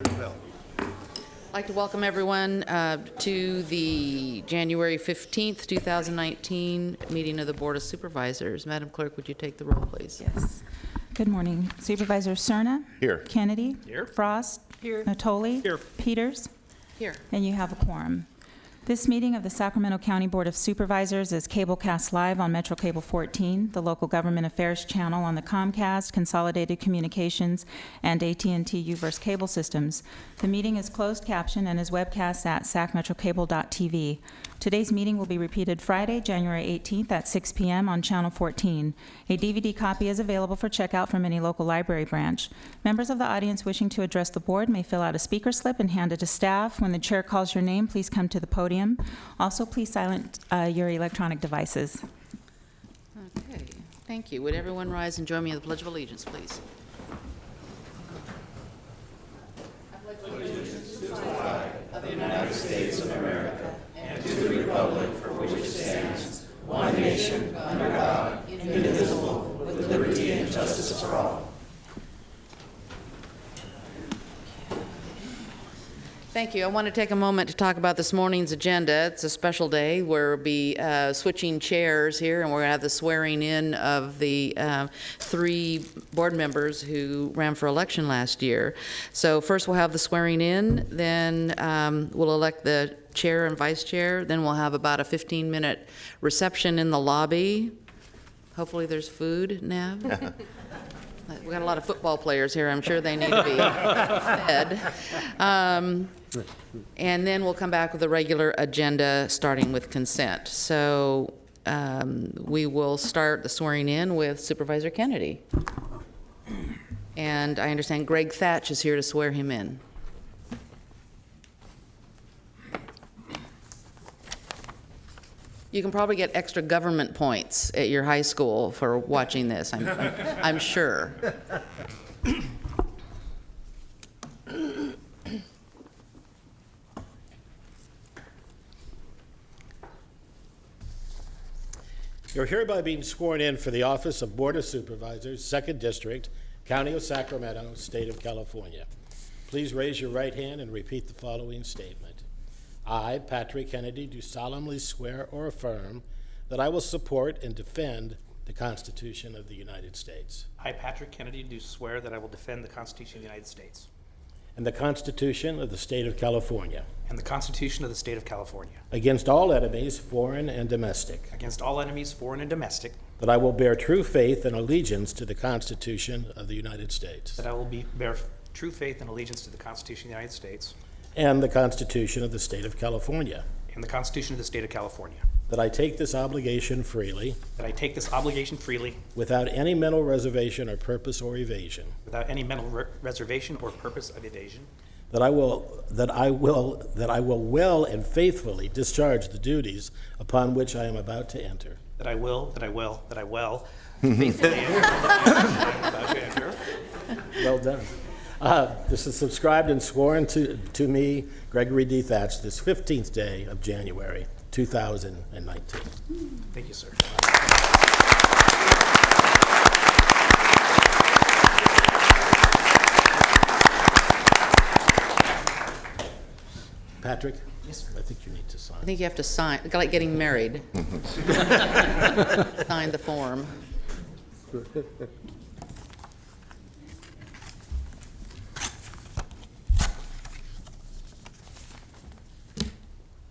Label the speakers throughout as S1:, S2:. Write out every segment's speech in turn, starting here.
S1: I'd like to welcome everyone to the January 15th, 2019 meeting of the Board of Supervisors. Madam Clerk, would you take the roll, please?
S2: Yes. Good morning. Supervisor Cerna?
S3: Here.
S2: Kennedy?
S3: Here.
S2: Frost?
S1: Here.
S2: Natoli?
S3: Here.
S2: Peters?
S1: Here.
S2: And you have a quorum. This meeting of the Sacramento County Board of Supervisors is cablecast live on Metro Cable 14, the local government affairs channel on the Comcast, Consolidated Communications, and AT&T U-verse cable systems. The meeting is closed caption and is webcast at sacmetrocable.tv. Today's meeting will be repeated Friday, January 18th at 6 p.m. on Channel 14. A DVD copy is available for checkout from any local library branch. Members of the audience wishing to address the board may fill out a speaker slip and hand it to staff. When the chair calls your name, please come to the podium. Also, please silence your electronic devices.
S1: Okay, thank you. Would everyone rise and join me in the Pledge of Allegiance, please? Thank you. I want to take a moment to talk about this morning's agenda. It's a special day. We'll be switching chairs here, and we're going to have the swearing in of the 3 board members who ran for election last year. So first we'll have the swearing in, then we'll elect the chair and vice chair, then we'll have about a 15-minute reception in the lobby. Hopefully there's food, Nav. We've got a lot of football players here. I'm sure they need to be fed. And then we'll come back with a regular agenda, starting with consent. So we will start the swearing in with Supervisor Kennedy. And I understand Greg Thatch is here to swear him in. You can probably get extra government points at your high school for watching this, I'm sure.
S3: You're hereby being sworn in for the office of Board of Supervisors, 2nd District, County of Sacramento, State of California. Please raise your right hand and repeat the following statement. I, Patrick Kennedy, do solemnly swear or affirm that I will support and defend the Constitution of the United States
S4: I, Patrick Kennedy, do swear that I will defend the Constitution of the United States
S3: and the Constitution of the State of California
S4: and the Constitution of the State of California
S3: against all enemies, foreign and domestic,
S4: against all enemies, foreign and domestic,
S3: that I will bear true faith and allegiance to the Constitution of the United States
S4: that I will bear true faith and allegiance to the Constitution of the United States
S3: and the Constitution of the State of California,
S4: and the Constitution of the State of California,
S3: that I take this obligation freely
S4: that I take this obligation freely
S3: without any mental reservation or purpose or evasion,
S4: without any mental reservation or purpose of evasion,
S3: that I will well and faithfully discharge the duties upon which I am about to enter.
S4: that I will faithfully about to enter.
S3: Well done. This is subscribed and sworn to me, Gregory D. Thatch, this 15th day of January, 2019.
S4: Thank you, sir.
S3: Patrick?
S4: Yes, sir.
S3: I think you need to sign.
S1: I think you have to sign, like getting married. Sign the form.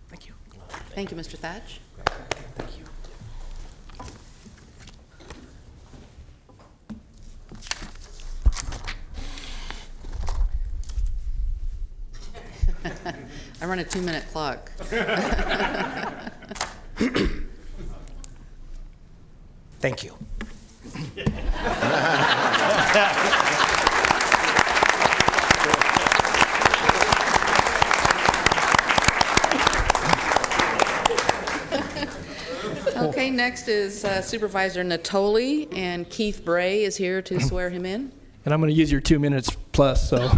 S4: Thank you.
S1: Thank you, Mr. Thatch.
S4: Thank you.
S1: I run a 2-minute clock.
S4: Thank you.
S1: Okay, next is Supervisor Natoli, and Keith Bray is here to swear him in.
S5: And I'm going to use your 2 minutes plus, so.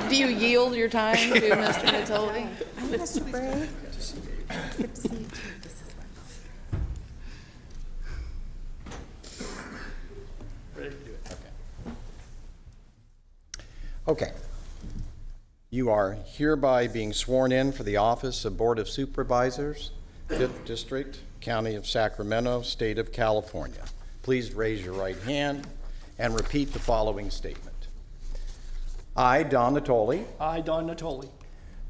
S1: Do you yield your time to Mr. Natoli?
S2: I'm Mr. Bray. Good to see you.
S6: Okay. You are hereby being sworn in for the office of Board of Supervisors, 5th District, County of Sacramento, State of California. Please raise your right hand and repeat the following statement. I, Don Natoli,
S5: I, Don Natoli,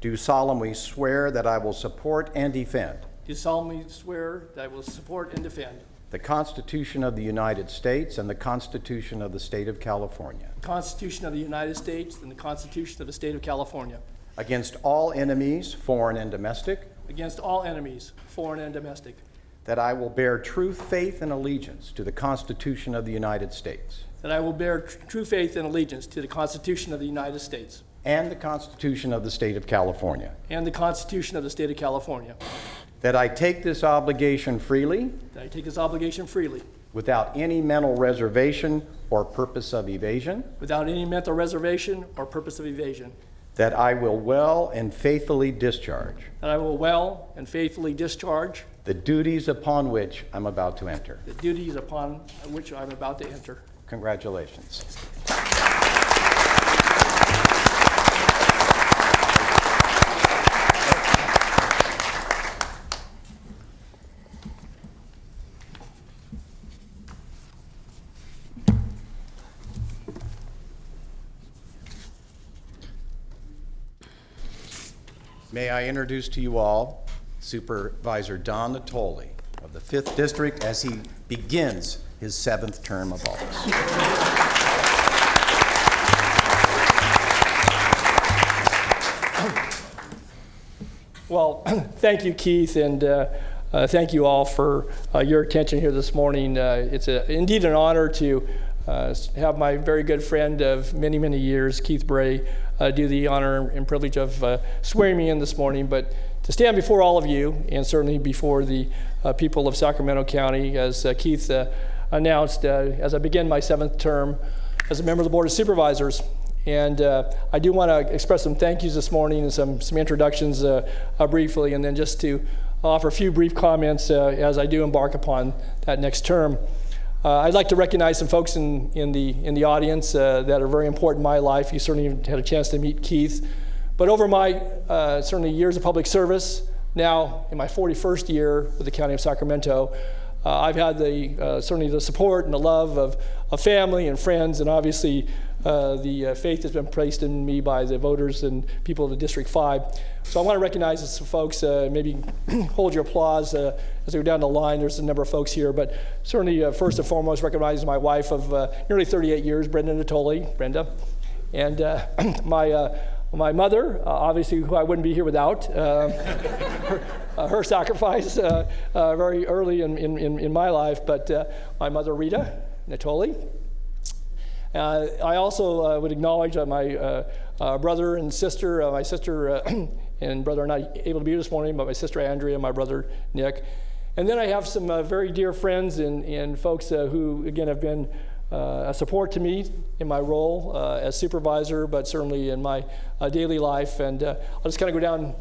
S6: do solemnly swear that I will support and defend
S5: do solemnly swear that I will support and defend
S6: the Constitution of the United States and the Constitution of the State of California
S5: the Constitution of the United States and the Constitution of the State of California
S6: against all enemies, foreign and domestic,
S5: against all enemies, foreign and domestic,
S6: that I will bear true faith and allegiance to the Constitution of the United States
S5: that I will bear true faith and allegiance to the Constitution of the United States
S6: and the Constitution of the State of California,
S5: and the Constitution of the State of California,
S6: that I take this obligation freely
S5: that I take this obligation freely
S6: without any mental reservation or purpose of evasion,
S5: without any mental reservation or purpose of evasion,
S6: that I will well and faithfully discharge
S5: that I will well and faithfully discharge
S6: the duties upon which I'm about to enter.
S5: the duties upon which I'm about to enter.
S6: Congratulations. May I introduce to you all Supervisor Don Natoli of the 5th District as he begins his 7th term of office.
S5: Well, thank you, Keith, and thank you all for your attention here this morning. It's indeed an honor to have my very good friend of many, many years, Keith Bray, do the honor and privilege of swearing me in this morning. But to stand before all of you, and certainly before the people of Sacramento County, as Keith announced, as I begin my 7th term as a member of the Board of Supervisors. And I do want to express some thank yous this morning and some introductions briefly, and then just to offer a few brief comments as I do embark upon that next term. I'd like to recognize some folks in the audience that are very important in my life. You certainly had a chance to meet Keith. But over my certainly years of public service, now in my 41st year with the County of Sacramento, I've had certainly the support and the love of family and friends, and obviously the faith has been placed in me by the voters and people of the District 5. So I want to recognize some folks, maybe hold your applause as we go down the line. There's a number of folks here, but certainly first and foremost recognize my wife of nearly 38 years, Brenda Natoli, Brenda, and my mother, obviously, who I wouldn't be here without, her sacrifice very early in my life, but my mother, Rita Natoli. I also would acknowledge my brother and sister. My sister and brother are not able to be here this morning, but my sister Andrea and my brother Nick. And then I have some very dear friends and folks who, again, have been a support to me in my role as supervisor, but certainly in my daily life. And I'll just kind of go down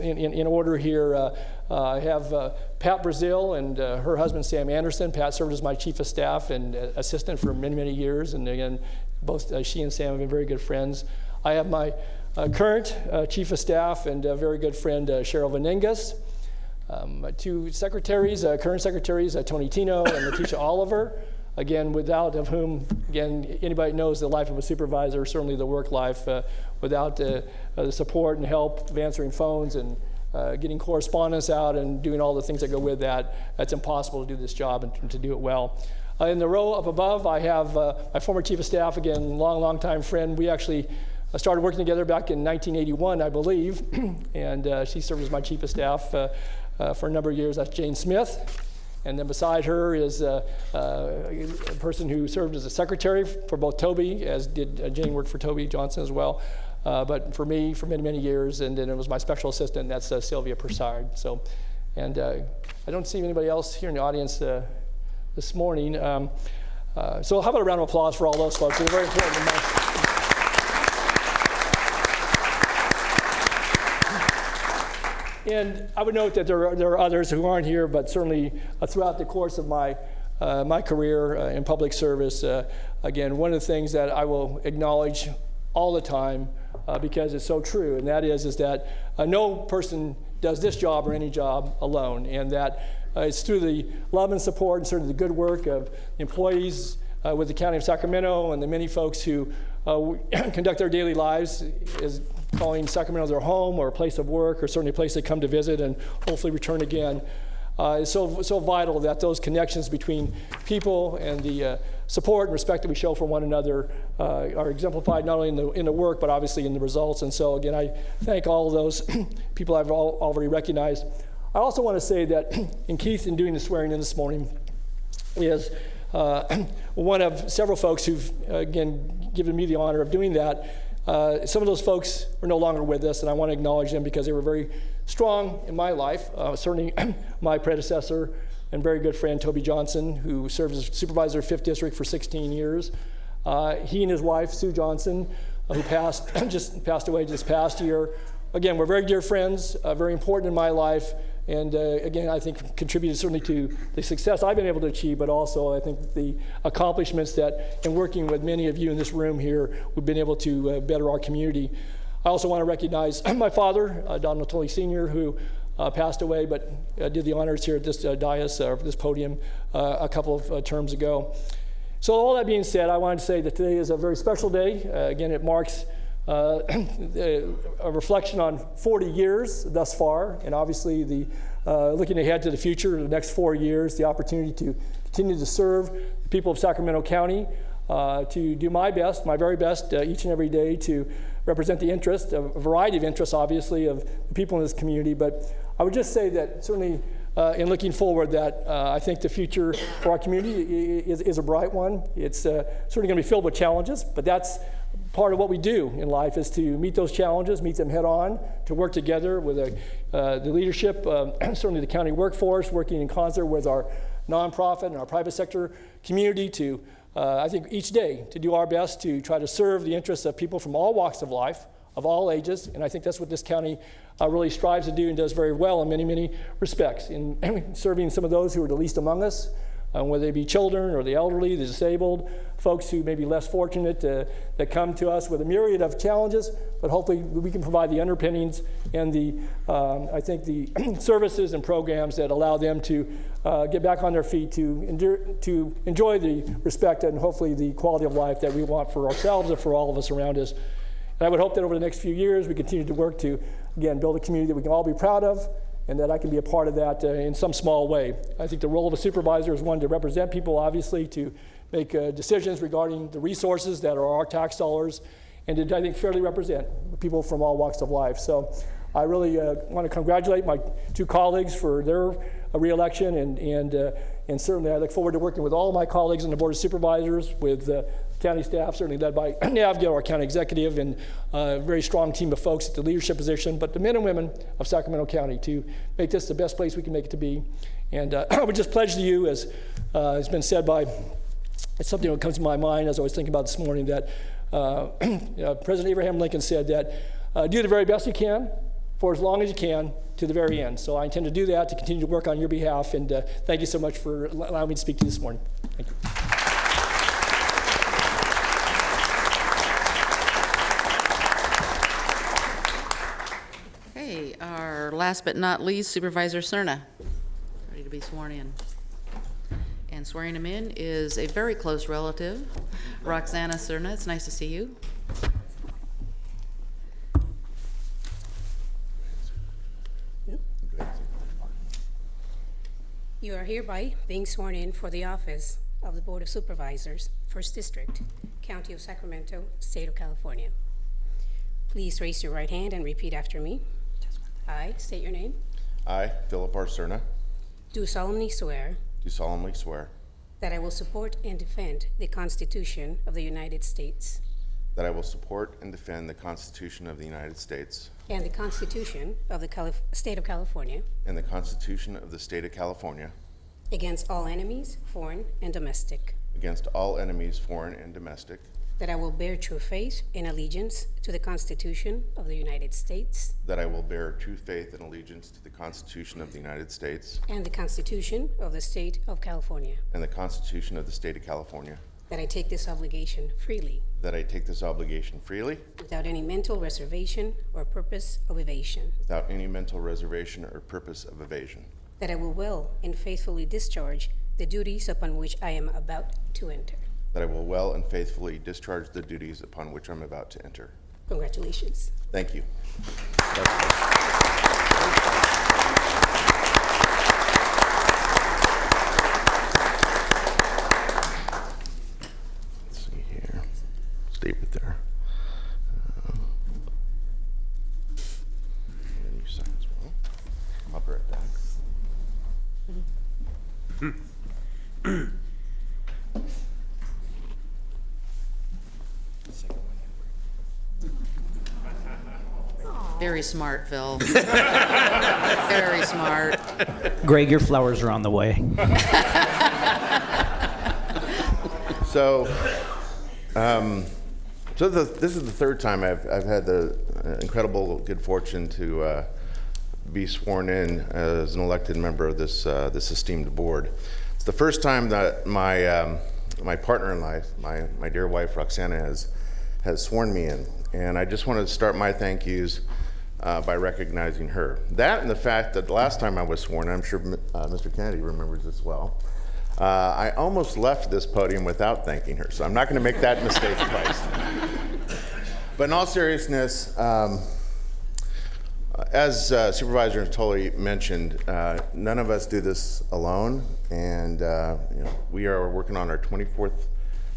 S5: in order here. I have Pat Brazil and her husband Sam Anderson. Pat served as my chief of staff and assistant for many, many years. And again, both she and Sam have been very good friends. I have my current chief of staff and very good friend Cheryl Veningas. My two secretaries, current secretaries, Tony Tino and Letitia Oliver. Again, without of whom, again, anybody knows the life of a supervisor, certainly the work life, without the support and help of answering phones and getting correspondence out and doing all the things that go with that, that's impossible to do this job and to do it well. In the row up above, I have my former chief of staff, again, long time friend. We actually started working together back in 1981, I believe, and she served as my chief of staff for a number of years. That's Jane Smith. And then beside her is a person who served as a secretary for both Toby, as did Jane worked for Toby Johnson as well, but for me for many, many years. And then it was my special assistant, and that's Sylvia Persard. So, and I don't see anybody else here in the audience this morning. So how about a round of applause for all those folks? They're very important to me. And I would note that there are others who aren't here, but certainly throughout the course of my career in public service, again, one of the things that I will acknowledge all the time because it's so true, and that is that no person does this job or any job alone, and that it's through the love and support and sort of the good work of employees with the County of Sacramento and the many folks who conduct their daily lives as calling Sacramento their home or a place of work, or certainly a place they come to visit and hopefully return again. It's so vital that those connections between people and the support and respect that we show for one another are exemplified not only in the work, but obviously in the results. And so again, I thank all of those people I've already recognized. I also want to say that in Keith, in doing the swearing in this morning, is one of several folks who've, again, given me the honor of doing that. Some of those folks are no longer with us, and I want to acknowledge them because they were very strong in my life. Certainly my predecessor and very good friend, Toby Johnson, who served as supervisor of 5th District for 16 years. He and his wife, Sue Johnson, who just passed away this past year. Again, we're very dear friends, very important in my life, and again, I think contributed certainly to the success I've been able to achieve, but also I think the accomplishments that, in working with many of you in this room here, we've been able to better our community. I also want to recognize my father, Don Natoli Sr., who passed away, but did the honors here at this dais, or this podium, a couple of terms ago. So all that being said, I wanted to say that today is a very special day. Again, it marks a reflection on 40 years thus far, and obviously the looking ahead to the future, the next 4 years, the opportunity to continue to serve the people of Sacramento County, to do my best, my very best, each and every day to represent the interest, a variety of interests, obviously, of the people in this community. But I would just say that certainly in looking forward, that I think the future for our community is a bright one. It's certainly going to be filled with challenges, but that's part of what we do in life, is to meet those challenges, meet them head on, to work together with the leadership, certainly the county workforce, working in concert with our nonprofit and our private sector community to, I think, each day to do our best to try to serve the interests of people from all walks of life, of all ages, and I think that's what this county really strives to do and does very well in many, many respects, in serving some of those who are the least among us, whether they be children or the elderly, the disabled, folks who may be less fortunate that come to us with a myriad of challenges, but hopefully we can provide the underpinnings and the, I think, the services and programs that allow them to get back on their feet, to enjoy the respect and hopefully the quality of life that we want for ourselves and for all of us around us. And I would hope that over the next few years we continue to work to, again, build a community that we can all be proud of, and that I can be a part of that in some small way. I think the role of a supervisor is one to represent people, obviously, to make decisions regarding the resources that are our tax dollars, and to, I think, fairly represent people from all walks of life. So I really want to congratulate my two colleagues for their re-election, and certainly I look forward to working with all of my colleagues on the Board of Supervisors, with county staff, certainly led by Navgil, our county executive, and a very strong team of folks at the leadership position, but the men and women of Sacramento County, to make this the best place we can make it to be. And I would just pledge to you, as has been said by, it's something that comes to my mind as I was thinking about this morning, that President Abraham Lincoln said that do the very best you can for as long as you can to the very end. So I intend to do that, to continue to work on your behalf, and thank you so much for allowing me to speak to you this morning. Thank you.
S1: Okay, our last but not least, Supervisor Cerna, ready to be sworn in. And swearing him in is a very close relative, Roxana Cerna. It's nice to see you.
S7: You are hereby being sworn in for the office of the Board of Supervisors, 1st District, County of Sacramento, State of California. Please raise your right hand and repeat after me. I state your name.
S8: I, Philip R. Cerna,
S7: Do solemnly swear
S8: do solemnly swear
S7: that I will support and defend the Constitution of the United States
S8: that I will support and defend the Constitution of the United States
S7: and the Constitution of the State of California
S8: and the Constitution of the State of California
S7: against all enemies, foreign and domestic,
S8: against all enemies, foreign and domestic,
S7: that I will bear true faith and allegiance to the Constitution of the United States
S8: that I will bear true faith and allegiance to the Constitution of the United States
S7: and the Constitution of the State of California,
S8: and the Constitution of the State of California,
S7: that I take this obligation freely,
S8: that I take this obligation freely,
S7: without any mental reservation or purpose of evasion,
S8: without any mental reservation or purpose of evasion,
S7: that I will well and faithfully discharge the duties upon which I am about to enter.
S8: that I will well and faithfully discharge the duties upon which I'm about to enter.
S7: Congratulations.
S8: Thank you. Let's see here. Stay with there. And you sign as well. I'll be right back.
S1: Very smart, Phil. Very smart.
S9: Greg, your flowers are on the way.
S8: So, this is the third time I've had the incredible good fortune to be sworn in as an elected member of this esteemed board. It's the first time that my partner in life, my dear wife Roxana, has sworn me in, and I just wanted to start my thank yous by recognizing her. That and the fact that the last time I was sworn, I'm sure Mr. Kennedy remembers as well, I almost left this podium without thanking her, so I'm not going to make that mistake twice. But in all seriousness, as Supervisor Tully mentioned, none of us do this alone, and we are working on our 24th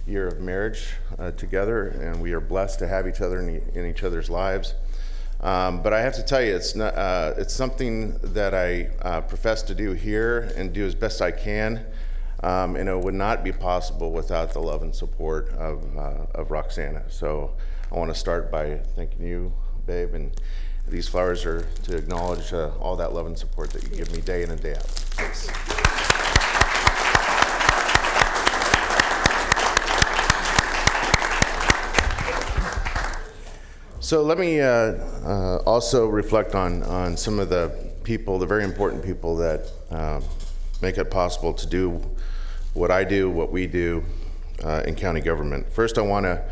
S8: year of marriage together, and we are blessed to have each other in each other's lives. But I have to tell you, it's something that I profess to do here and do as best I can, and it would not be possible without the love and support of Roxana. So I want to start by thanking you, babe, and these flowers are to acknowledge all that love and support that you give me day in and day out. Thanks. So let me also reflect on some of the people, the very important people that make it possible to do what I do, what we do in county government. First, I want to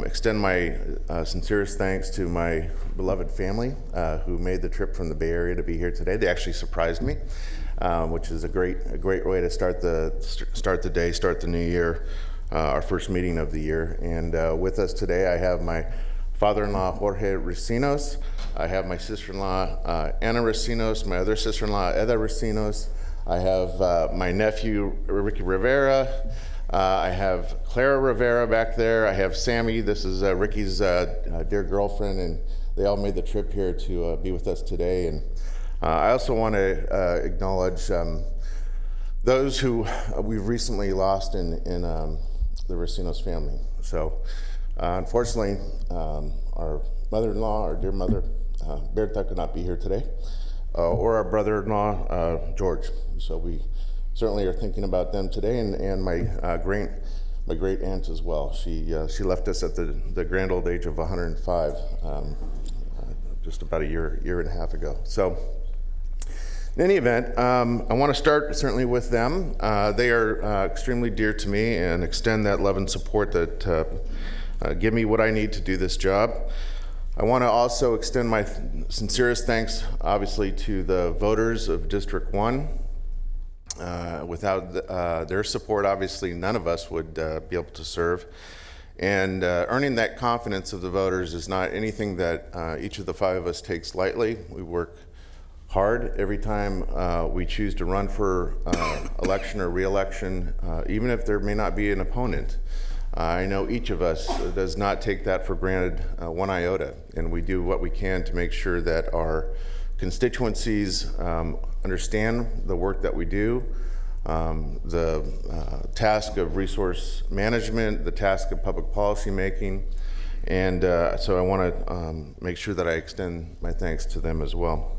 S8: extend my sincerest thanks to my beloved family who made the trip from the Bay Area to be here today. They actually surprised me, which is a great way to start the day, start the new year, our first meeting of the year. And with us today, I have my father-in-law, Jorge Recinos. I have my sister-in-law, Ana Recinos, my other sister-in-law, Eda Recinos. I have my nephew, Ricky Rivera. I have Clara Rivera back there. I have Sammy. This is Ricky's dear girlfriend, and they all made the trip here to be with us today. And I also want to acknowledge those who we've recently lost in the Recinos family. So unfortunately, our mother-in-law, our dear mother, Berta, could not be here today, or our brother-in-law, George. So we certainly are thinking about them today, and my great aunt as well. She left us at the grand old age of 105, just about a year and a half ago. So in any event, I want to start certainly with them. They are extremely dear to me and extend that love and support that give me what I need to do this job. I want to also extend my sincerest thanks, obviously, to the voters of District 1. Without their support, obviously, none of us would be able to serve. And earning that confidence of the voters is not anything that each of the five of us takes lightly. We work hard every time we choose to run for election or re-election, even if there may not be an opponent. I know each of us does not take that for granted one iota, and we do what we can to make sure that our constituencies understand the work that we do, the task of resource management, the task of public policy making, and so I want to make sure that I extend my thanks to them as well.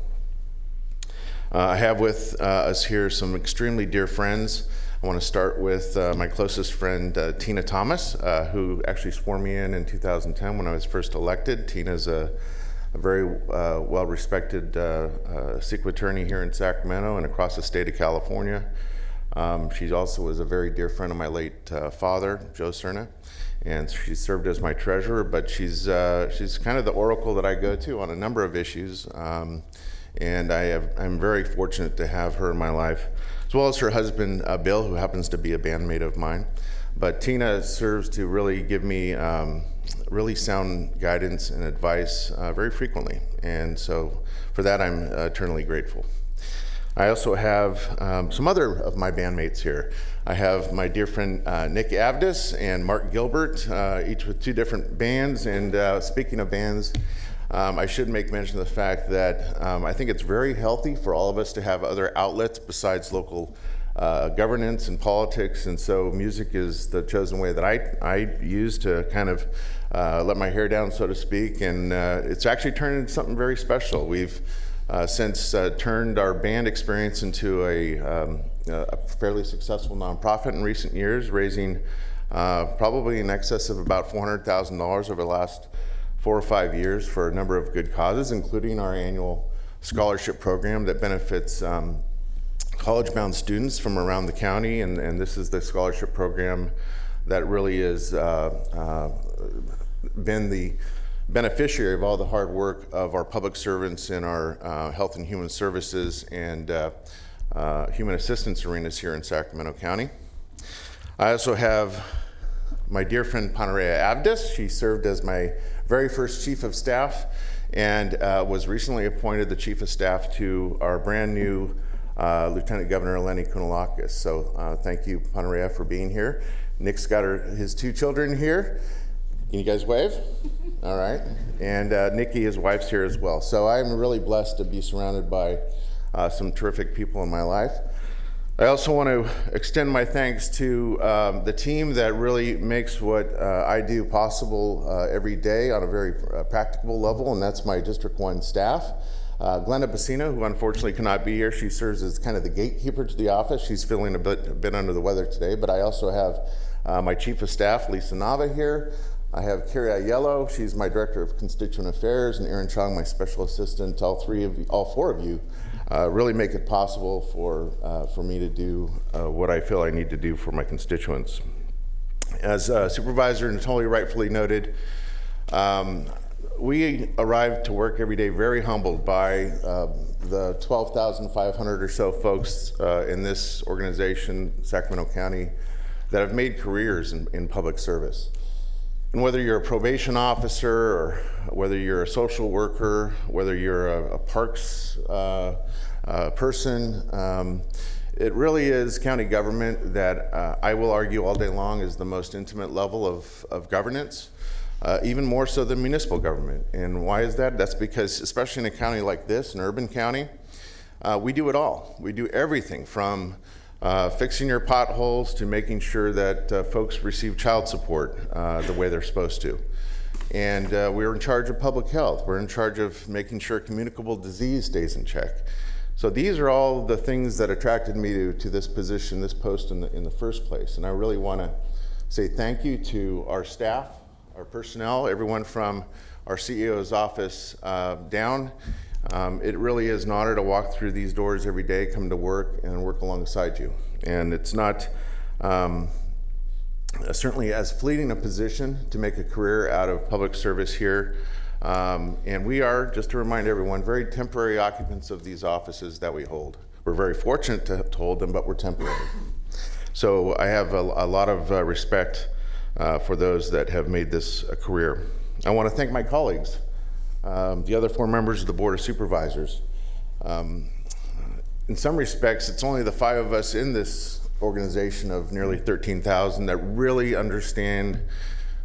S8: I have with us here some extremely dear friends. I want to start with my closest friend, Tina Thomas, who actually swore me in 2010 when I was first elected. Tina's a very well-respected CEQA attorney here in Sacramento and across the state of California. She also was a very dear friend of my late father, Joe Cerna, and she served as my treasurer, but she's kind of the oracle that I go to on a number of issues. And I'm very fortunate to have her in my life, as well as her husband, Bill, who happens to be a bandmate of mine. But Tina serves to really give me really sound guidance and advice very frequently. And so for that, I'm eternally grateful. I also have some other of my bandmates here. I have my dear friend Nick Avdis and Mark Gilbert, each with 2 different bands. And speaking of bands, I should make mention of the fact that I think it's very healthy for all of us to have other outlets besides local governance and politics, and so music is the chosen way that I use to kind of let my hair down, so to speak, and it's actually turned into something very special. We've since turned our band experience into a fairly successful nonprofit in recent years, raising probably in excess of about $400,000 over the last 4 or 5 years for a number of good causes, including our annual scholarship program that benefits college-bound students from around the county, and this is the scholarship program that really has been the beneficiary of all the hard work of our public servants in our health and human services and human assistance arenas here in Sacramento County. I also have my dear friend Panarea Avdis. She served as my very first chief of staff and was recently appointed the chief of staff to our brand new Lieutenant Governor Lenny Kounalakis. So thank you, Panarea, for being here. Nick's got his 2 children here. Can you guys wave? All right. And Nikki, his wife's here as well. So I'm really blessed to be surrounded by some terrific people in my life. I also want to extend my thanks to the team that really makes what I do possible every day on a very practical level, and that's my District 1 staff. Glenda Bassino, who unfortunately cannot be here, she serves as kind of the gatekeeper to the office. She's feeling a bit under the weather today, but I also have my Chief of Staff, Lisa Nava, here. I have Carrie Aiello, she's my Director of Constituent Affairs, and Aaron Chong, my Special Assistant. All 4 of you really make it possible for me to do what I feel I need to do for my constituents. As Supervisor Natoli rightfully noted, we arrive to work every day very humbled by the 12,500 or so folks in this organization, Sacramento County, that have made careers in public service. And whether you're a probation officer, or whether you're a social worker, whether you're a parks person, it really is county government that I will argue all day long is the most intimate level of governance, even more so than municipal government. And why is that? That's because, especially in a county like this, an urban county, we do it all. We do everything from fixing your potholes to making sure that folks receive child support the way they're supposed to. And we're in charge of public health. We're in charge of making sure communicable disease stays in check. So these are all the things that attracted me to this position, this post in the first place. And I really want to say thank you to our staff, our personnel, everyone from our CEO's office down. It really is an honor to walk through these doors every day, come to work, and work alongside you. And it's not certainly as fleeting a position to make a career out of public service here. And we are, just to remind everyone, very temporary occupants of these offices that we hold. We're very fortunate to hold them, but we're temporary. So I have a lot of respect for those that have made this a career. I want to thank my colleagues. The other 4 members of the Board of Supervisors. In some respects, it's only the 5 of us in this organization of nearly 13,000 that really understand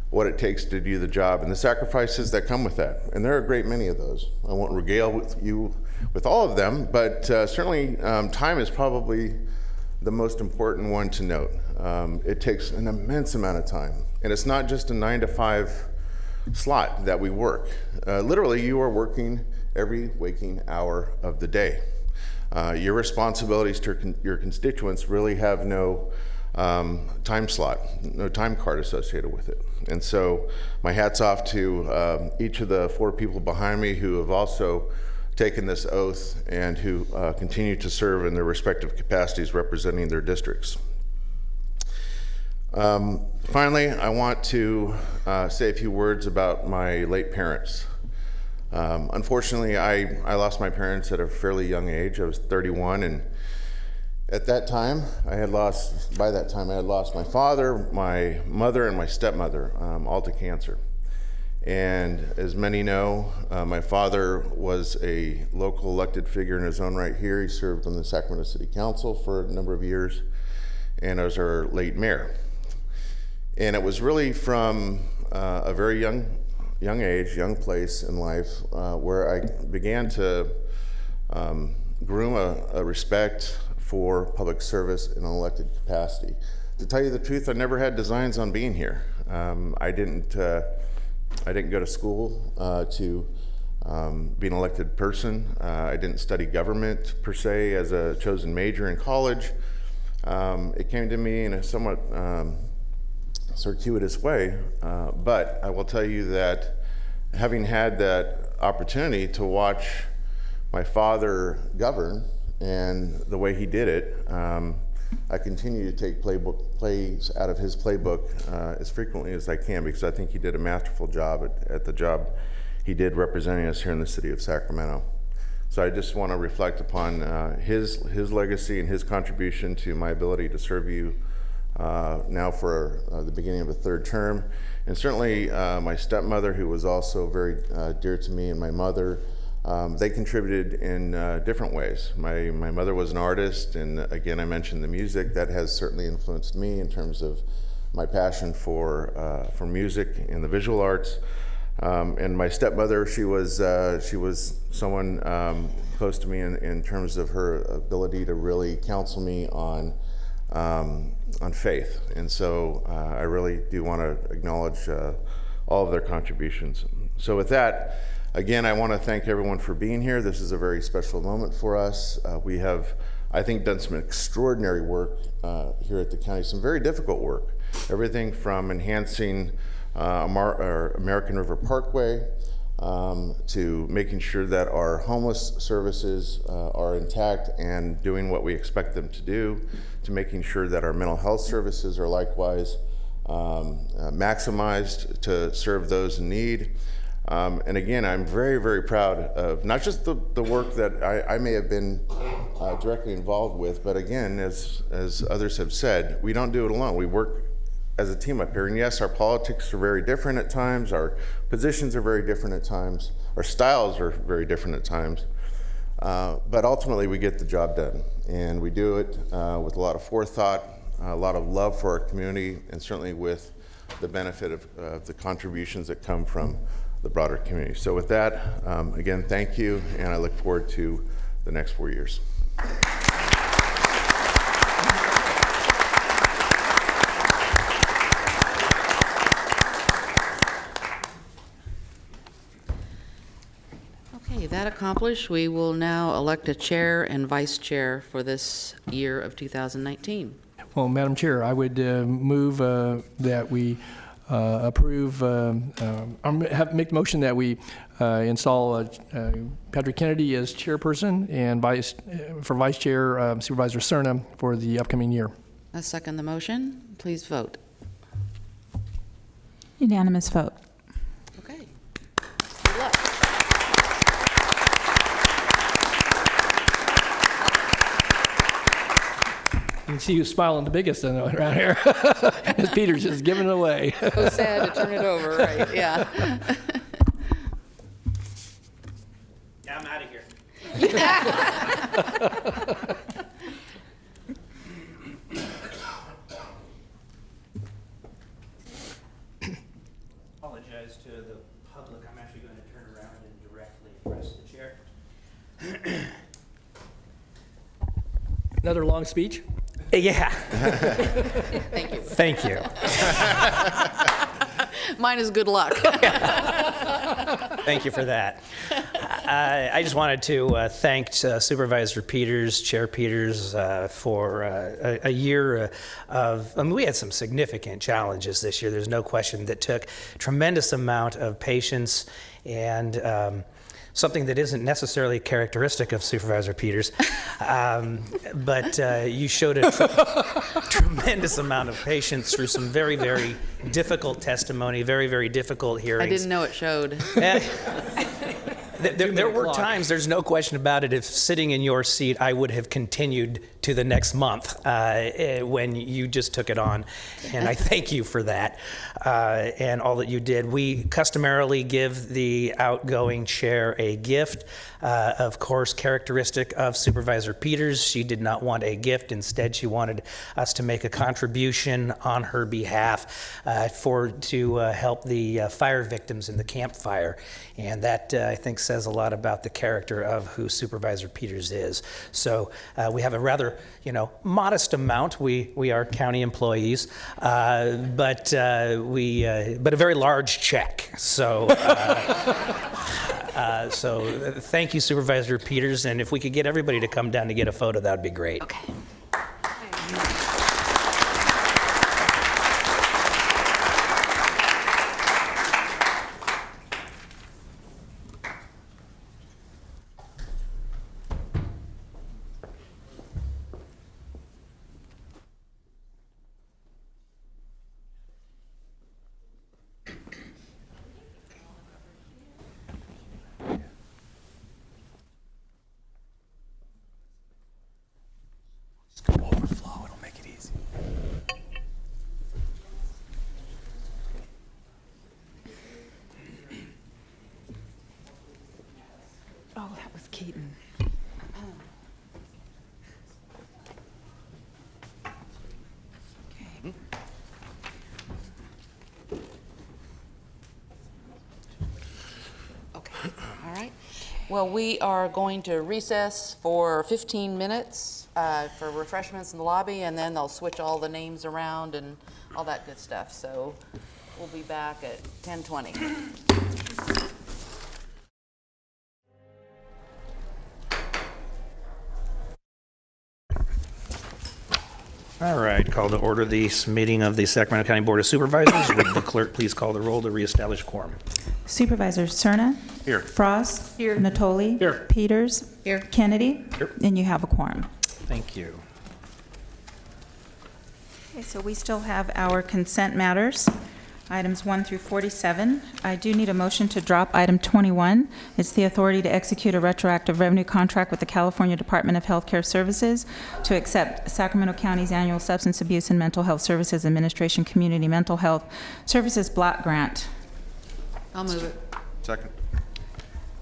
S8: what it takes to do the job and the sacrifices that come with that. And there are a great many of those. I won't regale you with all of them, but certainly time is probably the most important one to note. It takes an immense amount of time. And it's not just a 9-to-5 slot that we work. Literally, you are working every waking hour of the day. Your responsibilities to your constituents really have no time slot, no time card associated with it. And so my hat's off to each of the 4 people behind me who have also taken this oath and who continue to serve in their respective capacities representing their districts. Finally, I want to say a few words about my late parents. Unfortunately, I lost my parents at a fairly young age. I was 31, and by that time, I had lost my father, my mother, and my stepmother, all to cancer. And as many know, my father was a local elected figure in his own right here. He served on the Sacramento City Council for a number of years, and as our late mayor. And it was really from a very young age, young place in life, where I began to groom a respect for public service in an elected capacity. To tell you the truth, I never had designs on being here. I didn't go to school to be an elected person. I didn't study government per se as a chosen major in college. It came to me in a somewhat circuitous way, but I will tell you that having had that opportunity to watch my father govern and the way he did it, I continue to take plays out of his playbook as frequently as I can, because I think he did a masterful job at the job he did representing us here in the city of Sacramento. So I just want to reflect upon his legacy and his contribution to my ability to serve you now for the beginning of a third term. And certainly my stepmother, who was also very dear to me, and my mother, they contributed in different ways. My mother was an artist, and again, I mentioned the music. That has certainly influenced me in terms of my passion for music and the visual arts. And my stepmother, she was someone close to me in terms of her ability to really counsel me on faith. And so I really do want to acknowledge all of their contributions. So with that, again, I want to thank everyone for being here. This is a very special moment for us. We have, I think, done some extraordinary work here at the county, some very difficult work. Everything from enhancing our American River Parkway to making sure that our homeless services are intact and doing what we expect them to do, to making sure that our mental health services are likewise maximized to serve those in need. And again, I'm very, very proud of not just the work that I may have been directly involved with, but again, as others have said, we don't do it alone. We work as a team up here. And yes, our politics are very different at times, our positions are very different at times, our styles are very different at times, but ultimately we get the job done. And we do it with a lot of forethought, a lot of love for our community, and certainly with the benefit of the contributions that come from the broader community. So with that, again, thank you, and I look forward to the next 4 years.
S1: Okay, that accomplished, we will now elect a chair and vice chair for this year of 2019.
S5: Well, Madam Chair, I would move that we approve, make the motion that we install Patrick Kennedy as chairperson and for vice chair Supervisor Cerna for the upcoming year.
S1: I second the motion. Please vote.
S2: Unanimous vote.
S1: Okay. Good luck.
S5: You can see who's smiling the biggest around here. Ms. Peters is giving it away.
S1: So sad to turn it over, right? Yeah.
S4: Yeah, I'm out of here. Apologize to the public. I'm actually going to turn around and directly address the chair.
S5: Another long speech?
S9: Yeah.
S1: Thank you.
S9: Thank you.
S1: Mine is good luck.
S9: Thank you for that. I just wanted to thank Supervisor Peters, Chair Peters, for a year of, I mean, we had some significant challenges this year. There's no question that took tremendous amount of patience and something that isn't necessarily characteristic of Supervisor Peters, but you showed a tremendous amount of patience through some very, very difficult testimony, very, very difficult hearings.
S1: I didn't know it showed.
S9: There were times, there's no question about it, if sitting in your seat, I would have continued to the next month when you just took it on. And I thank you for that and all that you did. We customarily give the outgoing chair a gift, of course, characteristic of Supervisor Peters. She did not want a gift. Instead, she wanted us to make a contribution on her behalf to help the fire victims in the Camp Fire. And that, I think, says a lot about the character of who Supervisor Peters is. So we have a rather, modest amount. We are county employees, but a very large check. So, so thank you, Supervisor Peters. And if we could get everybody to come down to get a photo, that would be great.
S1: Okay. Oh, that was Keaton. Okay. Okay, all right. Well, we are going to recess for 15 minutes for refreshments in the lobby, and then they'll switch all the names around and all that good stuff. So we'll be back at 10:20.
S9: All right, call to order this meeting of the Sacramento County Board of Supervisors. Would the clerk please call the roll to reestablish quorum?
S2: Supervisors Cerna.
S8: Here.
S2: Frost. Here. Natoli.
S5: Here.
S2: Peters.
S1: Here.
S2: Kennedy.
S9: Here.
S2: And you have a quorum.
S9: Thank you.
S2: Okay, so we still have our consent matters, items 1 through 47. I do need a motion to drop item 21. It's the authority to execute a retroactive revenue contract with the California Department of Healthcare Services to accept Sacramento County's annual Substance Abuse and Mental Health Services Administration Community Mental Health Services Block Grant.
S1: I'll move it.
S8: Second.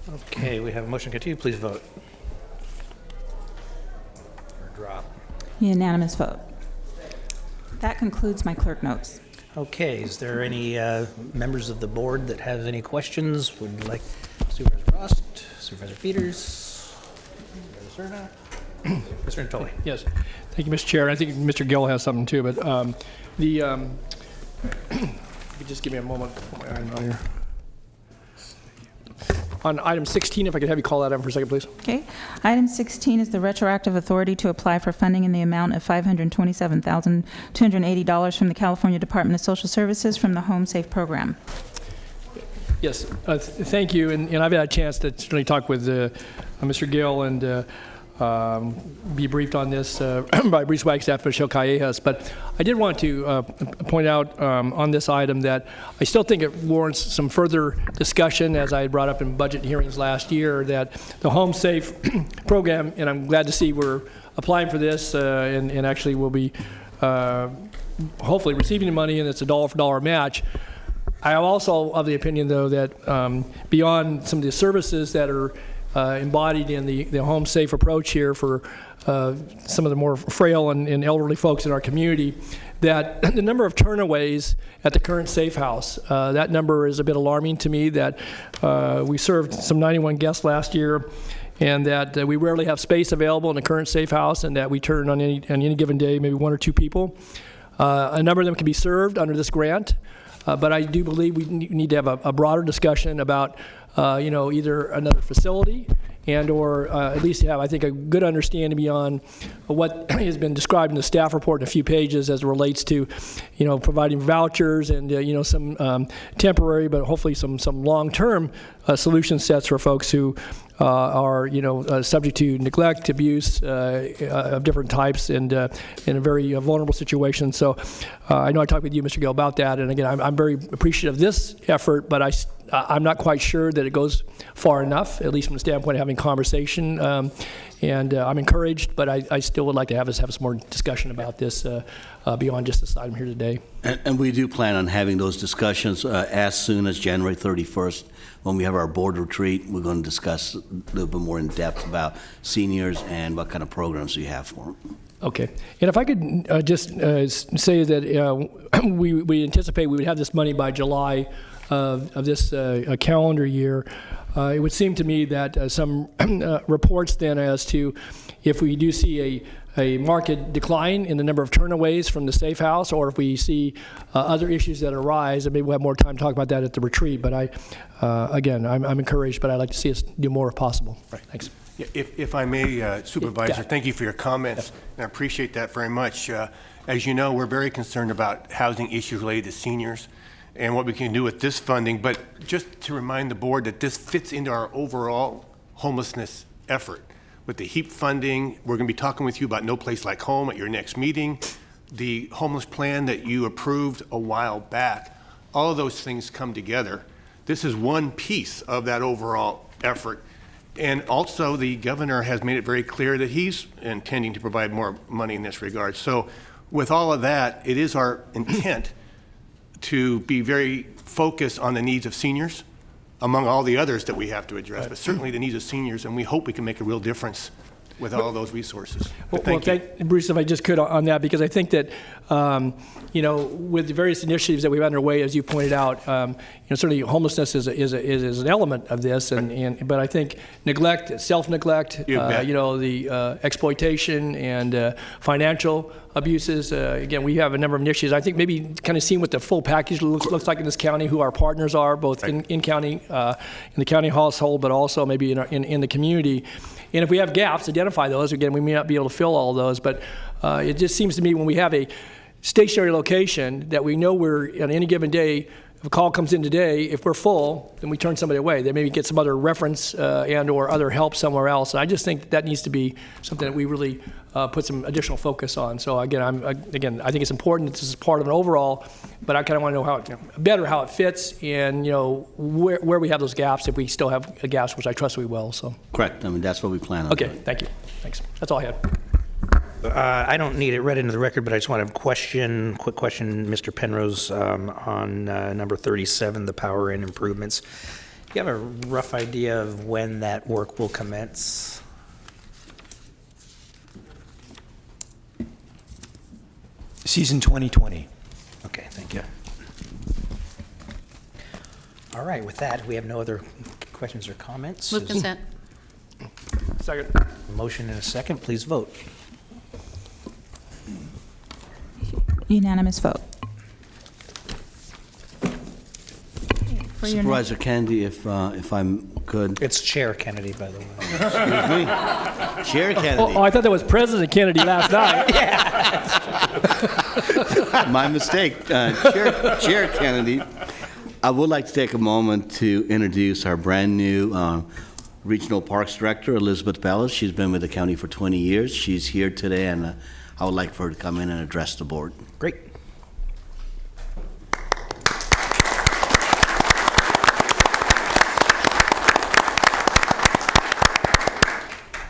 S9: Okay, we have a motion to continue. Please vote. Or drop.
S2: Unanimous vote. That concludes my clerk notes.
S9: Okay, is there any members of the board that have any questions? Would like Supervisor Frost, Supervisor Peters, Supervisor Cerna, Mr. Natoli?
S5: Yes. Thank you, Mr. Chair. I think Mr. Gill has something too, but if you could just give me a moment. On item 16, if I could have you call that up for a second, please.
S2: Okay. Item 16 is the retroactive authority to apply for funding in the amount of $527,280 from the California Department of Social Services from the Home Safe Program.
S5: Yes, thank you. And I've had a chance to certainly talk with Mr. Gill and be briefed on this by Bruce Wagstaff and Michelle Callejas. But I did want to point out on this item that I still think it warrants some further discussion, as I had brought up in budget hearings last year, that the Home Safe program, and I'm glad to see we're applying for this and actually will be hopefully receiving the money, and it's a dollar-for-dollar match. I am also of the opinion, though, that beyond some of the services that are embodied in the home safe approach here for some of the more frail and elderly folks in our community, that the number of turnaways at the current safe house, that number is a bit alarming to me, that we served some 91 guests last year, and that we rarely have space available in the current safe house, and that we turn on any given day maybe 1 or 2 people. A number of them can be served under this grant, but I do believe we need to have a broader discussion about either another facility and or at least have, I think, a good understanding beyond what has been described in the staff report in a few pages as it relates to, providing vouchers and, some temporary, but hopefully some long-term solution sets for folks who are, subject to neglect, abuse of different types, and in a very vulnerable situation. So I know I talked with you, Mr. Gill, about that, and again, I'm very appreciative of this effort, but I'm not quite sure that it goes far enough, at least from the standpoint of having conversation. And I'm encouraged, but I still would like to have some more discussion about this beyond just this item here today.
S10: And we do plan on having those discussions as soon as January 31st. When we have our board retreat, we're going to discuss a little bit more in depth about seniors and what kind of programs we have for them. Okay.
S5: And if I could just say that we anticipate we would have this money by July of this calendar year. It would seem to me that some reports then as to if we do see a market decline in the number of turnaways from the safe house, or if we see other issues that arise, and maybe we'll have more time to talk about that at the retreat. But I'm encouraged, but I'd like to see us do more if possible. Right. Thanks.
S11: Yeah, if I may, Supervisor, thank you for your comments, and I appreciate that very much. As you know, we're very concerned about housing issues related to seniors and what we can do with this funding, but just to remind the board that this fits into our overall homelessness effort. With the HEAP funding, we're going to be talking with you about No Place Like Home at your next meeting. The homeless plan that you approved a while back, all of those things come together. This is one piece of that overall effort. And also the governor has made it very clear that he's intending to provide more money in this regard. So with all of that, it is our intent to be very focused on the needs of seniors, among all the others that we have to address, but certainly the needs of seniors, and we hope we can make a real difference with all those resources. Thank you.
S5: Bruce, if I just could on that, because I think that, with the various initiatives that we've underway, as you pointed out, certainly homelessness is an element of this, but I think neglect, self-neglect, the exploitation and financial abuses. Again, we have a number of initiatives. I think maybe kind of seeing what the full package looks like in this county, who our partners are, both in county, in the county household, but also maybe in the community. And if we have gaps, identify those. Again, we may not be able to fill all those, but it just seems to me when we have a stationary location that we know we're on any given day, if a call comes in today, if we're full, then we turn somebody away. They maybe get some other reference and or other help somewhere else. And I just think that needs to be something that we really put some additional focus on. So again, I think it's important that this is part of an overall, but I kind of want to know how it fits, and where we have those gaps, if we still have gaps, which I trust we will. So
S10: correct. I mean, that's what we plan on.
S5: Okay.
S10: Doing.
S5: Thank you. Thanks. That's all I had.
S9: I don't need it read into the record, but I just want to quick question, Mr. Penrose, on number 37, the power and improvements. Do you have a rough idea of when that work will commence?
S4: Season 2020.
S9: Okay, thank you. All right, with that, we have no other questions or comments.
S1: Move consent.
S5: Second.
S9: Motion and a second. Please vote.
S2: Unanimous vote. For your
S10: Supervisor Kennedy, if I could.
S9: It's Chair Kennedy, by the way.
S10: Excuse me. Chair Kennedy.
S5: Oh, I thought that was President Kennedy last night.
S10: My mistake. Chair Kennedy, I would like to take a moment to introduce our brand new Regional Parks Director, Elizabeth Bellis. She's been with the county for 20 years. She's here today, and I would like for her to come in and address the board.
S9: Great.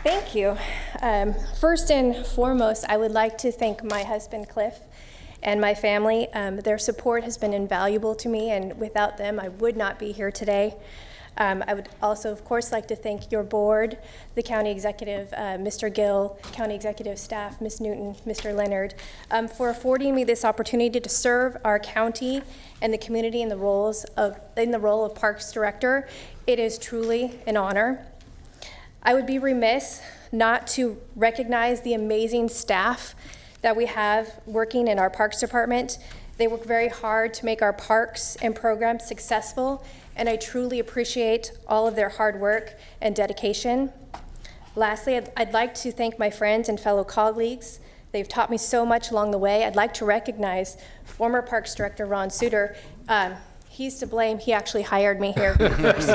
S12: Thank you. First and foremost, I would like to thank my husband, Cliff, and my family. Their support has been invaluable to me, and without them, I would not be here today. I would also, of course, like to thank your board, the county executive, Mr. Gill, county executive staff, Ms. Newton, Mr. Leonard, for affording me this opportunity to serve our county and the community in the role of Parks Director. It is truly an honor. I would be remiss not to recognize the amazing staff that we have working in our Parks Department. They work very hard to make our parks and programs successful, and I truly appreciate all of their hard work and dedication. Lastly, I'd like to thank my friends and fellow colleagues. They've taught me so much along the way. I'd like to recognize former Parks Director Ron Suter. He's to blame. He actually hired me here first.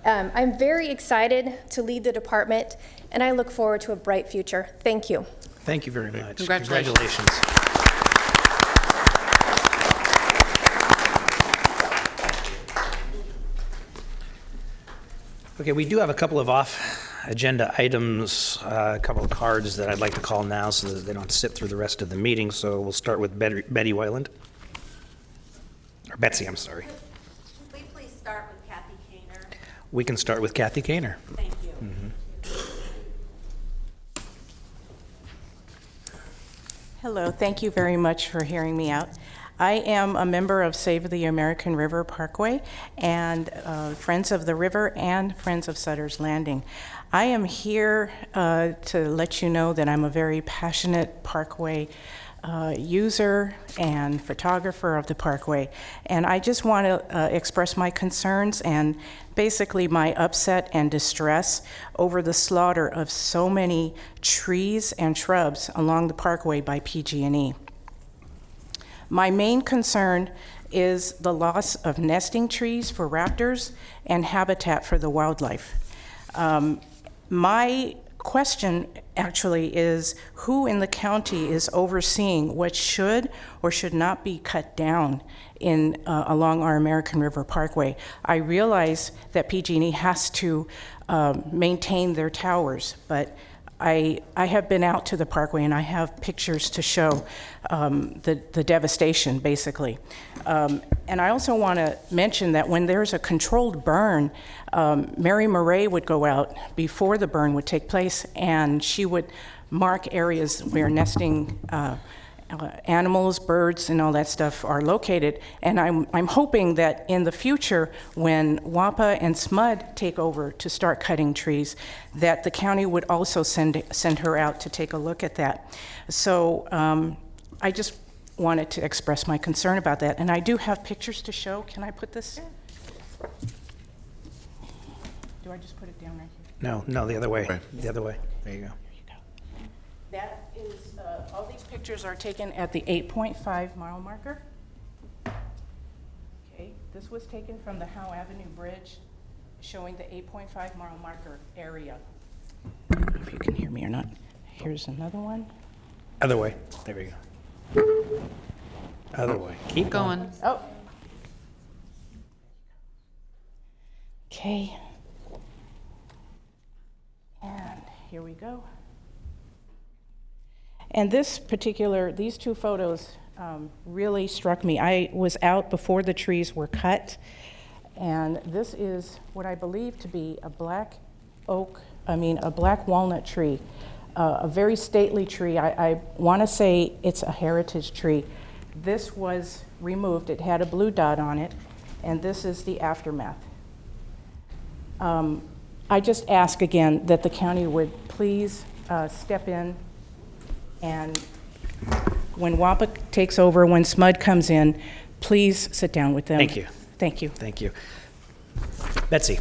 S12: I'm very excited to lead the department, and I look forward to a bright future. Thank you.
S9: Thank you very much.
S1: Congratulations.
S9: Okay, we do have a couple of off-agenda items, a couple of cards that I'd like to call now so that they don't have to sit through the rest of the meeting. So we'll start with Betty Weiland. Or Betsy, I'm sorry.
S13: Could we please start with Kathy Kaner?
S9: We can start with Kathy Kaner.
S13: Thank you.
S14: Hello, thank you very much for hearing me out. I am a member of Save the American River Parkway and Friends of the River and Friends of Sutter's Landing. I am here to let you know that I'm a very passionate Parkway user and photographer of the Parkway. And I just want to express my concerns and basically my upset and distress over the slaughter of so many trees and shrubs along the Parkway by PG&E. My main concern is the loss of nesting trees for raptors and habitat for the wildlife. My question actually is who in the county is overseeing what should or should not be cut down in along our American River Parkway. I realize that PG&E has to maintain their towers, but I have been out to the Parkway and I have pictures to show the devastation, basically. And I also want to mention that when there's a controlled burn, Mary Murray would go out before the burn would take place, and she would mark areas where nesting animals, birds, and all that stuff are located. And I'm hoping that in the future, when WAPA and SMUD take over to start cutting trees, that the county would also send her out to take a look at that. So I just wanted to express my concern about that. And I do have pictures to show. Can I put this? Do I just put it down right here?
S9: No, the other way. The other way. There you go.
S14: That is, all these pictures are taken at the 8.5 mile marker. Okay, this was taken from the Howe Avenue Bridge, showing the 8.5 mile marker area. I don't know if you can hear me or not. Here's another one.
S9: Other way. There we go. Other way. Keep going.
S14: Oh. Okay. And here we go. And these two photos really struck me. I was out before the trees were cut, and this is what I believe to be a black walnut tree, a very stately tree. I want to say it's a heritage tree. This was removed. It had a blue dot on it, and this is the aftermath. I just ask again that the county would please step in, and when WAPA takes over, when SMUD comes in, please sit down with them.
S9: Thank you.
S14: Thank you.
S9: Thank you. Betsy.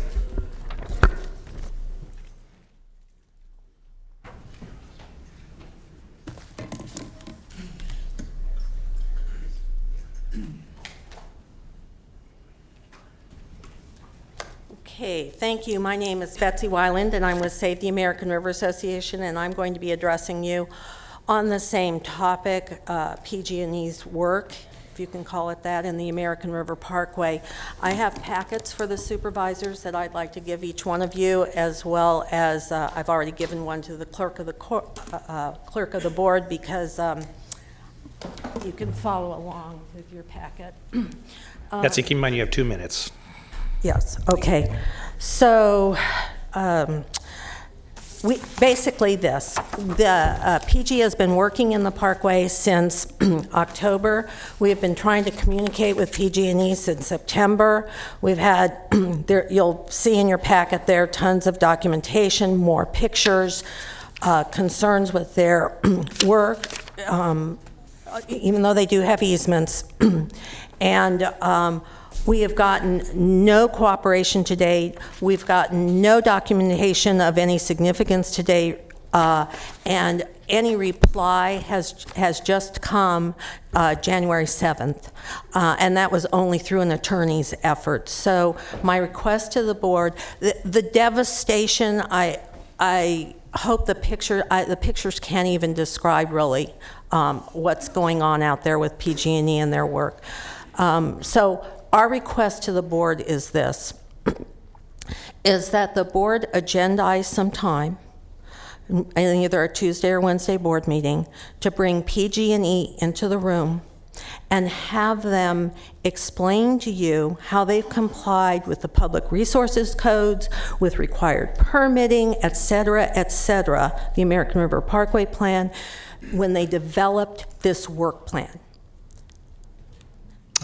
S13: Okay, thank you. My name is Betsy Weiland, and I'm with Save the American River Association, and I'm going to be addressing you on the same topic, PG&E's work, if you can call it that, in the American River Parkway. I have packets for the supervisors that I'd like to give each one of you, as well as I've already given one to the clerk of the board, because you can follow along with your packet.
S9: Betsy, keep in mind you have 2 minutes.
S13: Yes, okay. So basically this, the PG has been working in the Parkway since October. We have been trying to communicate with PG&E since September. We've had, you'll see in your packet there, tons of documentation, more pictures, concerns with their work. even though they do have easements. And we have gotten no cooperation to date. We've gotten no documentation of any significance to date. And any reply has just come January 7th, and that was only through an attorney's effort. So my request to the board, the devastation, I hope the pictures can't even describe really what's going on out there with PG&E and their work. So our request to the board is this, is that the board agendize some time, either a Tuesday or Wednesday board meeting, to bring PG&E into the room and have them explain to you how they've complied with the public resources codes, with required permitting, et cetera, the American River Parkway plan, when they developed this work plan.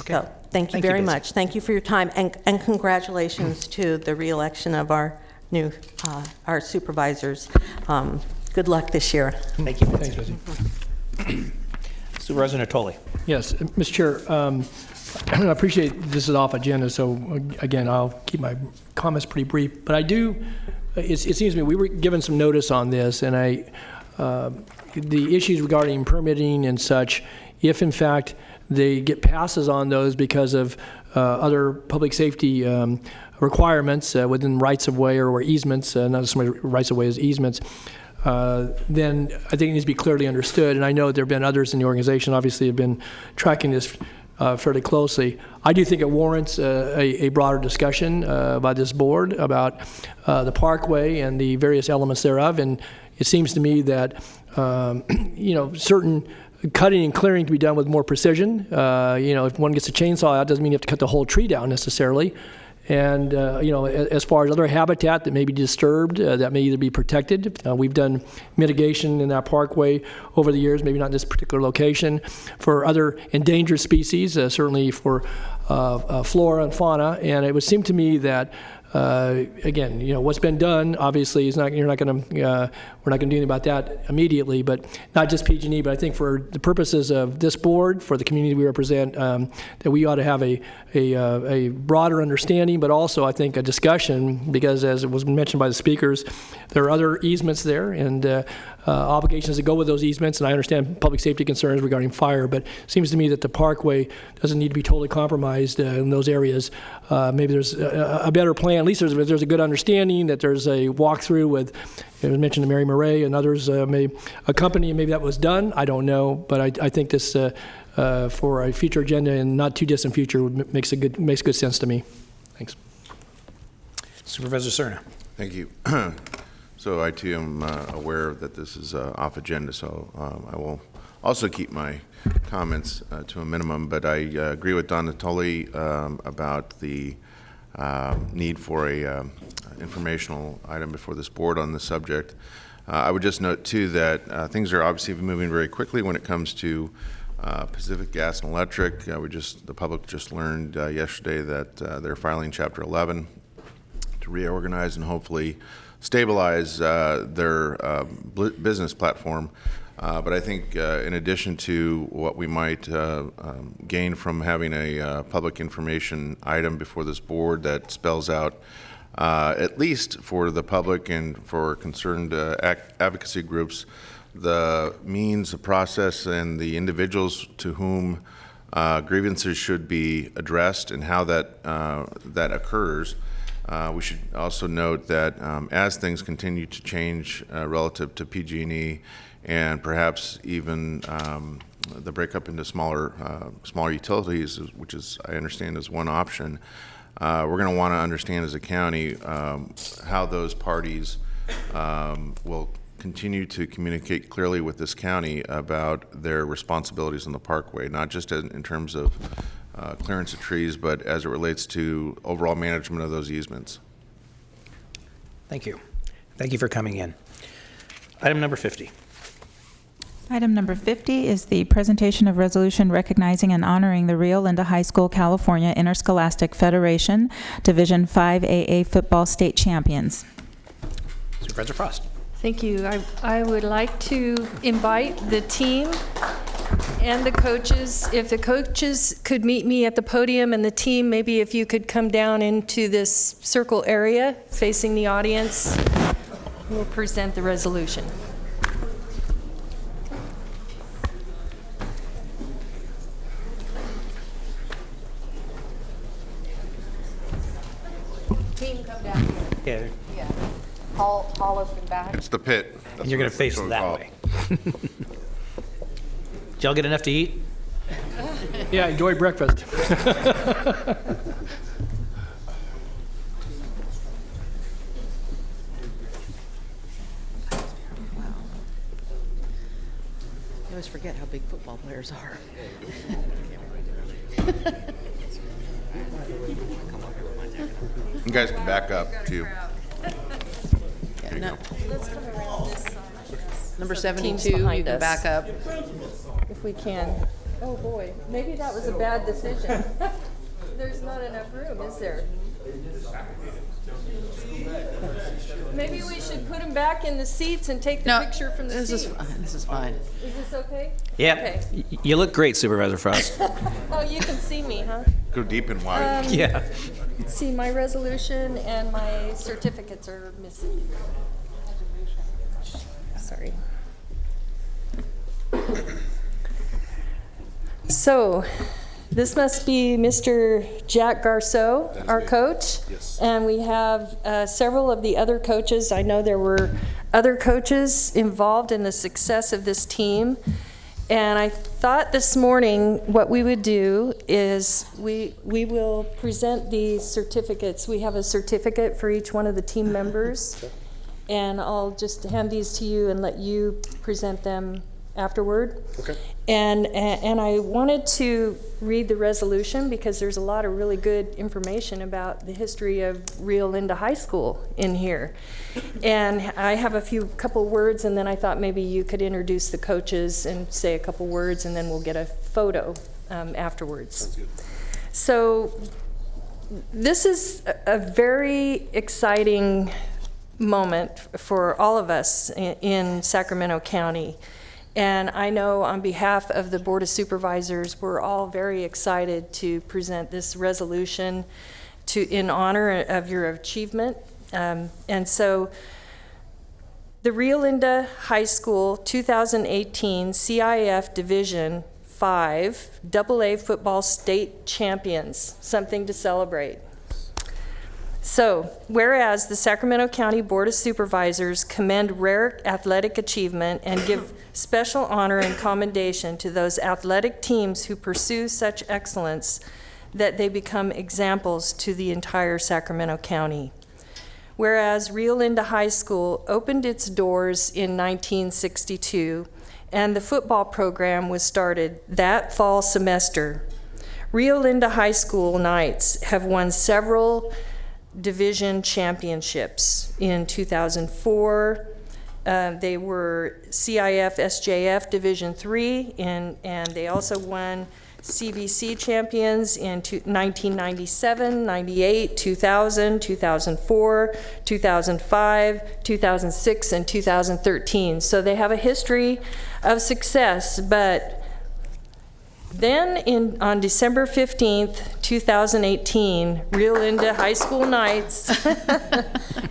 S9: Okay.
S13: So, thank you very much. Thank you for your time, and congratulations to the re-election of our new our supervisors. Good luck this year.
S9: Thank you. Thanks, Betsy. Supervisor Natoli.
S5: Yes, Mr. Chair, I appreciate this is off agenda, so again, I'll keep my comments pretty brief. But I do, it seems to me we were given some notice on this, and the issues regarding permitting and such, if in fact they get passes on those because of other public safety requirements within rights-of-way or easements, not so much rights-of-way as easements, then I think it needs to be clearly understood. And I know there have been others in the organization, obviously, have been tracking this fairly closely. I do think it warrants a broader discussion by this board about the parkway and the various elements thereof. And it seems to me that, certain cutting and clearing can be done with more precision. If one gets a chainsaw out, doesn't mean you have to cut the whole tree down necessarily. And, as far as other habitat that may be disturbed, that may either be protected. We've done mitigation in that parkway over the years, maybe not in this particular location, for other endangered species, certainly for flora and fauna. And it would seem to me that, again, what's been done, obviously, is we're not going to do anything about that immediately, but not just PG&E, but I think for the purposes of this board, for the community we represent, that we ought to have a broader understanding, but also, I think, a discussion, because as it was mentioned by the speakers, there are other easements there and obligations that go with those easements, and I understand public safety concerns regarding fire, but it seems to me that the parkway doesn't need to be totally compromised in those areas. Maybe there's a better plan. At least there's a good understanding that there's a walkthrough with, it was mentioned to Mary Murray and others may accompany, and maybe that was done. I don't know, but I think this for a future agenda in not too distant future makes good sense to me. Thanks.
S9: Supervisor Cerna.
S8: Thank you. So I too am aware that this is off agenda, so I will also keep my comments to a minimum, but I agree with Don Natoli about the need for a informational item before this board on the subject. I would just note too that things are obviously moving very quickly when it comes to Pacific Gas and Electric. The public just learned yesterday that they're filing Chapter 11 to reorganize and hopefully stabilize their business platform. But I think in addition to what we might gain from having a public information item before this board that spells out, at least for the public and for concerned advocacy groups, the means, the process, and the individuals to whom grievances should be addressed and how that occurs. We should also note that as things continue to change relative to PG&E and perhaps even the breakup into smaller utilities, which is, I understand, is one option, we're going to want to understand as a county how those parties will continue to communicate clearly with this county about their responsibilities on the parkway, not just in terms of clearance of trees, but as it relates to overall management of those easements.
S9: Thank you. Thank you for coming in. Item number 50.
S2: Item number 50 is the presentation of resolution recognizing and honoring the Rio Linda High School California Interscholastic Federation Division 5AA football state champions.
S9: Supervisor Frost.
S15: Thank you. I would like to invite the team and the coaches. If the coaches could meet me at the podium, and the team, maybe if you could come down into this circle area facing the audience, we'll present the resolution.
S1: Team, come down here.
S9: Yeah.
S1: Yeah. Haul us in back.
S8: It's the pit. That's
S9: And you're
S8: what
S9: going to face
S8: that's what
S9: that
S8: we call
S9: way. Did y'all get enough to eat?
S5: Yeah, enjoy breakfast.
S1: I always forget how big football players are.
S8: You guys can back up too.
S1: Yeah, no.
S15: Let's come around this side.
S1: Number
S15: So the
S1: 72,
S15: team's
S1: you
S15: behind
S1: can
S15: us.
S1: back up.
S15: If we can. Oh, boy, maybe that was a bad decision. There's not enough room, is there? Maybe we should put them back in the seats and take the
S1: No,
S15: picture from the
S1: this
S15: seats.
S1: is fine. This is fine.
S15: Is this okay?
S9: Yeah.
S15: Okay.
S9: You look great, Supervisor Frost.
S15: Oh, you can see me, huh?
S8: Go deep and wide.
S9: Yeah.
S15: Let's see, my resolution and my certificates are missing. Sorry. So, this must be Mr. Jack Garceau, our coach.
S8: Yes.
S15: And we have several of the other coaches. I know there were other coaches involved in the success of this team. And I thought this morning what we would do is we will present these certificates. We have a certificate for each one of the team members. And I'll just hand these to you and let you present them afterward.
S3: Okay.
S15: And I wanted to read the resolution because there's a lot of really good information about the history of Rio Linda High School in here. And I have a couple words, and then I thought maybe you could introduce the coaches and say a couple words, and then we'll get a photo afterwards.
S3: Sounds good.
S15: So this is a very exciting moment for all of us in Sacramento County. And I know on behalf of the Board of Supervisors, we're all very excited to present this resolution in honor of your achievement. And so the Rio Linda High School 2018 CIF Division 5 AA football state champions, something to celebrate. So, whereas the Sacramento County Board of Supervisors commend rare athletic achievement and give special honor and commendation to those athletic teams who pursue such excellence that they become examples to the entire Sacramento County. Whereas Rio Linda High School opened its doors in 1962 and the football program was started that fall semester, Rio Linda High School Knights have won several division championships. In 2004, they were CIF SJF Division 3, and they also won CBC champions in 1997, 98, 2000, 2004, 2005, 2006, and 2013. So they have a history of success, but then on December 15th, 2018, Rio Linda High School Knights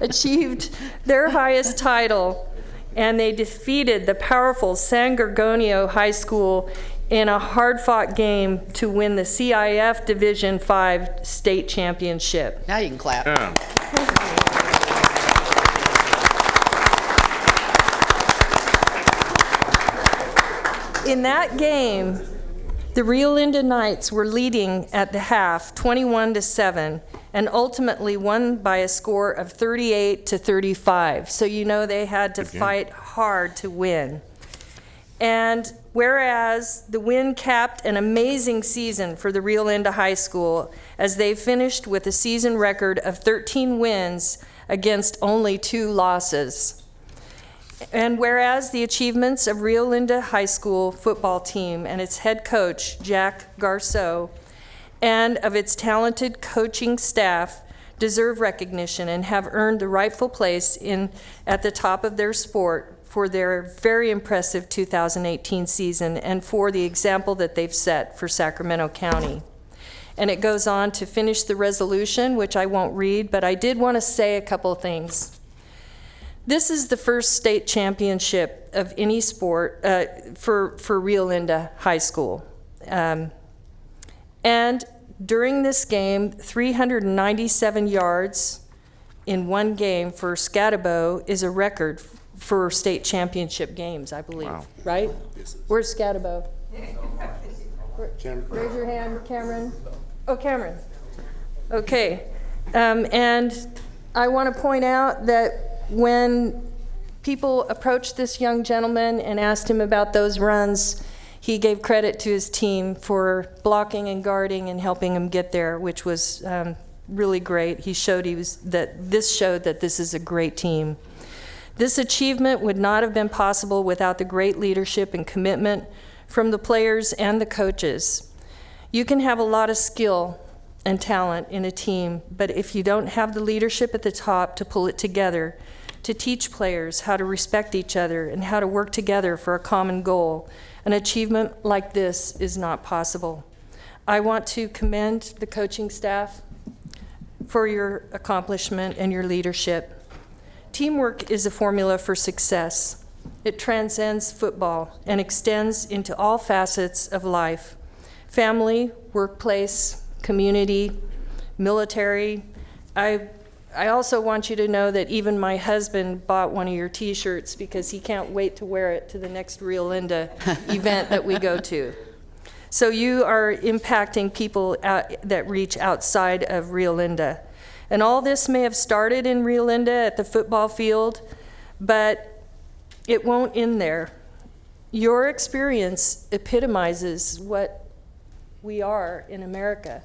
S15: achieved their highest title, and they defeated the powerful San Gorgonio High School in a hard-fought game to win the CIF Division 5 state championship.
S1: Now you can clap.
S15: In that game, the Rio Linda Knights were leading at the half 21-7 and ultimately won by a score of 38-35. So you know they had to fight hard to win. And whereas the win capped an amazing season for the Rio Linda High School as they finished with a season record of 13 wins against only 2 losses. And whereas the achievements of Rio Linda High School football team and its head coach, Jack Garceau, and of its talented coaching staff deserve recognition and have earned the rightful place at the top of their sport for their very impressive 2018 season and for the example that they've set for Sacramento County. And it goes on to finish the resolution, which I won't read, but I did want to say a couple of things. This is the first state championship of any sport for Rio Linda High School. And during this game, 397 yards in one game for Scatabo is a record for state championship games, I believe. Wow. Right? Where's Scatabo? Raise your hand, Cameron. Oh, Cameron. Okay. And I want to point out that when people approached this young gentleman and asked him about those runs, he gave credit to his team for blocking and guarding and helping him get there, which was really great. This showed that this is a great team. This achievement would not have been possible without the great leadership and commitment from the players and the coaches. You can have a lot of skill and talent in a team, but if you don't have the leadership at the top to pull it together, to teach players how to respect each other and how to work together for a common goal, an achievement like this is not possible. I want to commend the coaching staff for your accomplishment and your leadership. Teamwork is a formula for success. It transcends football and extends into all facets of life: family, workplace, community, military. I also want you to know that even my husband bought one of your t-shirts because he can't wait to wear it to the next Rio Linda event that we go to. So you are impacting people that reach outside of Rio Linda. And all this may have started in Rio Linda at the football field, but it won't end there. Your experience epitomizes what we are in America,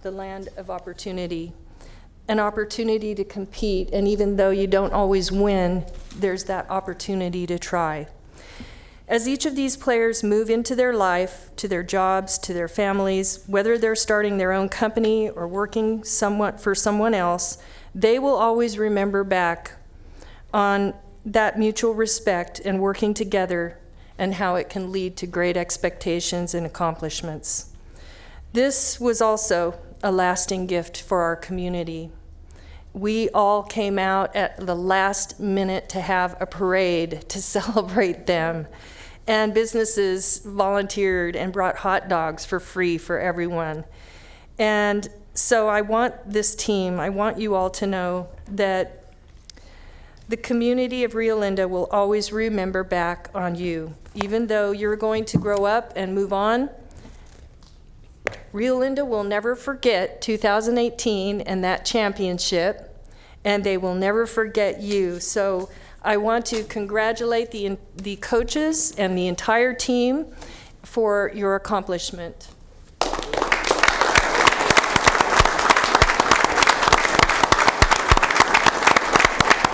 S15: the land of opportunity, an opportunity to compete, and even though you don't always win, there's that opportunity to try. As each of these players move into their life, to their jobs, to their families, whether they're starting their own company or working somewhat for someone else, they will always remember back on that mutual respect and working together and how it can lead to great expectations and accomplishments. This was also a lasting gift for our community. We all came out at the last minute to have a parade to celebrate them. And businesses volunteered and brought hot dogs for free for everyone. And so I want you all to know that the community of Rio Linda will always remember back on you. Even though you're going to grow up and move on, Rio Linda will never forget 2018 and that championship, and they will never forget you. So I want to congratulate the coaches and the entire team for your accomplishment.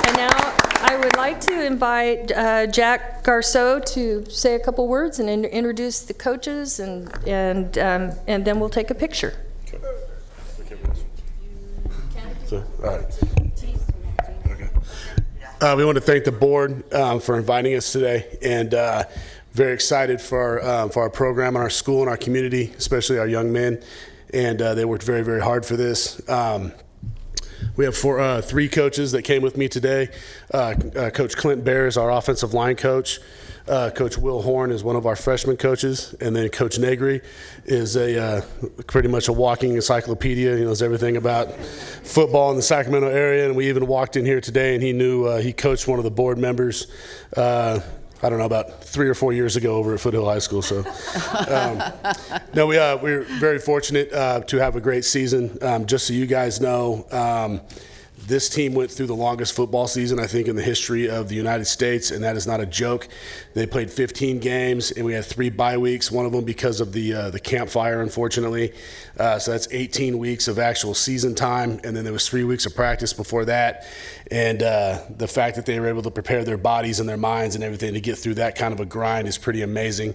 S15: And now I would like to invite Jack Garceau to say a couple words and introduce the coaches, and then we'll take a picture.
S16: All right. We want to thank the board for inviting us today, and very excited for our program and our school and our community, especially our young men. And they worked very, very hard for this. We have three coaches that came with me today. Coach Clint Bear is our offensive line coach. Coach Will Horn is one of our freshman coaches, and then Coach Negri is pretty much a walking encyclopedia. He knows everything about football in the Sacramento area, and we even walked in here today, and he knew he coached one of the board members. I don't know, about 3 or 4 years ago over at Foothill High School. So, no, we're very fortunate to have a great season. Just so you guys know, this team went through the longest football season, I think, in the history of the United States, and that is not a joke. They played 15 games, and we had 3 bye weeks, one of them because of the campfire, unfortunately. So that's 18 weeks of actual season time, and then there was 3 weeks of practice before that. And the fact that they were able to prepare their bodies and their minds and everything to get through that kind of a grind is pretty amazing.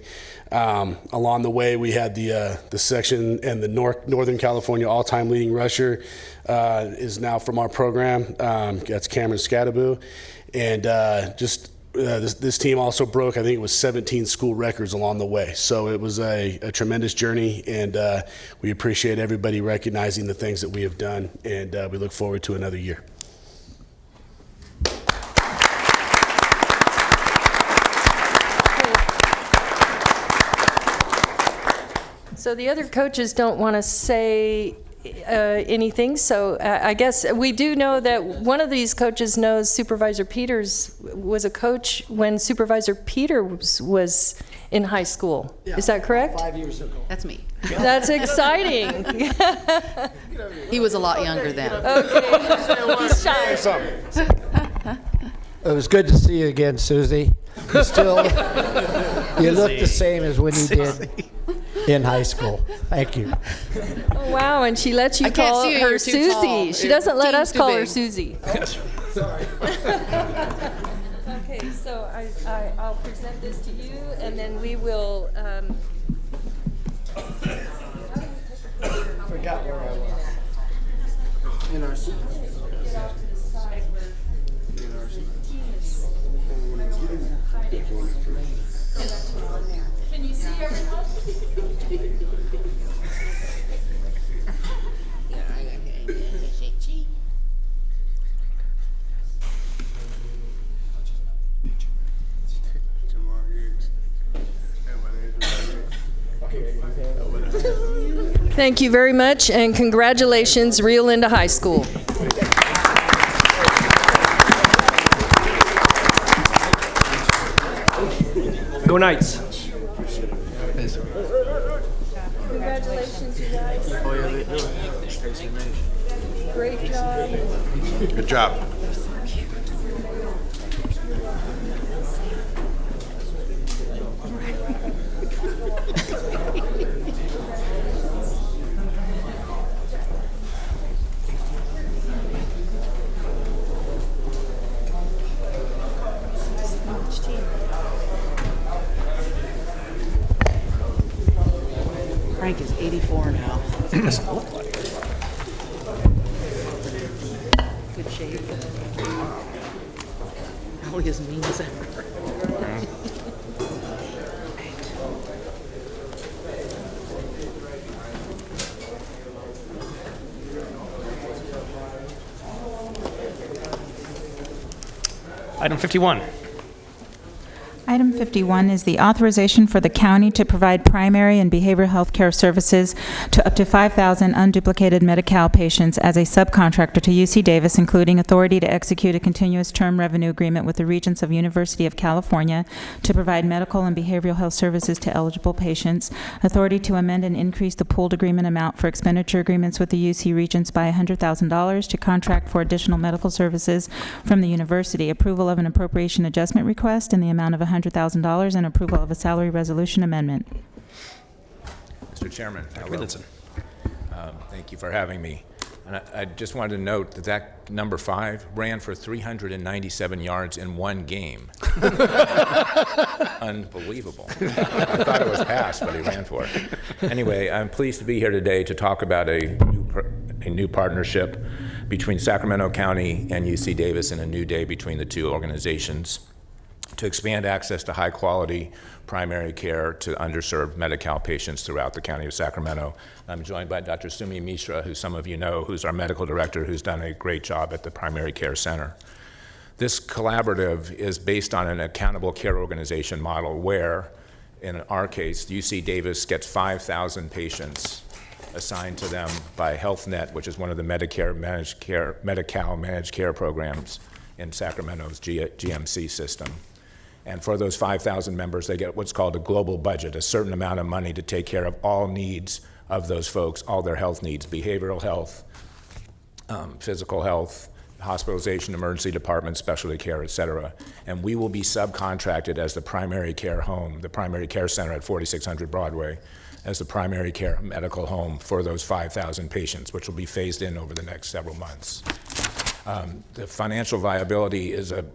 S16: Along the way, we had the section and the Northern California all-time leading rusher is now from our program. That's Cameron Scatabo. And just this team also broke, I think it was 17 school records along the way. So it was a tremendous journey, and we appreciate everybody recognizing the things that we have done, and we look forward to another year.
S15: So the other coaches don't want to say anything, so I guess we do know that one of these coaches knows Supervisor Peters was a coach when Supervisor Peters was in high school. Yeah, is that correct?
S17: 5 years ago.
S1: That's me.
S15: That's exciting.
S1: He was a lot younger then.
S15: Okay. He's shy.
S17: It was good to see you again, Susie. You still, you look the same as when you did in high school. Thank you.
S15: Oh, wow, and she lets you call her Susie. She doesn't let us call her Susie.
S17: Sorry.
S15: Okay, so I'll present this to you, and then we will.
S17: Forgot where I was. In our seats.
S15: Can you see everyone? Thank you very much, and congratulations, Rio Linda High School.
S5: Go Knights.
S15: Congratulations, you guys. Great job.
S8: Good job.
S1: Frank is 84 now.
S5: Doesn't look like it.
S1: Good shape. Probably as mean as ever.
S9: Item 51.
S2: Item 51 is the authorization for the county to provide primary and behavioral health care services to up to 5,000 unduplicated Medi-Cal patients as a subcontractor to UC Davis, including authority to execute a continuous term revenue agreement with the Regents of University of California to provide medical and behavioral health services to eligible patients, authority to amend and increase the pooled agreement amount for expenditure agreements with the UC Regents by $100,000 to contract for additional medical services from the university, approval of an appropriation adjustment request in the amount of $100,000 and approval of a salary resolution amendment.
S18: Mr. Chairman, hello. Thank you for having me. And I just wanted to note that number 5 ran for 397 yards in one game. Unbelievable. I thought it was passed, but he ran for it. Anyway, I'm pleased to be here today to talk about a new partnership between Sacramento County and UC Davis and a new day between the two organizations to expand access to high-quality primary care to underserved Medi-Cal patients throughout the county of Sacramento. I'm joined by Dr. Sumi Mishra, who some of you know, who's our medical director, who's done a great job at the primary care center. This collaborative is based on an accountable care organization model where, in our case, UC Davis gets 5,000 patients assigned to them by HealthNet, which is one of the Medi-Cal managed care programs in Sacramento's GMC system. And for those 5,000 members, they get what's called a global budget, a certain amount of money to take care of all needs of those folks, all their health needs, behavioral health, physical health, hospitalization, emergency department, specialty care, et cetera. And we will be subcontracted as the primary care home, the primary care center at 4600 Broadway, as the primary care medical home for those 5,000 patients, which will be phased in over the next several months. The financial viability is a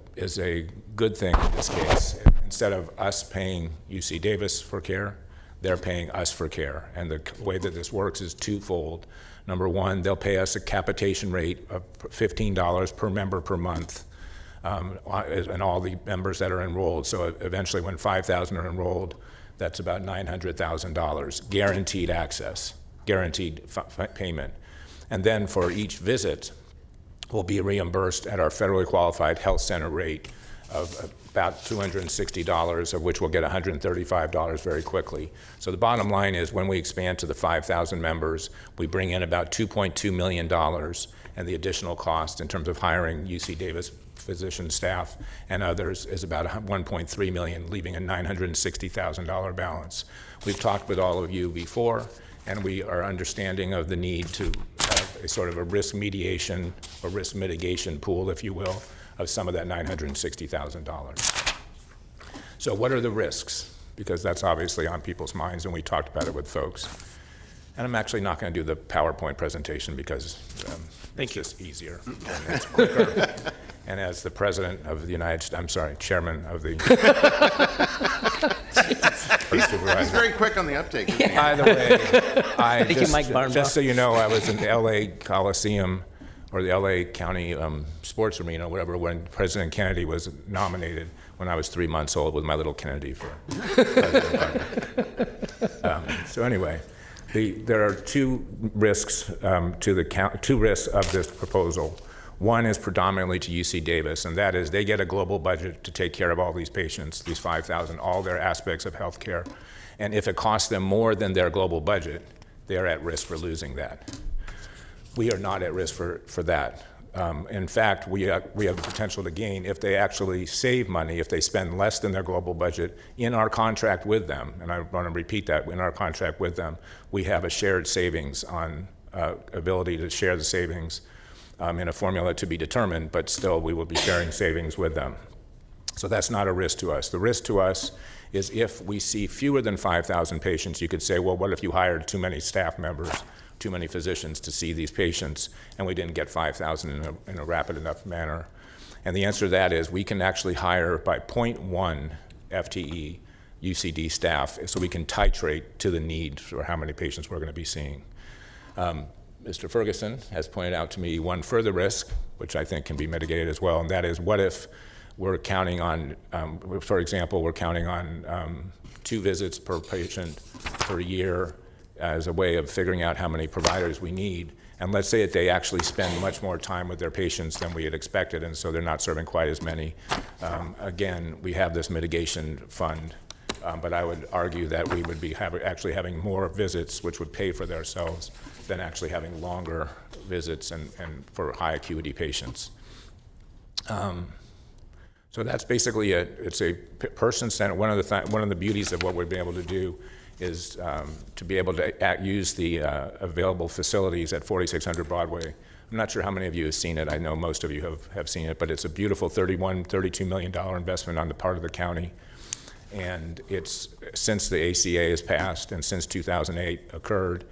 S18: good thing in this case. Instead of us paying UC Davis for care, they're paying us for care. And the way that this works is twofold. Number one, they'll pay us a capitation rate of $15 per member per month and all the members that are enrolled. So eventually when 5,000 are enrolled, that's about $900,000, guaranteed access, guaranteed payment. And then for each visit, we'll be reimbursed at our federally qualified health center rate of about $260, of which we'll get $135 very quickly. So the bottom line is when we expand to the 5,000 members, we bring in about $2.2 million, and the additional cost in terms of hiring UC Davis physician staff and others is about $1.3 million, leaving a $960,000 balance. We've talked with all of you before, and we are understanding of the need to have a sort of a risk mediation or risk mitigation pool, if you will, of some of that $960,000. So what are the risks? Because that's obviously on people's minds, and we talked about it with folks. And I'm actually not going to do the PowerPoint presentation because it's just easier and it's quicker. And as the president of the chairman of the
S8: He's very quick on the uptake.
S18: By the way, just so you know, I was in the LA Coliseum or the LA County Sports Arena, whatever, when President Kennedy was nominated when I was 3 months old with my little Kennedy for president. So anyway, there are two risks two risks of this proposal. One is predominantly to UC Davis, and that is they get a global budget to take care of all these patients, these 5,000, all their aspects of healthcare. And if it costs them more than their global budget, they are at risk for losing that. We are not at risk for that. In fact, we have the potential to gain if they actually save money, if they spend less than their global budget in our contract with them. And I want to repeat that, in our contract with them, we have a shared savings on ability to share the savings in a formula to be determined, but still we will be sharing savings with them. So that's not a risk to us. The risk to us is if we see fewer than 5,000 patients, you could say, well, what if you hired too many staff members, too many physicians to see these patients, and we didn't get 5,000 in a rapid enough manner? And the answer to that is we can actually hire by 0.1 FTE UCD staff, so we can titrate to the need for how many patients we're going to be seeing. Mr. Ferguson has pointed out to me one further risk, which I think can be mitigated as well, and that is what if we're counting on, for example, we're counting on 2 visits per patient per year as a way of figuring out how many providers we need. And let's say that they actually spend much more time with their patients than we had expected, and so they're not serving quite as many. Again, we have this mitigation fund, but I would argue that we would be actually having more visits, which would pay for themselves, than actually having longer visits and for high acuity patients. So that's basically it. It's a person-centered. One of the beauties of what we've been able to do is to be able to use the available facilities at 4600 Broadway. I'm not sure how many of you have seen it. I know most of you have seen it, but it's a beautiful $32 million investment on the part of the county. And it's since the ACA has passed and since 2008 occurred,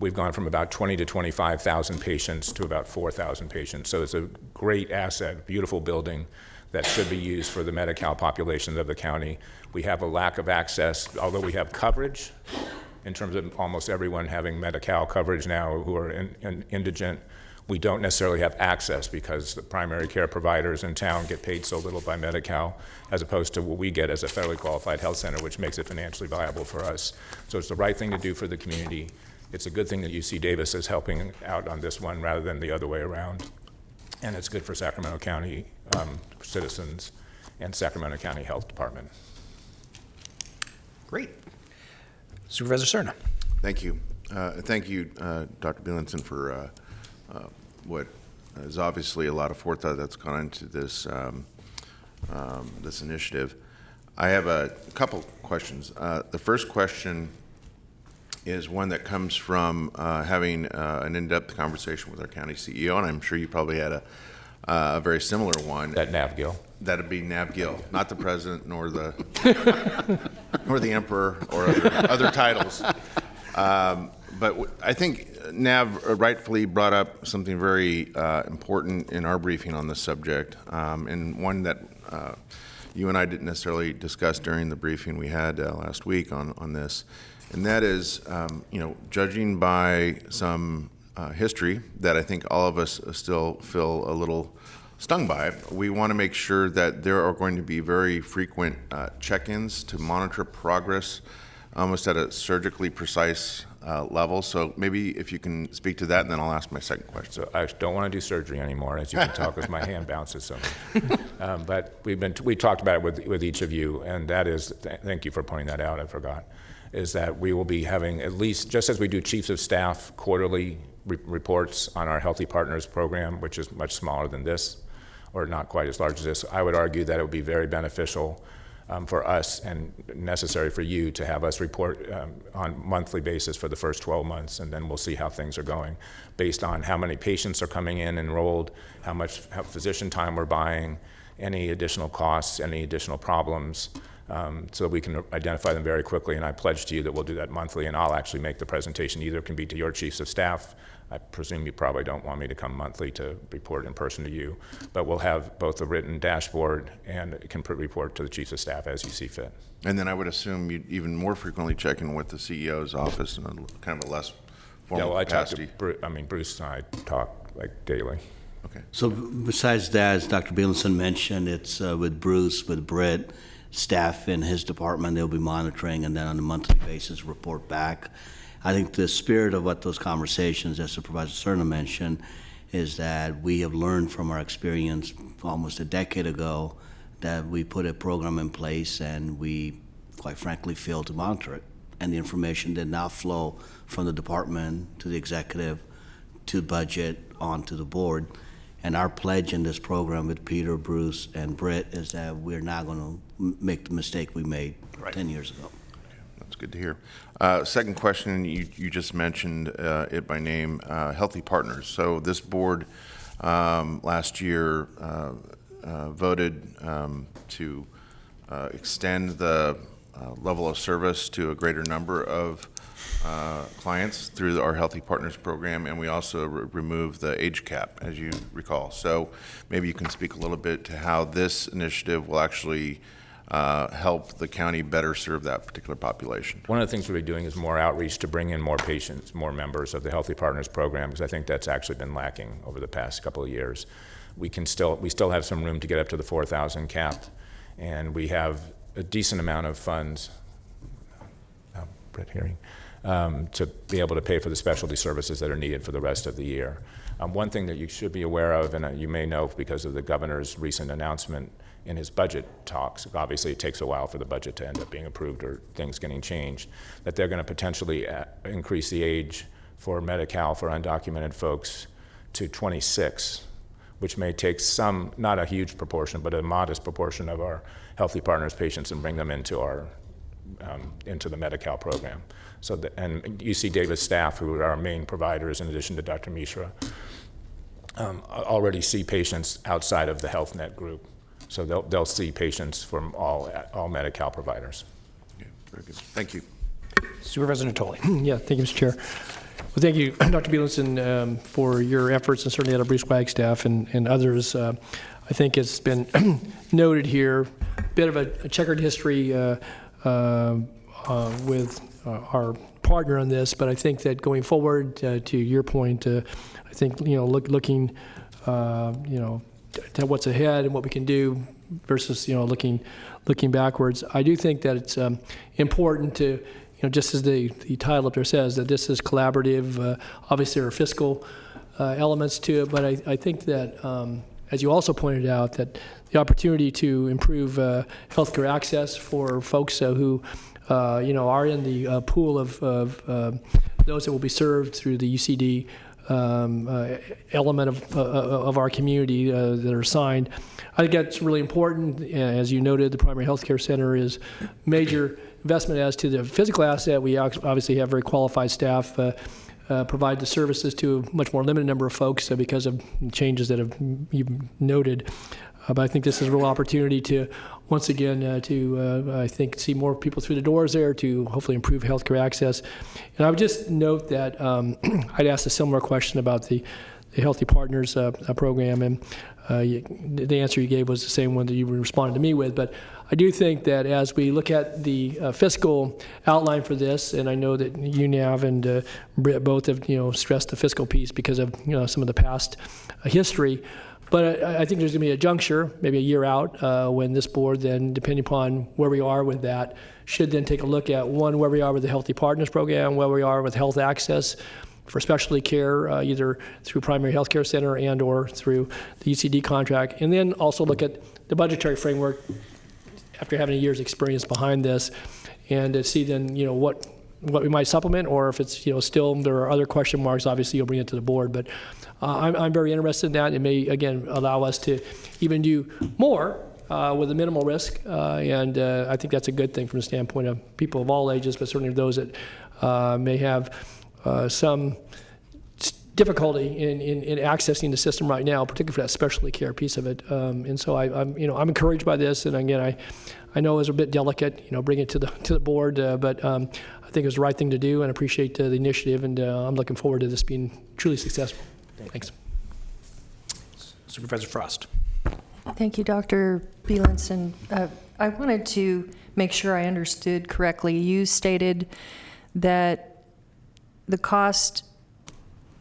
S18: we've gone from about 20 to 25,000 patients to about 4,000 patients. So it's a great asset, beautiful building that should be used for the Medi-Cal populations of the county. We have a lack of access, although we have coverage in terms of almost everyone having Medi-Cal coverage now who are indigent. We don't necessarily have access because the primary care providers in town get paid so little by Medi-Cal as opposed to what we get as a federally qualified health center, which makes it financially viable for us. So it's the right thing to do for the community. It's a good thing that UC Davis is helping out on this one rather than the other way around. And it's good for Sacramento County citizens and Sacramento County Health Department.
S9: Great. Supervisor Cerna.
S8: Thank you. Thank you, Dr. Bielenson, for what is obviously a lot of forethought that's gone into this, this initiative. I have a couple questions. The first question is one that comes from having an in-depth conversation with our county CEO, and I'm sure you probably had a very similar one.
S18: That Nav Gill.
S8: That'd be Nav Gill, not the president, nor the nor the emperor, or other titles. But I think Nav rightfully brought up something very important in our briefing on this subject, and one that you and I didn't necessarily discuss during the briefing we had last week on this. And that is, judging by some history that I think all of us still feel a little stung by. We want to make sure that there are going to be very frequent check-ins to monitor progress almost at a surgically precise level. So maybe if you can speak to that, and then I'll ask my second question.
S18: So I don't want to do surgery anymore, as you can tell, because my hand bounces so much. But we talked about it with each of you, and that is, thank you for pointing that out, I forgot, is that we will be having at least, just as we do chiefs of staff quarterly reports on our Healthy Partners program, which is much smaller than this, or not quite as large as this, I would argue that it would be very beneficial for us and necessary for you to have us report on a monthly basis for the first 12 months, and then we'll see how things are going based on how many patients are coming in enrolled, how physician time we're buying, any additional costs, any additional problems, so that we can identify them very quickly. And I pledge to you that we'll do that monthly, and I'll actually make the presentation. Either it can be to your chiefs of staff. I presume you probably don't want me to come monthly to report in person to you, but we'll have both a written dashboard and it can report to the chiefs of staff as you see fit.
S8: And then I would assume you'd even more frequently check in with the CEO's office in a kind of a less formal capacity.
S18: Bruce and I talk like daily.
S8: Okay.
S10: So besides that, as Dr. Bielenson mentioned, it's with Bruce, with Britt, staff in his department, they'll be monitoring and then on a monthly basis report back. I think the spirit of what those conversations, as Supervisor Cerna mentioned, is that we have learned from our experience almost a decade ago that we put a program in place and we, quite frankly, failed to monitor it. And the information did not flow from the department to the executive, to budget, onto the board. And our pledge in this program with Peter, Bruce, and Britt is that we're not going to make the mistake we made 10 years ago.
S8: That's good to hear. Second question, you just mentioned it by name, Healthy Partners. So this board last year voted to extend the level of service to a greater number of clients through our Healthy Partners program, and we also removed the age cap, as you recall. So maybe you can speak a little bit to how this initiative will actually help the county better serve that particular population.
S18: One of the things we'll be doing is more outreach to bring in more patients, more members of the Healthy Partners program, because I think that's actually been lacking over the past couple of years. We still have some room to get up to the 4,000 cap, and we have a decent amount of funds, to be able to pay for the specialty services that are needed for the rest of the year. One thing that you should be aware of, and you may know because of the governor's recent announcement in his budget talks, obviously it takes a while for the budget to end up being approved or things getting changed, that they're going to potentially increase the age for Medi-Cal for undocumented folks to 26, which may take some, not a huge proportion, but a modest proportion of our Healthy Partners patients and bring them into our into the Medi-Cal program. So, and UC Davis staff, who are our main providers in addition to Dr. Mishra, already see patients outside of the Health Net group. So they'll see patients from all Medi-Cal providers.
S8: Yeah, very good. Thank you.
S5: Supervisor Natoli. Yeah, thank you, Mr. Chair. Well, thank you, Dr. Bielenson, for your efforts, and certainly out of Bruce Wagstaff and others. I think it's been noted here, a bit of a checkered history with our partner on this, but I think that going forward, to your point, I think looking to what's ahead and what we can do versus looking backwards. I do think that it's important to just as the title up there says, that this is collaborative. Obviously, there are fiscal elements to it, but I think that as you also pointed out, that the opportunity to improve healthcare access for folks who are in the pool of those that will be served through the UCD element of our community that are assigned. I think that's really important. As you noted, the primary health care center is major investment. As to the physical asset, we obviously have very qualified staff provide the services to a much more limited number of folks because of changes that you've noted. But I think this is a real opportunity to, once again, I think, see more people through the doors there to hopefully improve healthcare access. And I would just note that I'd asked a similar question about the Healthy Partners program, and the answer you gave was the same one that you responded to me with. But I do think that as we look at the fiscal outline for this, and I know that you, Nav, and Britt both have stressed the fiscal piece because of some of the past history. But I think there's going to be a juncture, maybe a year out, when this board then, depending upon where we are with that, should then take a look at, one, where we are with the Healthy Partners Program, where we are with health access for specialty care, either through primary health care center and or through the UCD contract, and then also look at the budgetary framework after having a year's experience behind this, and to see then, what we might supplement, or if it's, still there are other question marks, obviously you'll bring it to the board. But I'm very interested in that. It may, again, allow us to even do more with a minimal risk, and I think that's a good thing from the standpoint of people of all ages, but certainly those that may have some difficulty in accessing the system right now, particularly for that specialty care piece of it. And so I'm encouraged by this. And again, I know it was a bit delicate, bring it to the board, but I think it was the right thing to do, and appreciate the initiative. And I'm looking forward to this being truly successful. Thanks.
S9: Supervisor Frost.
S15: Thank you, Dr. Bielenson. I wanted to make sure I understood correctly. You stated that the cost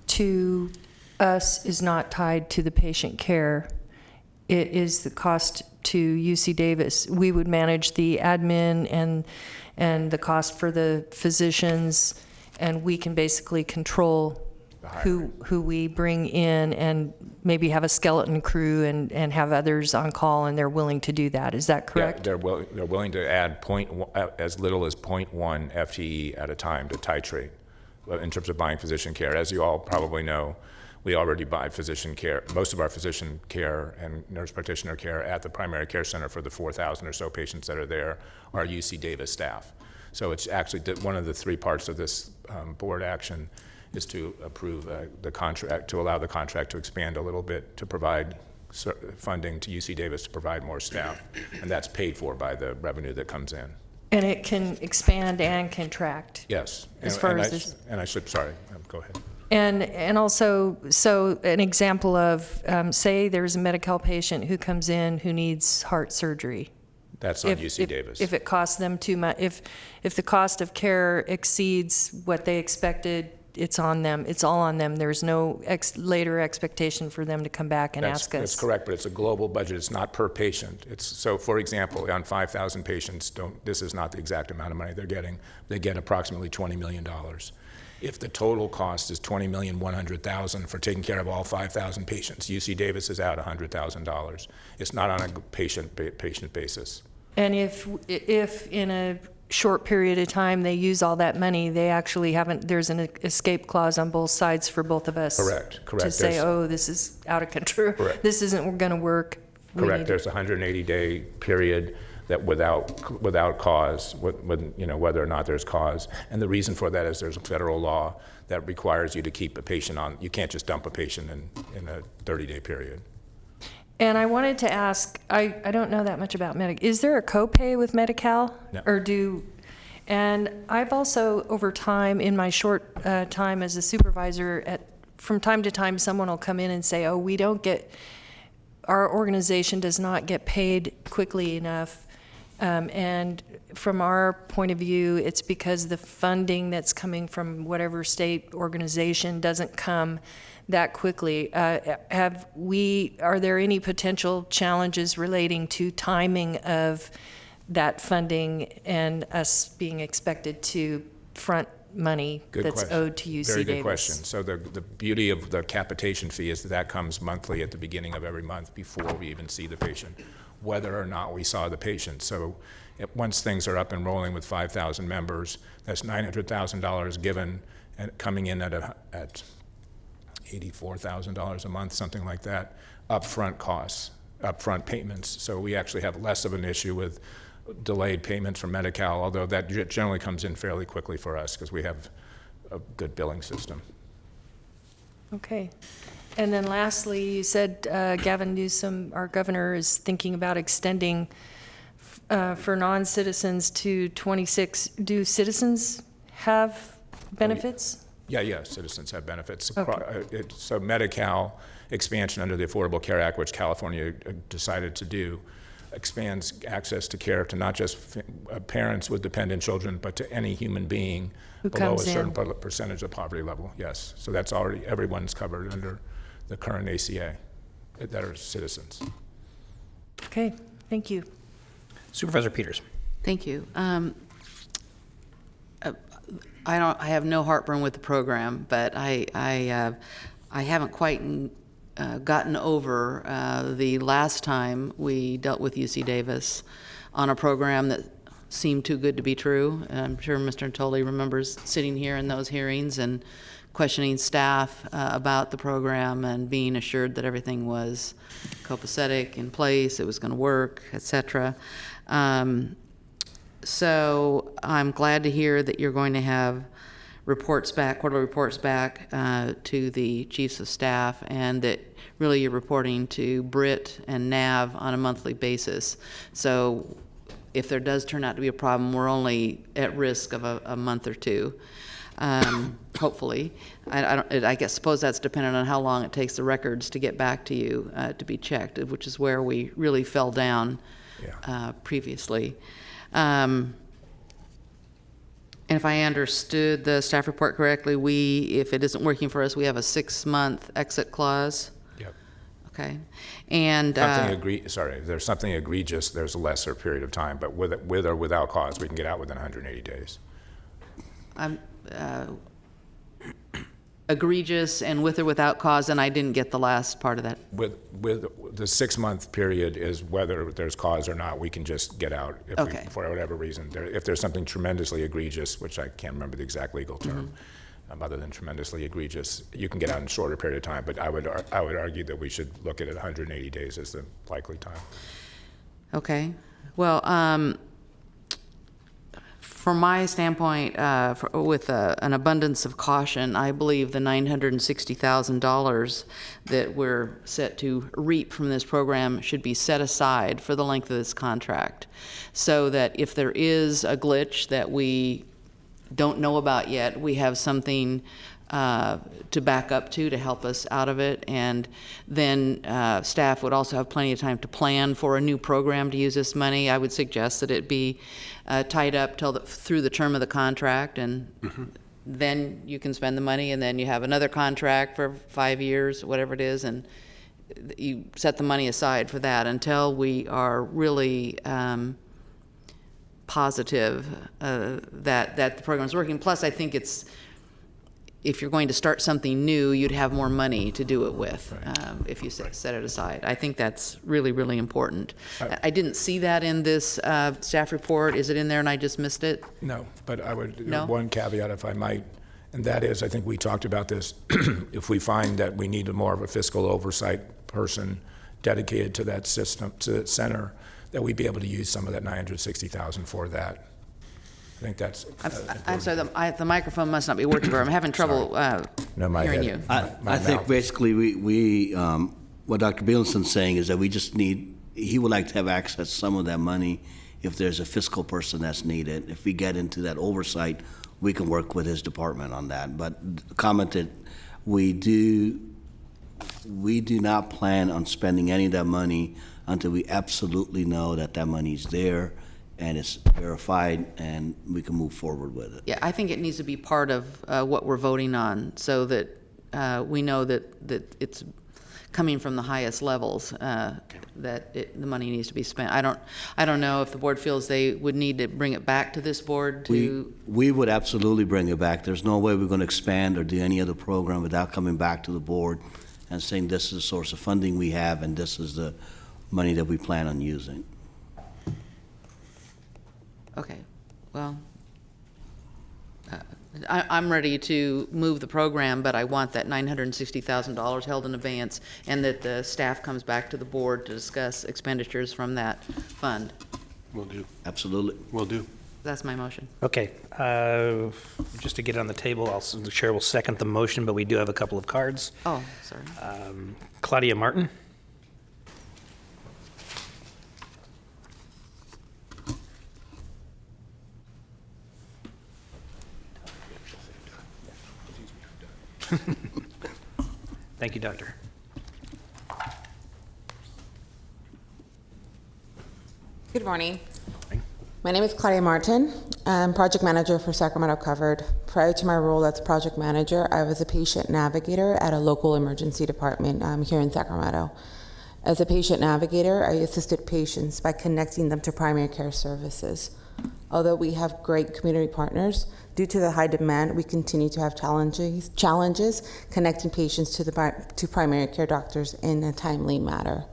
S15: to us is not tied to the patient care. It is the cost to UC Davis. We would manage the admin and the cost for the physicians, and we can basically control who we bring in, and maybe have a skeleton crew and have others on call, and they're willing to do that. Is that correct?
S18: Yeah, they're willing to add as little as 0.1 FTE at a time to titrate in terms of buying physician care. As you all probably know, we already buy physician care, most of our physician care and nurse practitioner care at the primary care center for the 4,000 or so patients that are there are UC Davis staff. So it's actually one of the three parts of this board action is to approve the contract, to allow the contract to expand a little bit, to provide funding to UC Davis to provide more staff, and that's paid for by the revenue that comes in.
S15: And it can expand and contract.
S18: Yes.
S15: As far as this.
S18: And I should, sorry, go ahead.
S15: And also, so an example of, say there's a Medi-Cal patient who comes in who needs heart surgery.
S18: That's on UC Davis.
S15: If it costs them too much, if the cost of care exceeds what they expected, it's on them. It's all on them. There's no later expectation for them to come back and ask us.
S18: That's correct, but it's a global budget. It's not per patient. So, for example, on 5,000 patients, this is not the exact amount of money they're getting. They get approximately $20 million. If the total cost is $20,100,000 for taking care of all 5,000 patients, UC Davis is out $100,000. It's not on a patient basis.
S15: And if in a short period of time they use all that money, they actually haven't, there's an escape clause on both sides for both of us.
S18: Correct.
S15: To say, oh, this is out of control.
S18: Correct.
S15: This isn't going to work.
S18: Correct. There's a 180-day period that without cause, whether or not there's cause. And the reason for that is there's a federal law that requires you to keep a patient on. You can't just dump a patient in a 30-day period.
S15: And I wanted to ask, I don't know that much about Medi-Cal. Is there a copay with Medi-Cal?
S18: No.
S15: And I've also, over time, in my short time as a supervisor, from time to time, someone will come in and say, oh, our organization does not get paid quickly enough. And from our point of view, it's because the funding that's coming from whatever state organization doesn't come that quickly. Are there any potential challenges relating to timing of that funding and us being expected to front money that's owed to UC Davis?
S18: Very good question. So the beauty of the capitation fee is that comes monthly at the beginning of every month before we even see the patient, whether or not we saw the patient. So once things are up and rolling with 5,000 members, that's $900,000 given and coming in at $84,000 a month, something like that, upfront costs, upfront payments. So we actually have less of an issue with delayed payments from Medi-Cal, although that generally comes in fairly quickly for us because we have a good billing system.
S15: Okay. And then lastly, you said Gavin Newsom, our governor, is thinking about extending for non-citizens to 26. Do citizens have benefits?
S18: Yeah, citizens have benefits.
S15: Okay.
S18: So Medi-Cal expansion under the Affordable Care Act, which California decided to do, expands access to care to not just parents with dependent children, but to any human being below a certain percentage of poverty level. Yes, so that's already, everyone's covered under the current ACA. that are citizens.
S15: Okay, thank you.
S9: Supervisor Peters.
S1: Thank you. I have no heartburn with the program, but I haven't quite gotten over the last time we dealt with UC Davis on a program that seemed too good to be true. And I'm sure Mr. Natoli remembers sitting here in those hearings and questioning staff about the program and being assured that everything was copacetic, in place, it was going to work, etc. So I'm glad to hear that you're going to have reports back, quarterly reports back to the chiefs of staff, and that really you're reporting to Britt and Nav on a monthly basis. So if there does turn out to be a problem, we're only at risk of a month or two, hopefully. I guess suppose that's dependent on how long it takes the records to get back to you to be checked, which is where we really fell down previously. And if I understood the staff report correctly, if it isn't working for us, we have a 6-month exit clause.
S18: Yep.
S1: Okay. And
S18: if there's something egregious, there's a lesser period of time, but with or without cause, we can get out within 180 days.
S1: Egregious and with or without cause, and I didn't get the last part of that.
S18: With the 6-month period is whether there's cause or not, we can just get out if for whatever reason. If there's something tremendously egregious, which I can't remember the exact legal term, other than tremendously egregious, you can get out in a shorter period of time. But I would argue that we should look at it 180 days as the likely time. Okay.
S1: Well, from my standpoint, with an abundance of caution, I believe the $960,000 that we're set to reap from this program should be set aside for the length of this contract, so that if there is a glitch that we don't know about yet, we have something to back up to help us out of it. And then staff would also have plenty of time to plan for a new program to use this money. I would suggest that it be tied up through the term of the contract, and then you can spend the money, and then you have another contract for 5 years, whatever it is, and you set the money aside for that until we are really positive that the program is working. Plus, I think if you're going to start something new, you'd have more money to do it with if you set it aside. I think that's really, really important. I didn't see that in this staff report. Is it in there and I just missed it?
S18: No, but I would,
S1: No?
S18: one caveat if I might, and that is, I think we talked about this, if we find that we need more of a fiscal oversight person dedicated to that system, to that center, that we'd be able to use some of that $960,000 for that. I think that's.
S1: I'm sorry, the microphone must not be working very. I'm having trouble hearing you.
S10: I think basically what Dr. Bielensen's saying is that we just he would like to have access to some of that money if there's a fiscal person that's needed. If we get into that oversight, we can work with his department on that. But commented, we do not plan on spending any of that money until we absolutely know that money's there and it's verified, and we can move forward with it.
S1: Yeah, I think it needs to be part of what we're voting on, so that we know that it's coming from the highest levels, that the money needs to be spent. I don't know if the board feels they would need to bring it back to this board to.
S10: We would absolutely bring it back. There's no way we're going to expand or do any other program without coming back to the board and saying this is the source of funding we have and this is the money that we plan on using.
S1: Okay, well, I'm ready to move the program, but I want that $960,000 held in abeyance, and that the staff comes back to the board to discuss expenditures from that fund.
S11: Will do.
S10: Absolutely.
S11: Will do.
S1: That's my motion.
S9: Okay, just to get it on the table, the chair will second the motion, but we do have a couple of cards.
S1: Oh, sorry.
S9: Claudia Martin. Thank you, Doctor.
S19: Good morning. My name is Claudia Martin. I'm project manager for Sacramento Covered. Prior to my role as project manager, I was a patient navigator at a local emergency department here in Sacramento. As a patient navigator, I assisted patients by connecting them to primary care services. Although we have great community partners, due to the high demand, we continue to have challenges connecting patients to primary care doctors in a timely manner.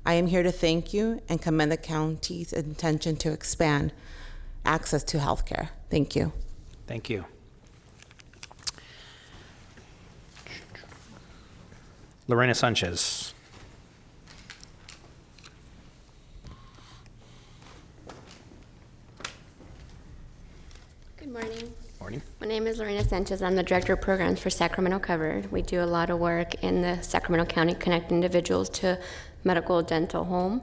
S19: I am here to thank you and commend the county's intention to expand access to health care. Thank you.
S9: Thank you. Lorena Sanchez.
S20: Good morning.
S9: Morning.
S20: My name is Lorena Sanchez. I'm the Director of Programs for Sacramento Covered. We do a lot of work in the Sacramento County connecting individuals to medical dental home.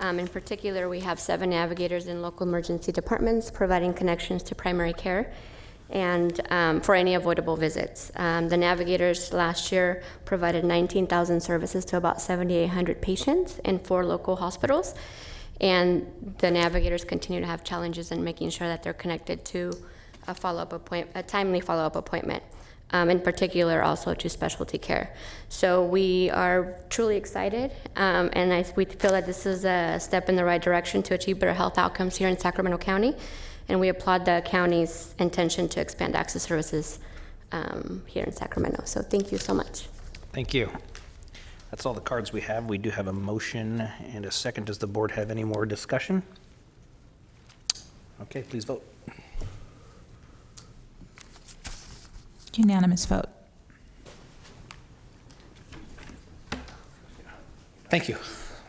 S20: In particular, we have 7 navigators in local emergency departments providing connections to primary care and for any avoidable visits. The navigators last year provided 19,000 services to about 7,800 patients in 4 local hospitals. And the navigators continue to have challenges in making sure that they're connected to a timely follow-up appointment, in particular also to specialty care. So we are truly excited, and we feel that this is a step in the right direction to achieve better health outcomes here in Sacramento County, and we applaud the county's intention to expand access services here in Sacramento. So thank you so much.
S9: Thank you. That's all the cards we have. We do have a motion and a second. Does the board have any more discussion? Okay, please vote.
S2: Unanimous vote.
S9: Thank you.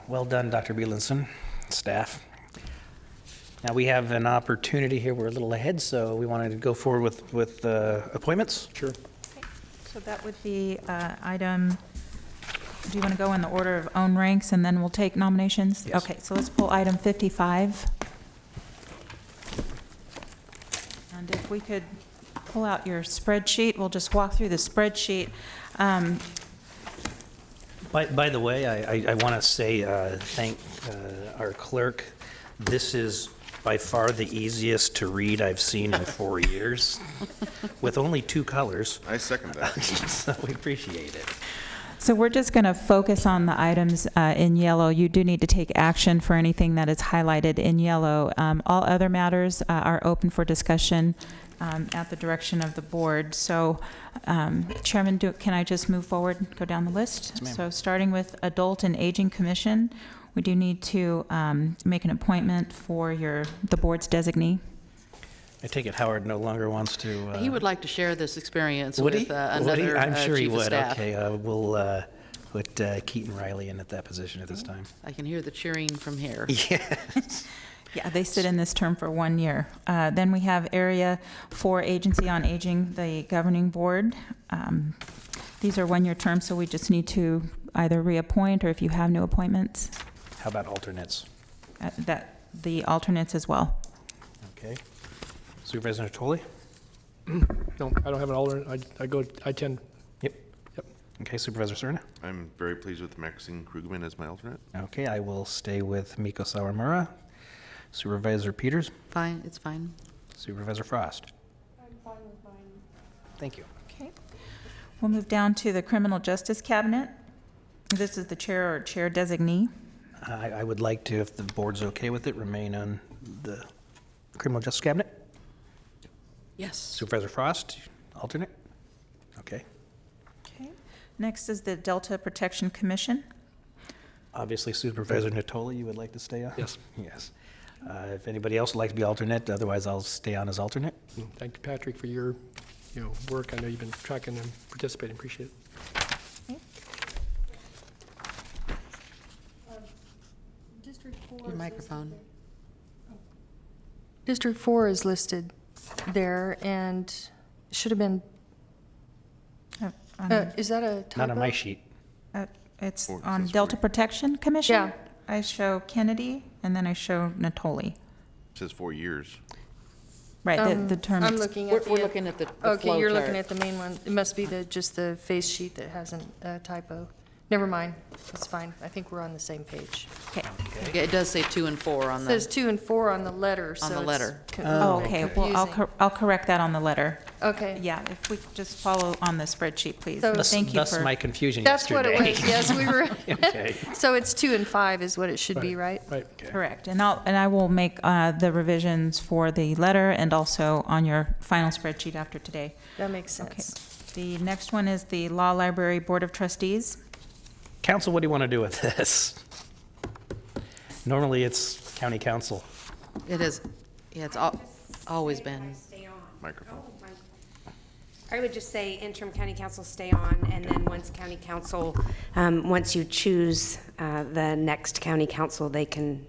S9: Well done, Dr. Bielenson, staff. Now we have an opportunity here. We're a little ahead, so we wanted to go forward with appointments.
S5: Sure.
S2: So that would be item, do you want to go in the order of own ranks and then we'll take nominations?
S9: Yes.
S2: Okay, so let's pull item 55. And if we could pull out your spreadsheet, we'll just walk through the spreadsheet.
S9: By the way, I want to say thank our clerk. This is by far the easiest to read I've seen in 4 years, with only 2 colors.
S8: I second that.
S9: So we appreciate it.
S2: So we're just going to focus on the items in yellow. You do need to take action for anything that is highlighted in yellow. All other matters are open for discussion at the direction of the board. So, Chairman, can I just move forward and go down the list?
S9: Yes, ma'am.
S2: So starting with Adult and Aging Commission, we do need to make an appointment for the board's designee.
S9: I take it Howard no longer wants to.
S1: He would like to share this experience
S9: Would
S1: with
S9: he?
S1: another
S9: I'm sure he
S1: chief of
S9: would.
S1: staff.
S9: Okay, we'll put Keaton Riley in at that position at this time.
S1: I can hear the cheering from here.
S9: Yes.
S2: Yeah, they sit in this term for 1 year. Then we have Area 4 Agency on Aging, the governing board. These are 1-year terms, so we just need to either reappoint or if you have new appointments,
S9: How about alternates?
S2: the alternates as well.
S9: Okay. Supervisor Natoli?
S5: No, I don't have an alternate. I tend.
S9: Yep. Okay, Supervisor Serna?
S8: I'm very pleased with Maxine Krugman as my alternate.
S9: Okay, I will stay with Miko Sawamura. Supervisor Peters?
S1: Fine, it's fine.
S9: Supervisor Frost?
S15: I'm fine with mine.
S9: Thank you.
S2: Okay. We'll move down to the Criminal Justice Cabinet. This is the chair or chair designee.
S9: I would like to, if the board's okay with it, remain on the Criminal Justice Cabinet.
S1: Yes.
S9: Supervisor Frost, alternate? Okay.
S2: Okay. Next is the Delta Protection Commission.
S9: Obviously, Supervisor Natoli, you would like to stay on?
S5: Yes.
S9: Yes. If anybody else would like to be alternate, otherwise I'll stay on as alternate.
S5: Thank you, Patrick, for your work. I know you've been tracking and participating. Appreciate it.
S15: District 4.
S1: Your microphone.
S15: District 4 is listed there and should have been, is that a typo?
S9: Not on my sheet.
S2: It's
S8: Or
S2: on
S8: says
S2: Delta Protection Commission?
S15: Yeah.
S2: I show Kennedy, and then I show Natoli.
S8: It says 4 years.
S2: Right, the term.
S15: I'm looking
S1: We're
S15: at the.
S1: looking at the
S15: Okay,
S1: flow
S15: you're
S1: chart.
S15: looking at the main one. It must be just the face sheet that has a typo. Never mind, it's fine. I think we're on the same page.
S2: Okay.
S1: Yeah, it does say 2 and 4 on
S15: It
S1: the.
S15: says 2 and 4 on the letter, so
S1: On the
S15: it's
S1: letter.
S2: Oh, okay. Well,
S15: confusing.
S2: I'll correct that on the letter.
S15: Okay.
S2: Yeah, if we could just follow on the spreadsheet, please.
S15: So-
S2: Thank you
S9: Thus
S2: for.
S9: my confusion
S15: That's what
S9: yesterday.
S15: it was, yes, we were.
S9: Okay.
S15: So it's 2 and 5 is what it should be, right?
S5: Right.
S2: Correct. And I will make the revisions for the letter and also on your final spreadsheet after today.
S15: That makes
S2: Okay.
S15: sense.
S2: The next one is the Law Library Board of Trustees.
S9: Council, what do you want to do with this? Normally, it's county council.
S1: It is, yeah, it's always been.
S8: Microphone.
S7: I would just say interim county council stay on, and then once county council, once you choose the next county council, they can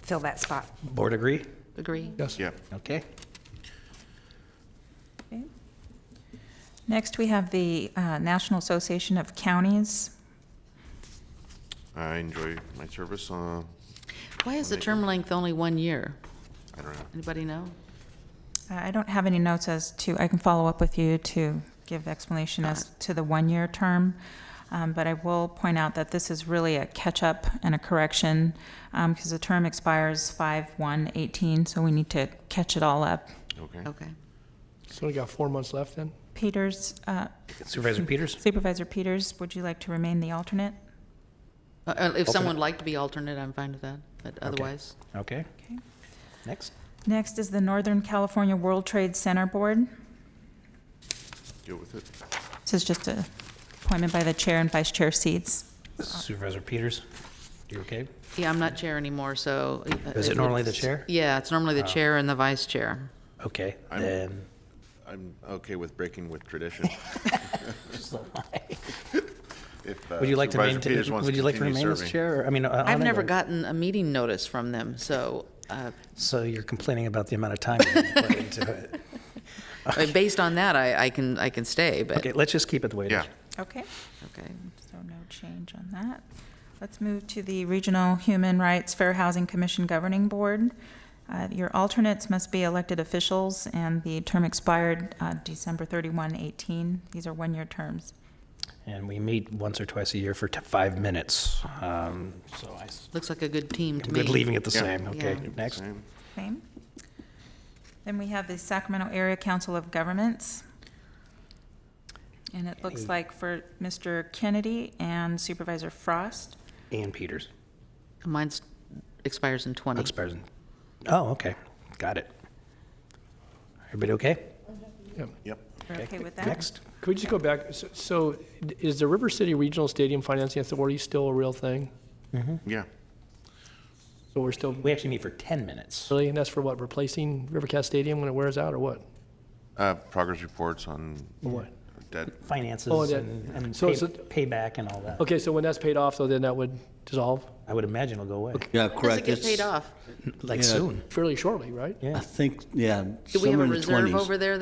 S7: fill that spot.
S9: Board agree?
S1: Agree?
S5: Yes.
S8: Yeah.
S9: Okay.
S2: Okay. Next, we have the National Association of Counties.
S8: I enjoy my service.
S1: Why is the term length only 1 year?
S8: I don't know.
S1: Anybody know?
S2: I don't have any notes as to, I can follow up with you to give explanation as to the 1-year term. But I will point out that this is really a catch-up and a correction because the term expires 5/1/18, so we need to catch it all up.
S8: Okay.
S1: Okay.
S5: So we got 4 months left then?
S2: Peters,
S9: Supervisor Peters?
S2: Supervisor Peters, would you like to remain the alternate?
S1: If someone would like to be alternate, I'm fine with that, but otherwise.
S9: Okay.
S2: Okay.
S9: Next.
S2: Next is the Northern California World Trade Center Board.
S8: Deal with it.
S2: This is just a appointment by the chair and vice chair seats.
S9: Supervisor Peters, you okay?
S1: Yeah, I'm not chair anymore, so.
S9: Is it normally the chair?
S1: Yeah, it's normally the chair and the vice chair.
S9: Okay,
S8: I'm-
S9: then.
S8: I'm okay with breaking with tradition. If,
S9: Would you like to
S8: Supervisor Peters wants
S9: would you like to
S8: continue
S9: remain as
S8: serving.
S9: chair? Or, I mean, on
S1: I've
S9: it,
S1: never
S9: or-
S1: gotten a meeting notice from them, so
S9: So you're complaining about the amount of time you put into it.
S1: based on that, I can stay, but.
S9: Okay, let's just keep it the way it is.
S8: Yeah.
S2: Okay.
S1: Okay.
S2: So no change on that. Let's move to the Regional Human Rights Fair Housing Commission Governing Board. Your alternates must be elected officials, and the term expired December 31/18. These are 1-year terms.
S9: And we meet once or twice a year for 5 minutes. So
S1: Looks like a good team to
S9: I'm
S1: me.
S9: good leaving it the
S8: Yeah.
S9: same. Okay,
S1: Yeah.
S9: next.
S8: Same.
S2: Okay. Then we have the Sacramento Area Council of Governments. And it looks like for Mr. Kennedy and Supervisor Frost.
S9: Ian Peters.
S1: Mine's expires in 20.
S9: Expires in. Oh, okay. Got it. Everybody okay?
S8: Yep.
S2: We're okay with that?
S9: Next.
S5: Could we just go back? So is the River City Regional Stadium Financing Authority still a real thing?
S8: Yeah.
S5: So we're still,
S9: We actually meet for 10 minutes.
S5: really, and that's for what, replacing Rivercast Stadium when it wears out, or what?
S8: Progress reports on
S5: What?
S8: debt.
S9: Finances
S5: Oh, that-
S9: and
S5: so is
S9: payback and all that.
S5: Okay, so when that's paid off, though, then that would dissolve
S9: I would imagine it'll go away.
S10: Yeah,
S1: When does
S10: correct.
S1: it get paid
S10: It's-
S1: off?
S9: Like
S10: Yeah.
S9: soon.
S5: fairly shortly, right?
S10: I
S9: Yeah.
S10: think, yeah,
S1: Do we have
S10: somewhere
S1: a
S10: in the
S1: reserve
S10: 20s.
S1: over there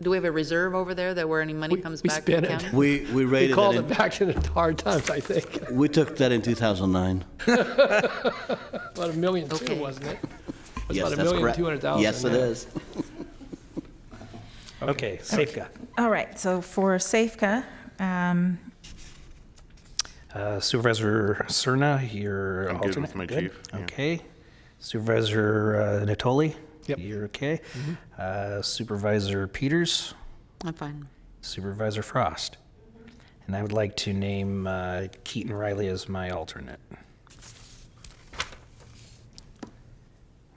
S1: do we have a reserve over there that where any money
S5: We-
S1: comes
S5: we
S1: back to the
S5: spent it.
S1: county?
S10: We
S5: We
S10: rated
S5: called
S10: that
S5: it back in the hard times, I think.
S10: we took that in 2009.
S5: About $1 million too,
S1: Okay.
S5: wasn't it? It was
S10: Yes,
S5: about
S10: that's correct.
S5: $1,200,000.
S10: Yes, it
S5: yeah.
S10: is.
S9: Okay, Safeca.
S2: All right, so for Safeca,
S9: Supervisor Cerna, your
S8: I'm good
S9: alternate.
S8: with my chief, yeah.
S9: Okay. Supervisor Natoli.
S5: Yep.
S9: You're okay. Supervisor Peters.
S1: I'm fine.
S9: Supervisor Frost. And I would like to name Keaton Riley as my alternate.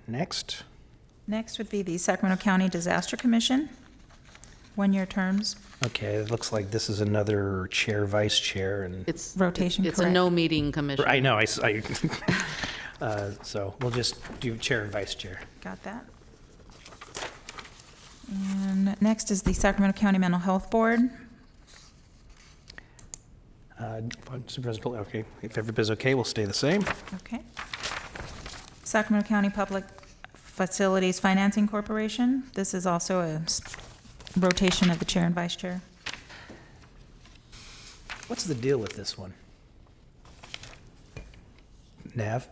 S9: Next.
S2: next would be the Sacramento County Disaster Commission, 1-year terms.
S9: Okay, it looks like this is another chair, vice chair, and
S1: It's.
S2: Rotation,
S1: It's a
S2: correct.
S1: no meeting commission.
S9: I know. So we'll just do chair and vice chair.
S2: Got that. And next is the Sacramento County Mental Health Board.
S9: Supervisor Poli, okay. If everybody's okay, we'll stay the same.
S2: Okay. Sacramento County Public Facilities Financing Corporation. This is also a rotation of the chair and vice chair.
S9: What's the deal with this one? Nav?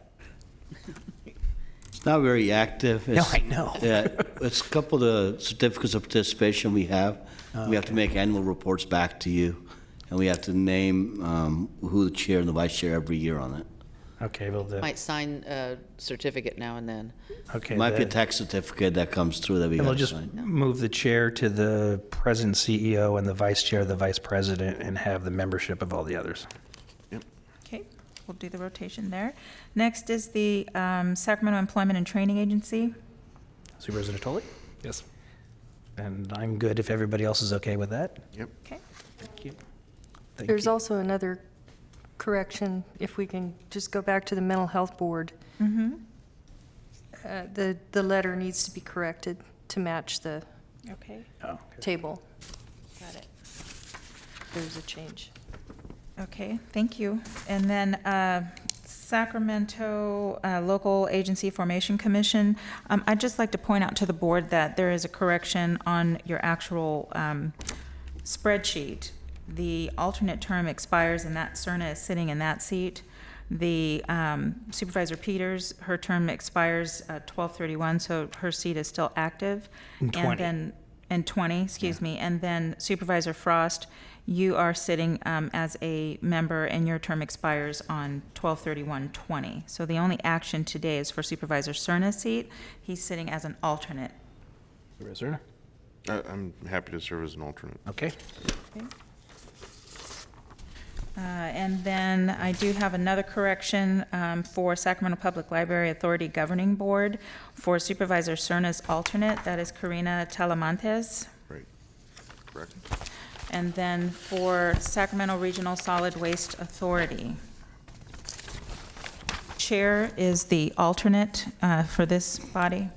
S10: It's not very active.
S9: No,
S10: It's-
S9: I know.
S10: Yeah, it's a couple of certificates of participation we have. We have to make annual reports back to you. and we have to name who the chair and the vice chair every year on it.
S9: Okay, well,
S1: Might sign a certificate now and then.
S9: okay.
S10: Might be a tax certificate that comes through that we
S9: And
S10: got
S9: we'll
S10: to
S9: just
S10: sign.
S9: move the chair to the president CEO and the vice chair, the vice president, and have the membership of all the others.
S2: Okay, we'll do the rotation there. Next is the Sacramento Employment and Training Agency.
S9: Supervisor Natoli? Yes. And I'm good if everybody else is okay with that.
S8: Yep.
S2: Okay.
S9: Thank you. Thank
S15: There's
S9: you.
S15: also another correction, if we can just go back to the Mental Health Board.
S2: Mm-hmm.
S15: The letter needs to be corrected to match the
S2: Okay,
S15: table.
S2: got it.
S15: There's a change.
S2: Okay, thank you. And then Sacramento Local Agency Formation Commission. I'd just like to point out to the board that there is a correction on your actual spreadsheet. The alternate term expires and that Cerna is sitting in that seat. The Supervisor Peters, her term expires 12/31, so her seat is still active.
S9: In 20.
S2: And then, and 20, excuse me. And then Supervisor Frost, you are sitting as a member and your term expires on 12/31/20. So the only action today is for Supervisor Cerna's seat. He's sitting as an alternate.
S9: Supervisor?
S8: I'm happy to serve as an alternate.
S9: Okay.
S2: And then I do have another correction for Sacramento Public Library Authority Governing Board for Supervisor Cerna's alternate. That is Karina Talamantes.
S8: Right. Correct.
S2: And then for Sacramento Regional Solid Waste Authority, Chair is the alternate for this body.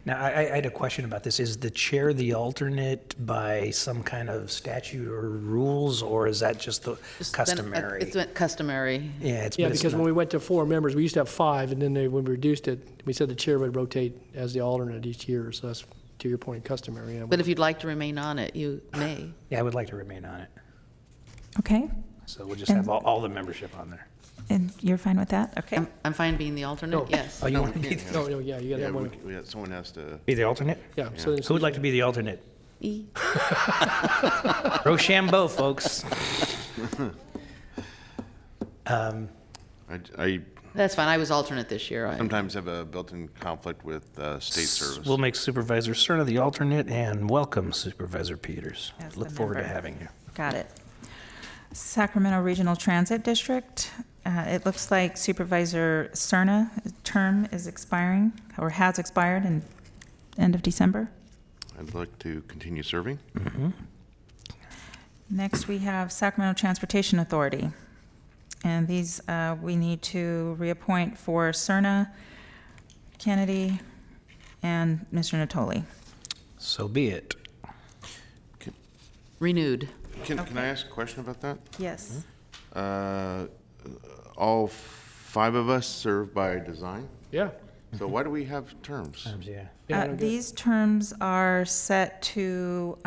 S9: Now, I had a question about this. Is the chair the alternate by some kind of statute or rules, or is that just the customary?
S1: It's been customary.
S9: Yeah, it's
S5: Yeah,
S9: but it's
S5: because
S9: not-
S5: when we went to 4 members, we used to have 5, and then when we reduced it, we said the chair would rotate as the alternate each year, so that's, to your point, customary. Yeah.
S1: But if you'd like to remain on it, you may.
S9: Yeah, I would like to remain on it.
S2: Okay,
S9: So we'll just have all the membership on there.
S2: and you're fine with that? Okay.
S1: I'm fine being the alternate, yes.
S9: Oh, you
S8: No,
S9: want to
S8: we
S9: be,
S8: can't.
S5: No, yeah, you got
S8: Yeah,
S5: that one.
S8: someone has to.
S9: be the alternate?
S5: Yeah, so then
S9: Who would like to be the alternate?
S1: E.
S9: Rochambeau, folks.
S8: I
S1: That's fine, I was alternate this year.
S8: sometimes have a built-in conflict with state service.
S9: We'll make Supervisor Cerna the alternate, and welcome Supervisor Peters.
S2: As the
S9: Look forward to
S2: member.
S9: having you.
S2: Got it. Sacramento Regional Transit District, it looks like Supervisor Cerna term is expiring, or has expired in end of December.
S8: I'd like to continue serving.
S2: Next, we have Sacramento Transportation Authority. And these, we need to reappoint for Cerna, Kennedy, and Mr. Natoli.
S9: So be it.
S1: Renewed.
S8: Can I ask a question about that?
S2: Yes.
S8: All 5 of us serve by design.
S5: Yeah.
S8: So why do we have terms?
S9: Yeah.
S2: These terms are set to,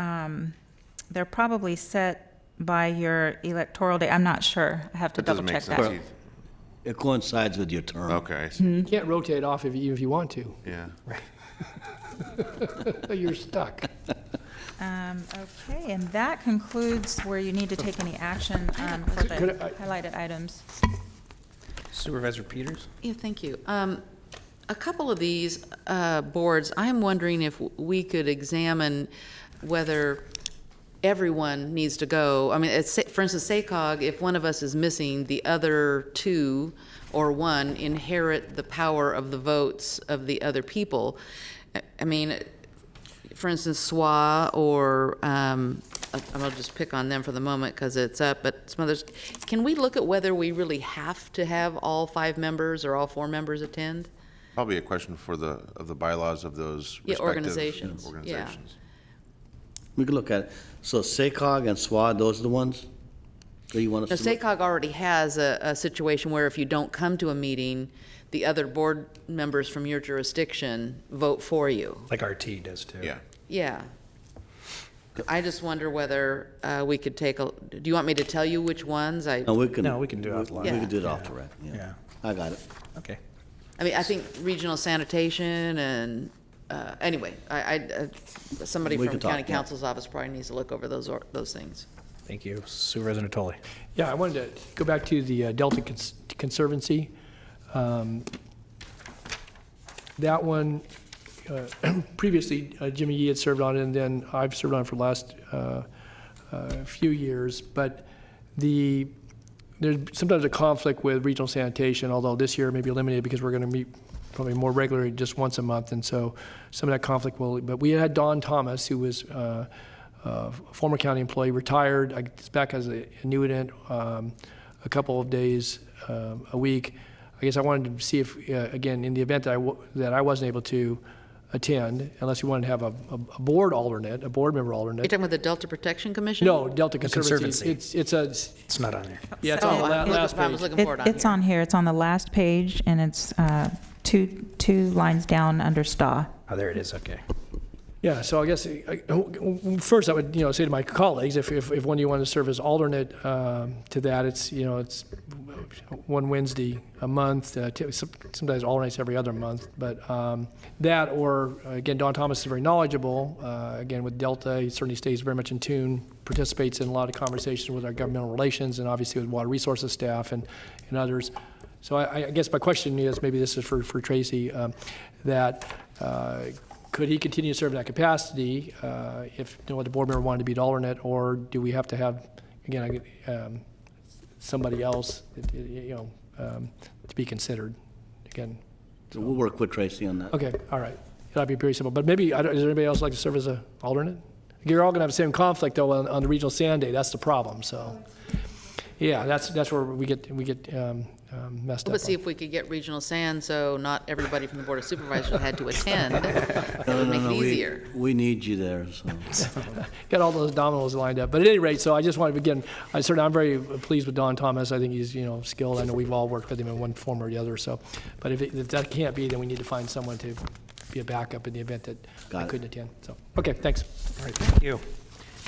S2: they're probably set by your electoral day. I'm not sure. I have to
S8: That doesn't
S2: double
S8: make
S2: check
S8: sense
S2: that.
S8: either.
S10: It coincides with your term.
S8: Okay, I see.
S5: You can't rotate off if you want to.
S8: Yeah.
S5: You're stuck.
S2: Okay, and that concludes where you need to take any action for the
S5: Could I-
S2: highlighted items.
S9: Supervisor Peters?
S1: Yeah, thank you. A couple of these boards, I'm wondering if we could examine whether everyone needs to go. I mean, for instance, SACOG, if one of us is missing, the other 2 or 1 inherit the power of the votes of the other people. I mean, for instance, SWA or, I'll just pick on them for the moment because it's up, but some others, can we look at whether we really have to have all 5 members or all 4 members attend?
S8: Probably a question for the bylaws of those
S1: Yeah,
S8: respective
S1: organizations, yeah.
S8: organizations.
S10: We could look at it. So SACOG and SWA, those are the ones that you want
S1: Now,
S10: us to look?
S1: SACOG already has a situation where if you don't come to a meeting, the other board members from your jurisdiction vote for you.
S9: Like RT does too.
S8: Yeah.
S1: Yeah. I just wonder whether we could take a, do you want me to tell you which ones?
S10: No, we can.
S9: No, we can do it offline.
S10: We can do it
S1: Yeah.
S10: off the rec, yeah.
S9: Yeah.
S10: I got it.
S9: Okay.
S1: I mean, I think regional sanitation and, anyway, somebody
S10: We
S1: from
S10: can talk,
S1: county
S10: yeah.
S1: council's office probably needs to look over those things.
S9: Thank you. Supervisor Natoli.
S5: Yeah, I wanted to go back to the Delta Conservancy. That one, previously Jimmy Yee had served on it, and then I've served on it for the last few years. But there's sometimes a conflict with regional sanitation, although this year may be eliminated because we're going to meet probably more regularly, just once a month, and so some of that conflict will. But we had Don Thomas, who was a former county employee, retired. I guess back as an annuitant, a couple of days a week. I guess I wanted to see if, again, in the event that I wasn't able to attend, unless you wanted to have a board alternate, a board member alternate.
S1: You're talking about the Delta Protection Commission?
S5: No, Delta Conservancy.
S9: It's not on there.
S5: Yeah, it's on the last
S1: I was
S5: page.
S1: looking for it on
S2: It's on here. It's on the last page, and it's two lines down under STA.
S9: Oh, there it is. Okay.
S5: Yeah, so I guess first I would say to my colleagues, if one of you want to serve as alternate to that, it's one Wednesday a month. Sometimes alternates every other month, but that or again, Don Thomas is very knowledgeable. Again, with Delta, he certainly stays very much in tune, participates in a lot of conversations with our governmental relations, and obviously with water resources staff and others. So I guess my question is, maybe this is for Tracy, that. Could he continue to serve in that capacity if no other board member wanted to be an alternate, or do we have to have, again, somebody else, to be considered? Again,
S10: So we'll work with Tracy on that.
S5: okay, all right. That'd be pretty simple. But maybe, is there anybody else like to serve as an alternate? You're all going to have the same conflict though on the regional sand day. That's the problem. So, yeah, that's where we get messed up.
S1: Let's see if we could get regional sand, so not everybody from the Board of Supervisors had to attend. That would make it easier.
S10: We need you there. So.
S5: Got all those dominoes lined up. But at any rate, so I just wanted to begin. I'm very pleased with Don Thomas. I think he's skilled. I know we've all worked with him in one form or the other. So, but if that can't be, then we need to find someone to be a backup in the event that I couldn't attend. So, okay, thanks.
S9: All right, thank you.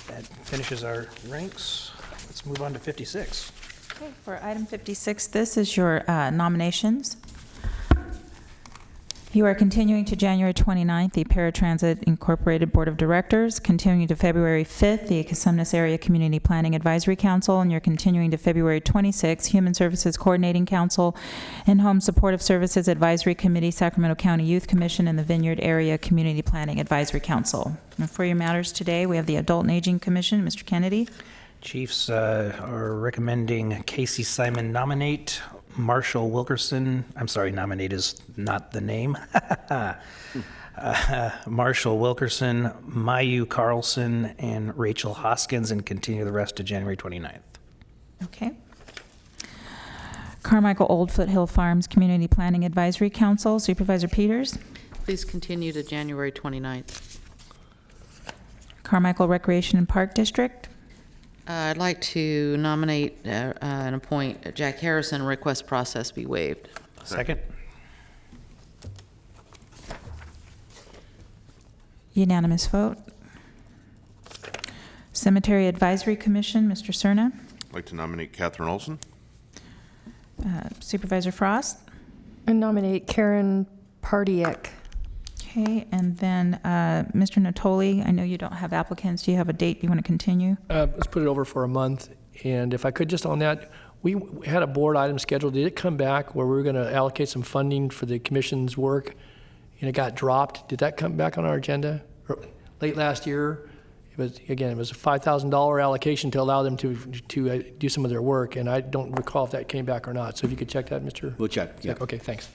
S9: That finishes our ranks. Let's move on to 56.
S2: Okay, for item 56, this is your nominations. You are continuing to January 29th, the Paratransit Incorporated Board of Directors, continuing to February 5th, the Casumnas Area Community Planning Advisory Council, and you're continuing to February 26th, Human Services Coordinating Council and Home Supportive Services Advisory Committee, Sacramento County Youth Commission, and the Vineyard Area Community Planning Advisory Council. And for your matters today, we have the Adult and Aging Commission. Mr. Kennedy.
S9: Chiefs are recommending Casey Simon nominate, Marshall Wilkerson, I'm sorry, nominate is not the name. Marshall Wilkerson, Mayu Carlson, and Rachel Hoskins, and continue the rest to January 29th.
S2: Okay. Carmichael Old Foothill Farms Community Planning Advisory Council, Supervisor Peters.
S1: Please continue to January 29th.
S2: Carmichael Recreation and Park District.
S1: I'd like to nominate and appoint Jack Harrison, request process be waived.
S9: Second.
S2: Unanimous vote. Cemetery Advisory Commission, Mr. Cerna.
S8: I'd like to nominate Catherine Olson.
S2: Supervisor Frost.
S15: I nominate Karen Pardiek.
S2: Okay, and then Mr. Natoli, I know you don't have applicants. Do you have a date you want to continue?
S5: Let's put it over for a month. And if I could, just on that, we had a board item scheduled. Did it come back where we were going to allocate some funding for the commission's work, and it got dropped? Did that come back on our agenda? Late last year, it was a $5,000 allocation to allow them to do some of their work, and I don't recall if that came back or not. So if you could check that, Mr.
S10: We'll check, yeah.
S5: Okay, thanks.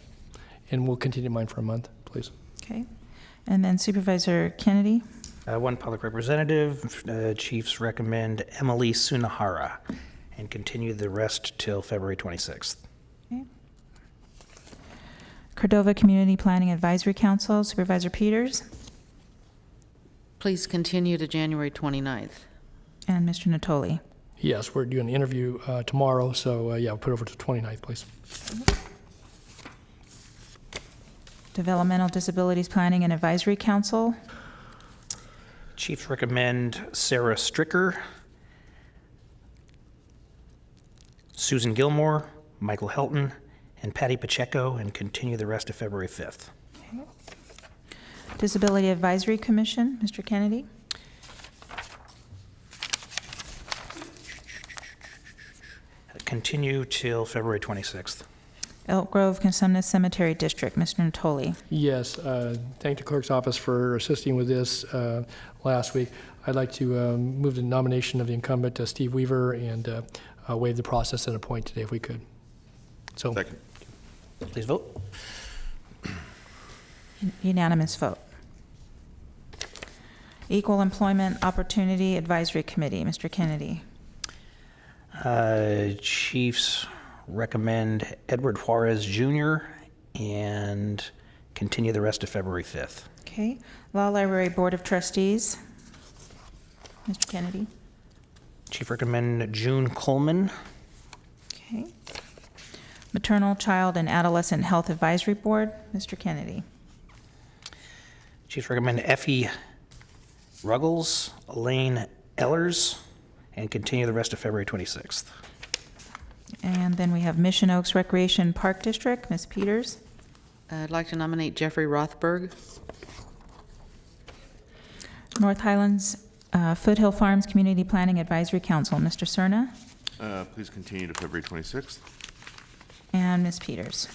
S5: And we'll continue mine for a month, please.
S2: Okay. And then Supervisor Kennedy.
S9: One public representative. Chiefs recommend Emily Sunahara, and continue the rest till February 26th.
S2: Okay. Cordova Community Planning Advisory Council, Supervisor Peters.
S1: Please continue to January 29th.
S2: And Mr. Natoli.
S5: Yes, we're doing the interview tomorrow, so yeah, we'll put it over to the 29th, please.
S2: Developmental Disabilities Planning and Advisory Council.
S9: Chiefs recommend Sarah Stricker, Susan Gilmore, Michael Helton, and Patty Pacheco, and continue the rest of February 5th.
S2: Okay. Disability Advisory Commission, Mr. Kennedy.
S9: continue till February 26th.
S2: Elk Grove Consumnes Cemetery District, Mr. Natoli.
S5: Yes, thank the clerk's office for assisting with this last week. I'd like to move the nomination of the incumbent, Steve Weaver, and waive the process and appoint today if we could. So,
S8: Second.
S9: Please vote.
S2: Unanimous vote. Equal Employment Opportunity Advisory Committee, Mr. Kennedy.
S9: Chiefs recommend Edward Juarez Jr. and continue the rest of February 5th.
S2: Okay. Law Library Board of Trustees, Mr. Kennedy.
S9: Chief recommend June Coleman.
S2: Okay. Maternal, Child, and Adolescent Health Advisory Board, Mr. Kennedy.
S9: Chiefs recommend Effie Ruggles, Elaine Ellers, and continue the rest of February 26th.
S2: And then we have Mission Oaks Recreation Park District, Ms. Peters.
S1: I'd like to nominate Jeffrey Rothberg.
S2: North Highlands Foothill Farms Community Planning Advisory Council, Mr. Cerna.
S8: Please continue to February 26th.
S2: And Ms. Peters.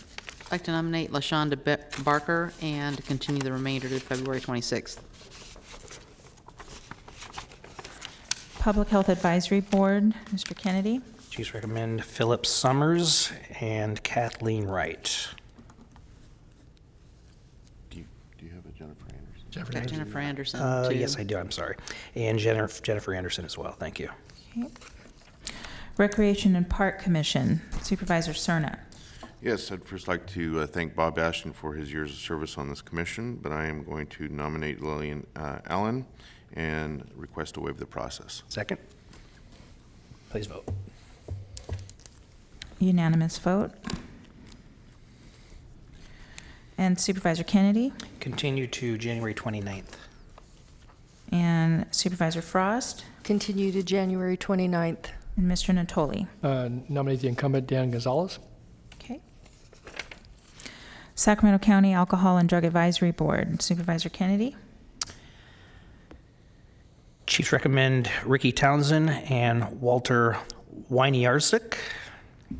S1: I'd like to nominate LaShonda Barker and continue the remainder to February 26th.
S2: Public Health Advisory Board, Mr. Kennedy.
S9: Chiefs recommend Philip Summers and Kathleen Wright.
S8: Do you have a Jennifer Anderson?
S1: Got Jennifer Anderson, too.
S9: Yes, I do. I'm sorry. And Jennifer Anderson as well. Thank you.
S2: Okay. Recreation and Park Commission, Supervisor Cerna.
S8: Yes, I'd first like to thank Bob Ashton for his years of service on this commission, but I am going to nominate Lillian Allen and request to waive the process.
S9: Second. Please vote.
S2: Unanimous vote. And Supervisor Kennedy
S9: Continue to January 29th.
S2: and Supervisor Frost
S15: Continue to January 29th.
S2: and Mr. Natoli.
S5: nominate the incumbent, Dan Gonzalez.
S2: Okay. Sacramento County Alcohol and Drug Advisory Board, Supervisor Kennedy.
S9: Chiefs recommend Ricky Townsend and Walter Wyniarczyk,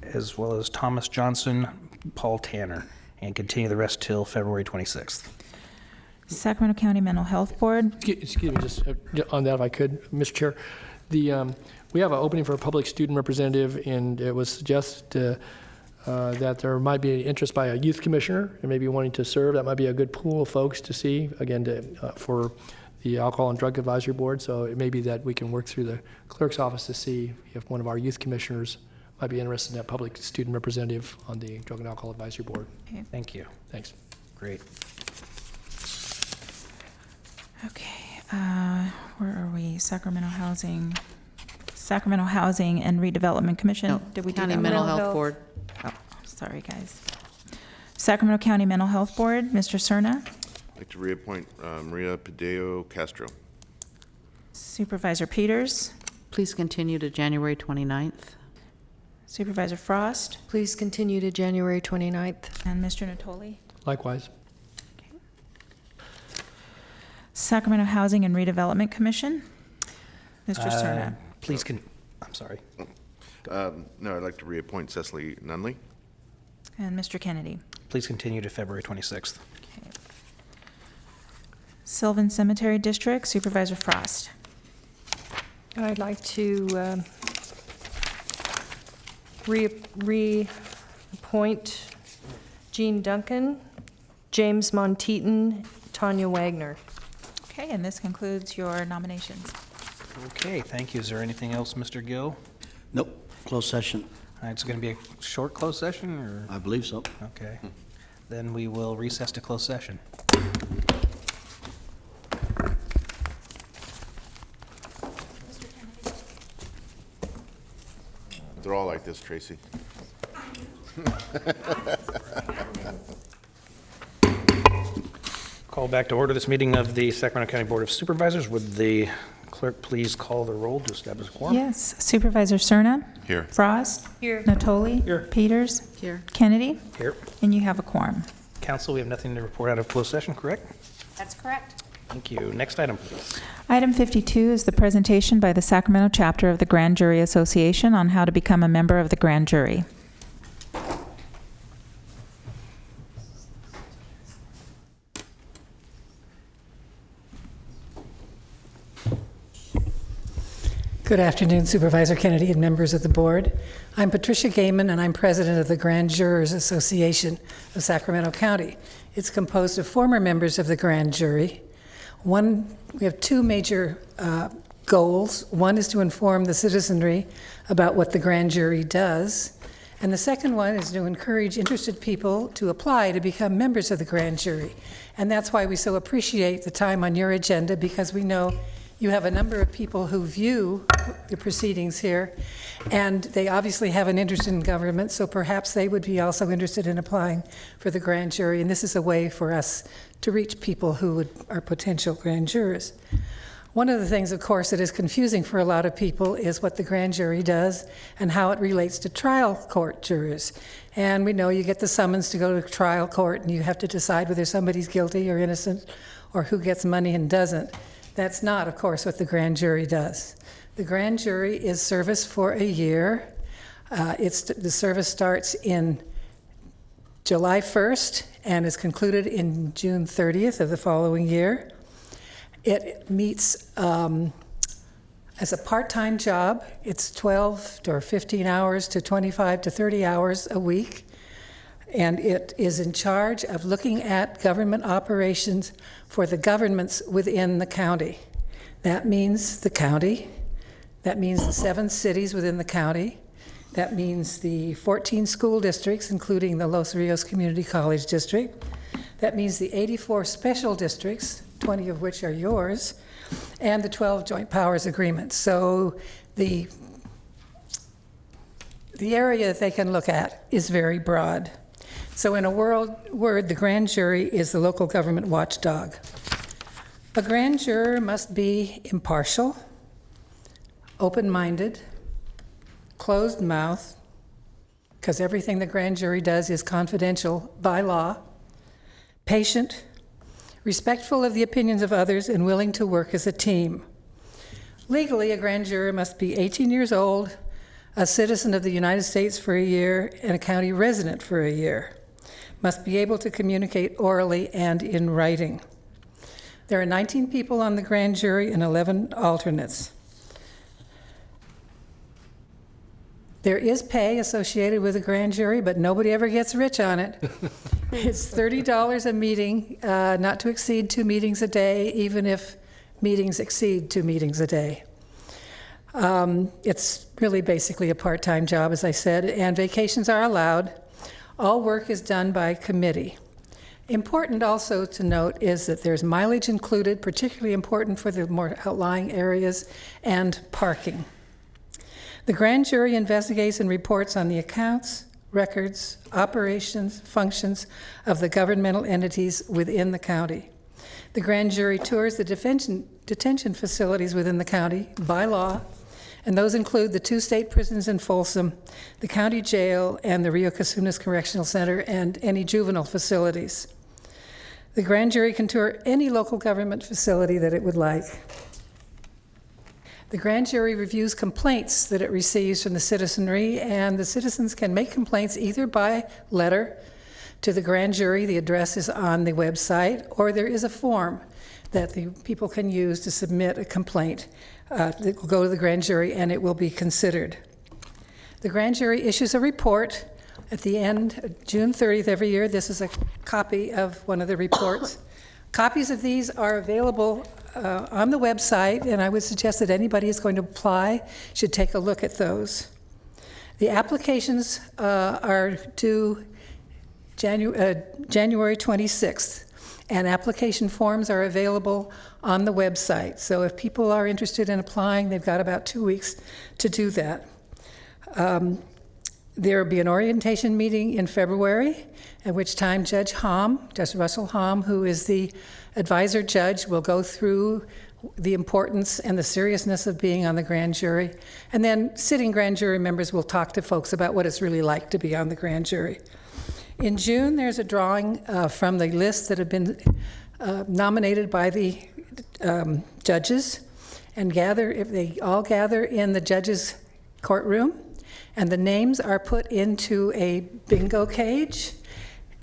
S9: as well as Thomas Johnson, Paul Tanner, and continue the rest till February 26th.
S2: Sacramento County Mental Health Board.
S5: Excuse me, just on that if I could, Mr. Chair. We have an opening for a public student representative, and it was suggested that there might be interest by a youth commissioner and maybe wanting to serve. That might be a good pool of folks to see, again, for the Alcohol and Drug Advisory Board. So it may be that we can work through the clerk's office to see if one of our youth commissioners might be interested in that public student representative on the Drug and Alcohol Advisory Board.
S2: Okay.
S9: Thank you.
S5: Thanks.
S9: Great.
S2: Okay, where are we? Sacramento Housing and Redevelopment Commission.
S1: No,
S2: Did we do
S1: County
S2: that?
S1: Mental Health Board.
S2: Oh, sorry, guys. Sacramento County Mental Health Board, Mr. Cerna.
S8: I'd like to reappoint Maria Padeo Castro.
S2: Supervisor Peters.
S1: Please continue to January 29th.
S2: Supervisor Frost.
S15: Please continue to January 29th.
S2: And Mr. Natoli.
S5: Likewise.
S2: Sacramento Housing and Redevelopment Commission, Mr. Cerna.
S9: Please I'm sorry.
S8: No, I'd like to reappoint Cecily Nunley.
S2: And Mr. Kennedy.
S9: Please continue to February 26th.
S2: Okay. Sylvan Cemetery District, Supervisor Frost.
S15: I'd like to reappoint Jean Duncan, James Monteaton, Tanya Wagner.
S2: Okay, and this concludes your nominations.
S9: Okay, thank you. Is there anything else, Mr. Gill?
S10: Nope, closed session.
S9: All right, it's going to be a short closed session, or?
S10: I believe so.
S9: Okay. Then we will recess to closed session.
S8: They're all like this, Tracy.
S9: Call back to order this meeting of the Sacramento County Board of Supervisors. Would the clerk please call the roll to establish a quorum?
S2: Yes, Supervisor Cerna.
S8: Here.
S2: Frost.
S15: Here.
S2: Natoli.
S5: Here.
S2: Peters.
S1: Here.
S2: Kennedy.
S9: Here.
S2: And you have a quorum.
S9: Council, we have nothing to report out of closed session, correct?
S7: That's correct.
S9: Thank you. Next item, please.
S2: Item 52 is the presentation by the Sacramento chapter of the Grand Jury Association on how to become a member of the grand jury.
S21: Good afternoon, Supervisor Kennedy and members of the board. I'm Patricia Gaiman, and I'm president of the Grand Jurors Association of Sacramento County. It's composed of former members of the grand jury. We have two major goals. One is to inform the citizenry about what the grand jury does, and the second one is to encourage interested people to apply to become members of the grand jury. And that's why we so appreciate the time on your agenda, because we know you have a number of people who view the proceedings here, and they obviously have an interest in government, so perhaps they would be also interested in applying for the grand jury, and this is a way for us to reach people who are potential grand jurors. One of the things, of course, that is confusing for a lot of people is what the grand jury does and how it relates to trial court jurors. And we know you get the summons to go to trial court, and you have to decide whether somebody's guilty or innocent or who gets money and doesn't. That's not, of course, what the grand jury does. The grand jury is service for a year. The service starts in July 1st and is concluded in June 30th of the following year. It meets as a part-time job. It's 12 or 15 hours to 25 to 30 hours a week. And it is in charge of looking at government operations for the governments within the county. That means the county. That means the 7 cities within the county. That means the 14 school districts, including the Los Rios Community College District. That means the 84 special districts, 20 of which are yours, and the 12 joint powers agreements. So the area that they can look at is very broad. So in a word, the grand jury is the local government watchdog. A grand juror must be impartial, open-minded, closed-mouthed, because everything the grand jury does is confidential by law, patient, respectful of the opinions of others, and willing to work as a team. Legally, a grand juror must be 18 years old, a citizen of the United States for a year, and a county resident for a year. Must be able to communicate orally and in writing. There are 19 people on the grand jury and 11 alternates. There is pay associated with a grand jury, but nobody ever gets rich on it. It's $30 a meeting, not to exceed 2 meetings a day, even if meetings exceed 2 meetings a day. It's really basically a part-time job, as I said, and vacations are allowed. All work is done by committee. Important also to note is that there's mileage included, particularly important for the more outlying areas, and parking. The grand jury investigates and reports on the accounts, records, operations, functions of the governmental entities within the county. The grand jury tours the detention facilities within the county by law, and those include the 2 state prisons in Folsom, the county jail, and the Rio Casunas Correctional Center, and any juvenile facilities. The grand jury can tour any local government facility that it would like. The grand jury reviews complaints that it receives from the citizenry, and the citizens can make complaints either by letter to the grand jury. The address is on the website, or there is a form that the people can use to submit a complaint that will go to the grand jury, and it will be considered. The grand jury issues a report at the end, June 30th every year. This is a copy of one of the reports. Copies of these are available on the website, and I would suggest that anybody who's going to apply should take a look at those. The applications are due January 26th, and application forms are available on the website. So if people are interested in applying, they've got about 2 weeks to do that. There will be an orientation meeting in February, at which time Judge Russell Hom, who is the advisor judge, will go through the importance and the seriousness of being on the grand jury. And then sitting grand jury members will talk to folks about what it's really like to be on the grand jury. In June, there's a drawing from the list that have been nominated by the judges and if they all gather in the judges' courtroom, and the names are put into a bingo cage,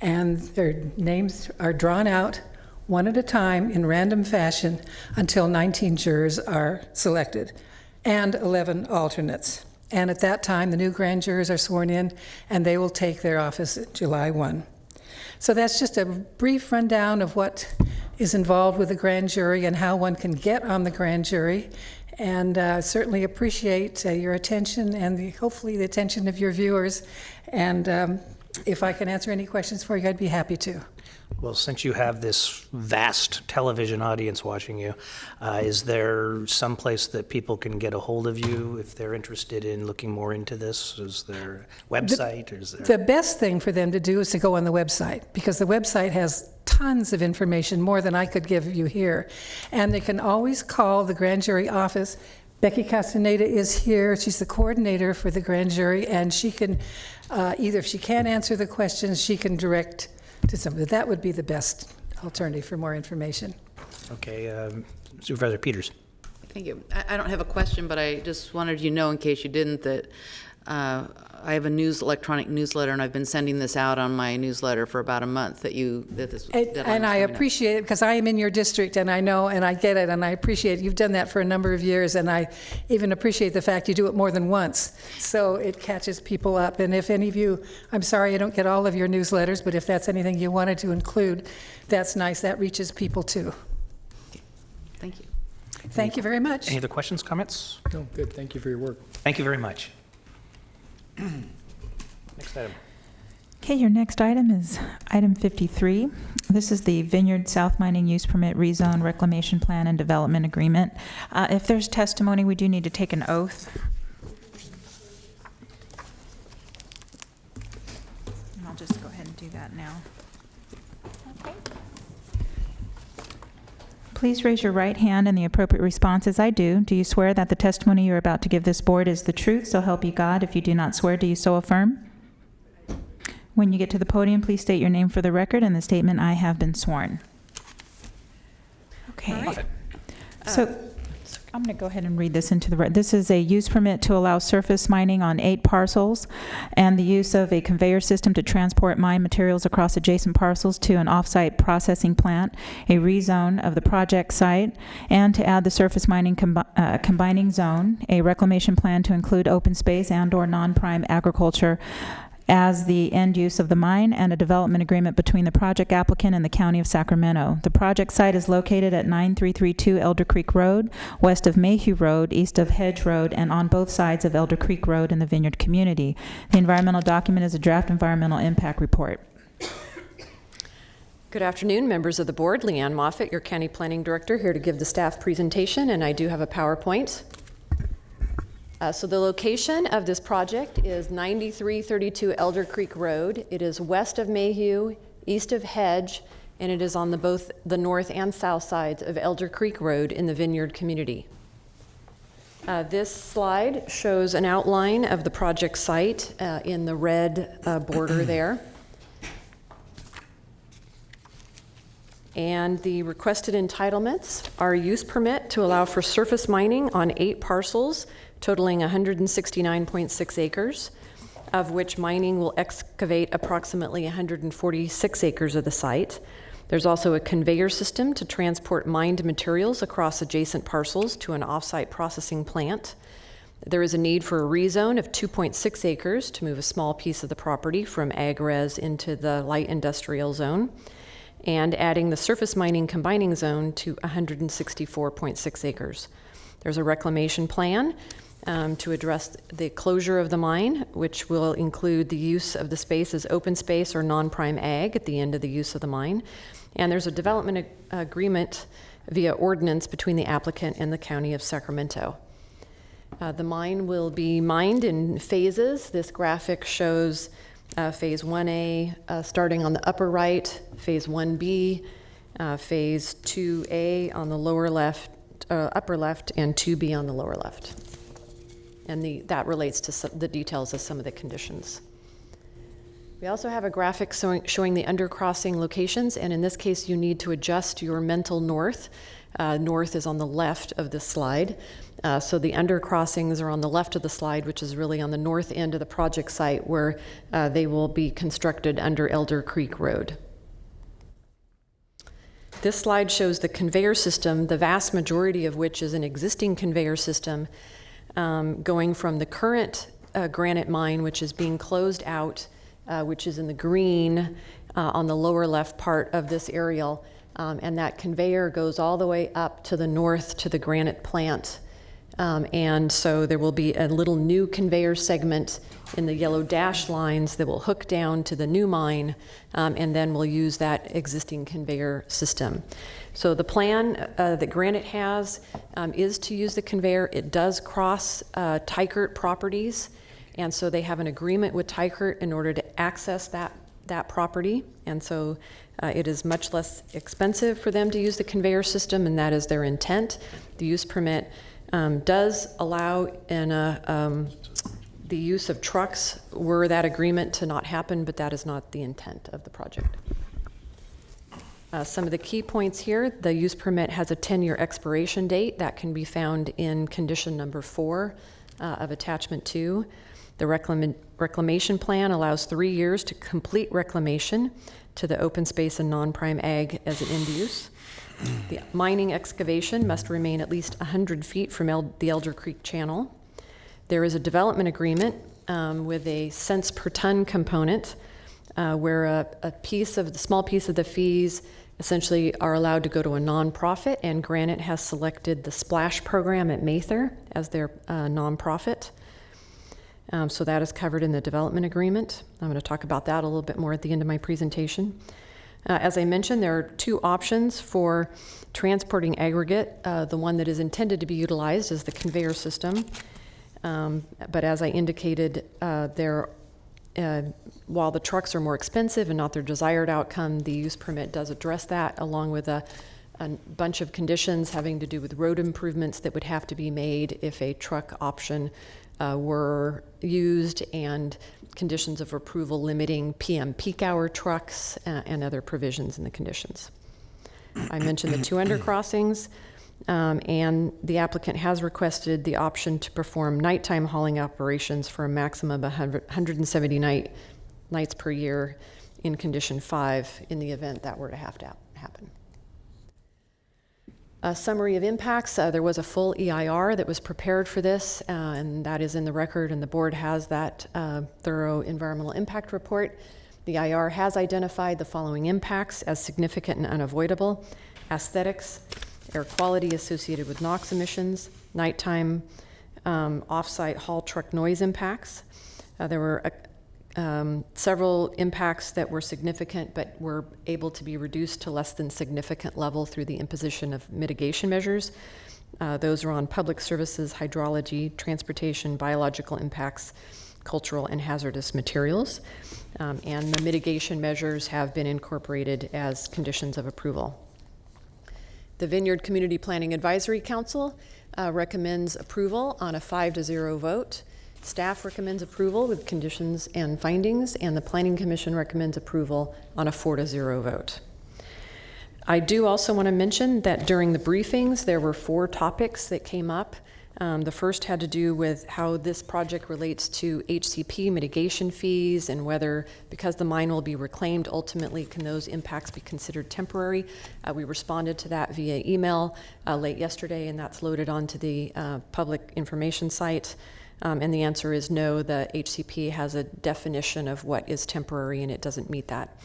S21: and their names are drawn out one at a time in random fashion until 19 jurors are selected and 11 alternates. And at that time, the new grand jurors are sworn in, and they will take their office July 1. So that's just a brief rundown of what is involved with the grand jury and how one can get on the grand jury. And certainly appreciate your attention and hopefully the attention of your viewers. And if I can answer any questions for you, I'd be happy to.
S4: Well, since you have this vast television audience watching you, is there some place that people can get a hold of you if they're interested in looking more into this? Is there a website?
S21: The best thing for them to do is to go on the website, because the website has tons of information, more than I could give you here. And they can always call the grand jury office. Becky Castaneda is here. She's the coordinator for the grand jury, and she can, either if she can't answer the questions, she can direct to somebody. That would be the best alternative for more information.
S4: Okay, Supervisor Peters.
S1: Thank you. I don't have a question, but I just wanted you to know, in case you didn't, that I have a electronic newsletter, and I've been sending this out on my newsletter for about a month. And
S21: I appreciate it, because I am in your district, and I know, and I get it, and I appreciate it. You've done that for a number of years, and I even appreciate the fact you do it more than once, so it catches people up. And if any of you, I'm sorry I don't get all of your newsletters, but if that's anything you wanted to include, that's nice. That reaches people too.
S1: Thank you.
S21: Thank you very much.
S4: Any other questions, comments?
S5: No, good. Thank you for your work.
S4: Thank you very much. Next item.
S2: Okay, your next item is item 53. This is the Vineyard South Mining Use Permit Rezone Reclamation Plan and Development Agreement. If there's testimony, we do need to take an oath. And I'll just go ahead and do that now. Okay. Please raise your right hand, and the appropriate response is, I do. Do you swear that the testimony you're about to give this board is the truth, so help you God? If you do not swear, do you so affirm? When you get to the podium, please state your name for the record and the statement, I have been sworn. Okay.
S1: All right.
S2: So I'm going to go ahead and read this into the record. This is a use permit to allow surface mining on 8 parcels and the use of a conveyor system to transport mine materials across adjacent parcels to an off-site processing plant, a rezone of the project site, and to add the surface mining combining zone, a reclamation plan to include open space and/or non-prime agriculture as the end use of the mine, and a development agreement between the project applicant and the County of Sacramento. The project site is located at 9332 Elder Creek Road, west of Mayhew Road, east of Hedge Road, and on both sides of Elder Creek Road in the Vineyard community. The environmental document is a draft environmental impact report.
S6: Good afternoon, members of the board. Leanne Moffett, your County Planning Director, here to give the staff presentation, and I do have a PowerPoint. So the location of this project is 9332 Elder Creek Road. It is west of Mayhew, east of Hedge, and it is on both the north and south sides of Elder Creek Road in the Vineyard community. This slide shows an outline of the project site in the red border there. And the requested entitlements are a use permit to allow for surface mining on 8 parcels totaling 169.6 acres, of which mining will excavate approximately 146 acres of the site. There's also a conveyor system to transport mined materials across adjacent parcels to an off-site processing plant. There is a need for a rezone of 2.6 acres to move a small piece of the property from ag-res into the light industrial zone, and adding the surface mining combining zone to 164.6 acres. There's a reclamation plan to address the closure of the mine, which will include the use of the space as open space or non-prime ag at the end of the use of the mine. And there's a development agreement via ordinance between the applicant and the County of Sacramento. The mine will be mined in phases. This graphic shows phase 1A starting on the upper right, phase 1B, phase 2A on the lower left, upper left, and 2B on the lower left. And that relates to the details of some of the conditions. We also have a graphic showing the undercrossing locations, and in this case, you need to adjust your mental north. North is on the left of the slide. So the undercrossings are on the left of the slide, which is really on the north end of the project site where they will be constructed under Elder Creek Road. This slide shows the conveyor system, the vast majority of which is an existing conveyor system going from the current granite mine, which is being closed out, which is in the green on the lower left part of this aerial. And that conveyor goes all the way up to the north to the granite plant. And so there will be a little new conveyor segment in the yellow dashed lines that will hook down to the new mine, and then we'll use that existing conveyor system. So the plan that Granite has is to use the conveyor. It does cross Tykert properties, and so they have an agreement with Tykert in order to access that property, and so it is much less expensive for them to use the conveyor system, and that is their intent. The use permit does allow the use of trucks were that agreement to not happen, but that is not the intent of the project. Some of the key points here: the use permit has a 10-year expiration date that can be found in condition number 4 of attachment 2. The reclamation plan allows 3 years to complete reclamation to the open space and non-prime ag as an end use. The mining excavation must remain at least 100 feet from the Elder Creek Channel. There is a development agreement with a cents per ton component where a small piece of the fees essentially are allowed to go to a nonprofit, and Granite has selected the Splash program at Mather as their nonprofit. So that is covered in the development agreement. I'm going to talk about that a little bit more at the end of my presentation. As I mentioned, there are 2 options for transporting aggregate. The one that is intended to be utilized is the conveyor system. But as I indicated, while the trucks are more expensive and not their desired outcome, the use permit does address that, along with a bunch of conditions having to do with road improvements that would have to be made if a truck option were used, and conditions of approval limiting PM peak hour trucks and other provisions in the conditions. I mentioned the 2 undercrossings, and the applicant has requested the option to perform nighttime hauling operations for a maximum of 170 nights per year in condition 5 in the event that were to have to happen. A summary of impacts: there was a full EIR that was prepared for this, and that is in the record, and the board has that thorough environmental impact report. The EIR has identified the following impacts as significant and unavoidable: aesthetics, air quality associated with NOx emissions, nighttime off-site haul truck noise impacts. There were several impacts that were significant but were able to be reduced to less than significant level through the imposition of mitigation measures. Those are on public services, hydrology, transportation, biological impacts, cultural and hazardous materials. And the mitigation measures have been incorporated as conditions of approval. The Vineyard Community Planning Advisory Council recommends approval on a 5-0 vote. Staff recommends approval with conditions and findings, and the Planning Commission recommends approval on a 4-0 vote. I do also want to mention that during the briefings, there were 4 topics that came up. The first had to do with how this project relates to HCP mitigation fees, and whether, because the mine will be reclaimed, ultimately can those impacts be considered temporary. We responded to that via email late yesterday, and that's loaded onto the public information site. And the answer is no. The HCP has a definition of what is temporary, and it doesn't meet that.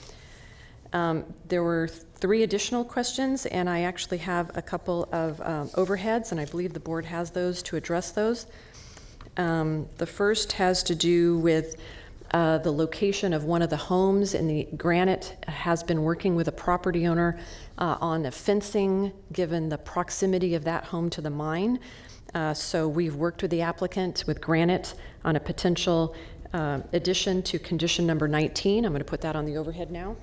S6: There were 3 additional questions, and I actually have a couple of overheads, and I believe the board has those to address those. The first has to do with the location of one of the homes, and the Granite has been working with a property owner on the fencing, given the proximity of that home to the mine. So we've worked with the applicant, with Granite, on a potential addition to condition number 19. I'm going to put that on the overhead now.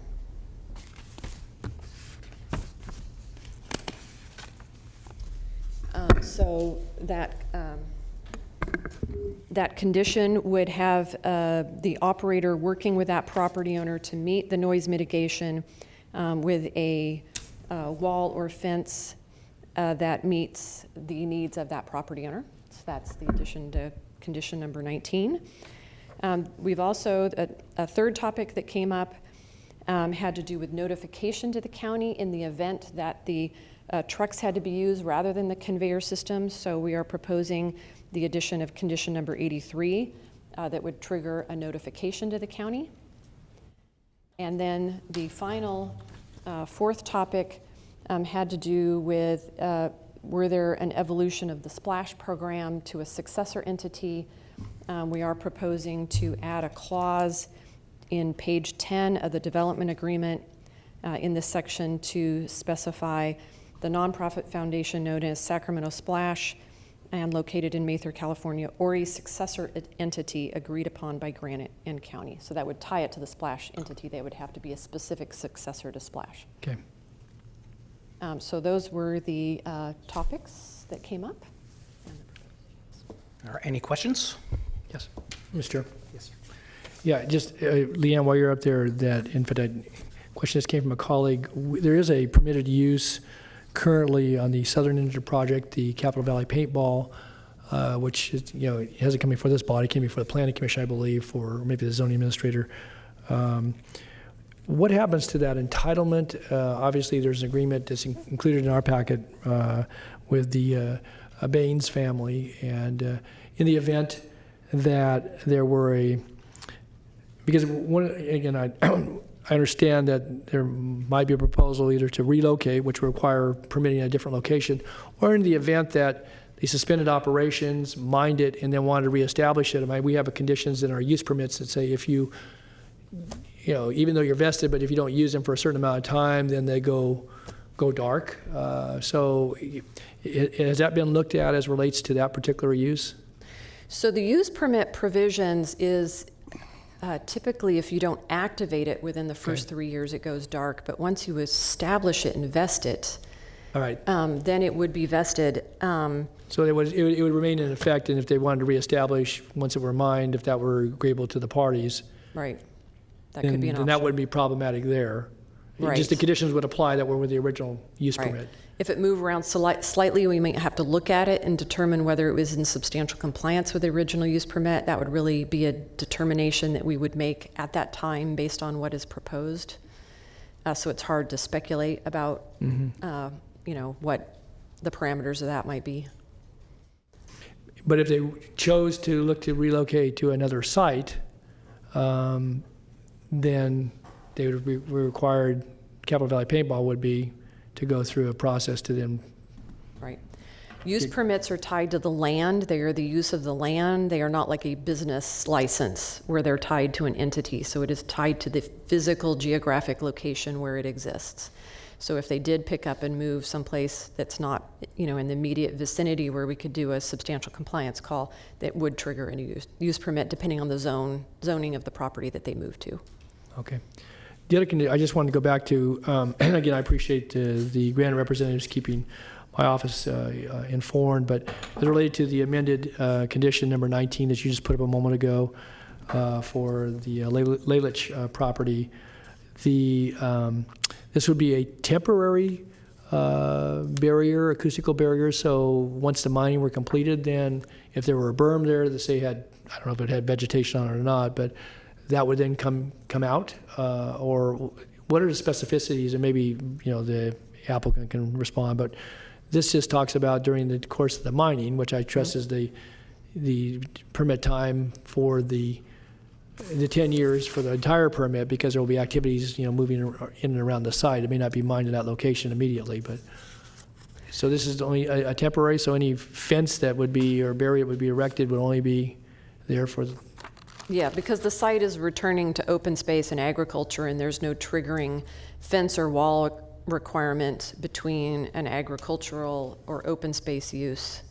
S6: So that That condition would have the operator working with that property owner to meet the noise mitigation with a wall or fence that meets the needs of that property owner. So that's the addition to condition number 19. We've also, a third topic that came up had to do with notification to the county in the event that the trucks had to be used rather than the conveyor system. So we are proposing the addition of condition number 83 that would trigger a notification to the county. And then the final fourth topic had to do with were there an evolution of the SPLASH program to a successor entity. We are proposing to add a clause in page 10 of the development agreement in this section to specify the nonprofit foundation known as Sacramento Splash and located in Mather, California, or a successor entity agreed upon by Granite and County. So that would tie it to the Splash entity. They would have to be a specific successor to Splash.
S12: Okay.
S6: So those were the topics that came up.
S4: Are any questions?
S12: Yes, Mr. Chair.
S4: Yes, sir.
S12: Yeah, just Leanne, while you're up there, that in fact, a question just came from a colleague. There is a permitted use currently on the Southern Ninja project, the Capital Valley Paintball, which is, it hasn't come before this body, it came before the Planning Commission, I believe, or maybe the zoning administrator. What happens to that entitlement? Obviously, there's an agreement that's included in our packet with the Baines family, and in the event that there were because I understand that there might be a proposal either to relocate, which would require permitting in a different location, or in the event that they suspended operations, mined it, and then wanted to reestablish it. I mean, we have conditions in our use permits that say if you even though you're vested, but if you don't use them for a certain amount of time, then they go dark. So has that been looked at as relates to that particular use?
S6: So the use permit provisions is typically if you don't activate it within the first 3 years, it goes dark. But once you establish it and vest it,
S12: all right,
S6: then it would be vested.
S12: So it would remain in effect, and if they wanted to reestablish once it were mined, if that were agreeable to the parties,
S6: right, that could be an option.
S12: Then that wouldn't be problematic there.
S6: Right.
S12: Just the conditions would apply that were with the original use permit.
S6: If it moved around slightly, we might have to look at it and determine whether it was in substantial compliance with the original use permit. That would really be a determination that we would make at that time based on what is proposed. So it's hard to speculate about, what the parameters of that might be.
S12: But if they chose to look to relocate to another site, then they would be required, Capital Valley Paintball would be, to go through a process to then.
S6: Right. Use permits are tied to the land. They are the use of the land. They are not like a business license where they're tied to an entity. So it is tied to the physical geographic location where it exists. So if they did pick up and move someplace that's not, in the immediate vicinity where we could do a substantial compliance call, that would trigger a use permit depending on the zoning of the property that they move to.
S12: Okay. The other I just wanted to go back to, and again, I appreciate the grant representatives keeping my office informed, but as related to the amended condition number 19 that you just put up a moment ago for the Lalich property, this would be a temporary barrier, acoustical barrier. So once the mining were completed, then if there were a berm there that say I don't know if it had vegetation on it or not, but that would then come out, or what are the specificities? And maybe the applicant can respond. But this just talks about during the course of the mining, which I trust is the permit time for the 10 years for the entire permit, because there will be activities moving in and around the site. It may not be mined in that location immediately, but so this is only a temporary. So any fence that would be or barrier that would be erected would only be there for.
S6: Yeah, because the site is returning to open space and agriculture, and there's no triggering fence or wall requirement between an agricultural or open space use.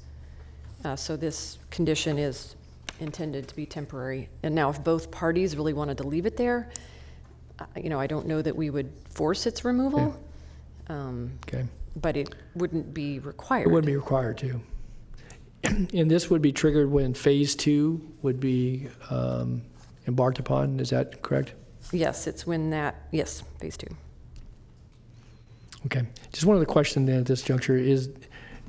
S6: So this condition is intended to be temporary. And now if both parties really wanted to leave it there, I don't know that we would force its removal.
S12: Okay.
S6: But it wouldn't be required.
S12: It wouldn't be required to. And this would be triggered when Phase 2 would be embarked upon, is that correct?
S6: Yes, it's when yes, Phase 2.
S12: Okay. Just one other question then at this juncture is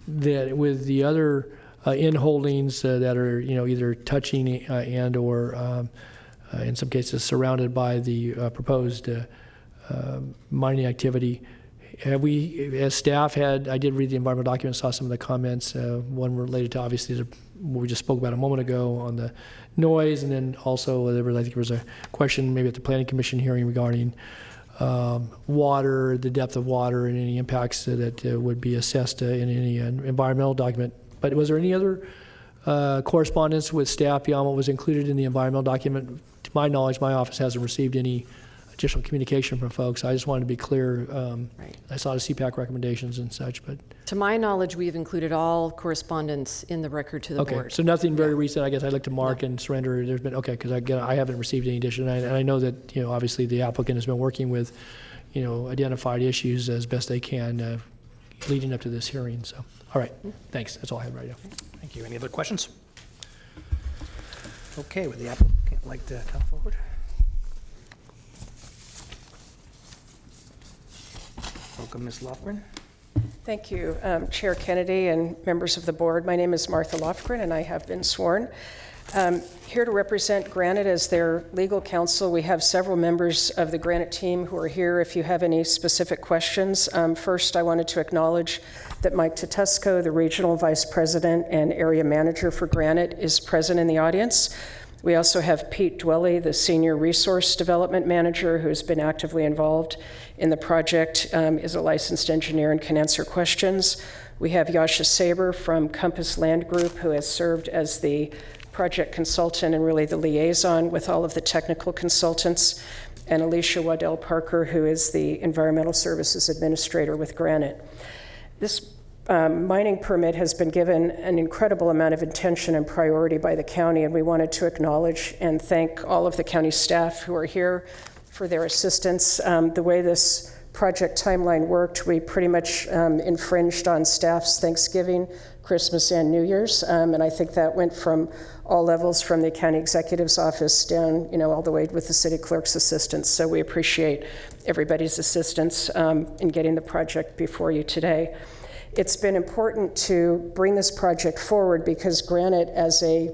S12: that with the other in holdings that are, either touching and or in some cases surrounded by the proposed mining activity, have we, as staff, I did read the environmental document, saw some of the comments, one related to obviously what we just spoke about a moment ago on the noise, and then also I think there was a question maybe at the Planning Commission hearing regarding water, the depth of water, and any impacts that would be assessed in any environmental document. But was there any other correspondence with staff beyond what was included in the environmental document? To my knowledge, my office hasn't received any additional communication from folks. I just wanted to be clear.
S6: Right.
S12: I saw the CPAC recommendations and such, but
S6: To my knowledge, we've included all correspondence in the record to the
S12: okay.
S6: board.
S12: So nothing very recent. I guess I'd like to mark and surrender. There's been because I haven't received any addition, and I know that obviously the applicant has been working with identified issues as best they can leading up to this hearing. So all right, thanks. That's all I have right now.
S4: Thank you. Any other questions? Okay, would the applicant like to come forward? Welcome, Ms. Lofgren.
S14: Thank you, Chair Kennedy and members of the board. My name is Martha Lofgren, and I have been sworn. Here to represent Granite as their legal counsel. We have several members of the Granite team who are here if you have any specific questions. First, I wanted to acknowledge that Mike Tatusco, the Regional Vice President and Area Manager for Granite, is present in the audience. We also have Pete Dwelly, the Senior Resource Development Manager, who's been actively involved in the project, is a licensed engineer and can answer questions. We have Yasha Saber from Compass Land Group, who has served as the project consultant and really the liaison with all of the technical consultants, and Alicia Waddell Parker, who is the Environmental Services Administrator with Granite. This mining permit has been given an incredible amount of attention and priority by the county, and we wanted to acknowledge and thank all of the county staff who are here for their assistance. The way this project timeline worked, we pretty much infringed on staff's Thanksgiving, Christmas, and New Year's, and I think that went from all levels, from the county executive's office down, all the way with the city clerk's assistants. So we appreciate everybody's assistance in getting the project before you today. It's been important to bring this project forward because Granite, as a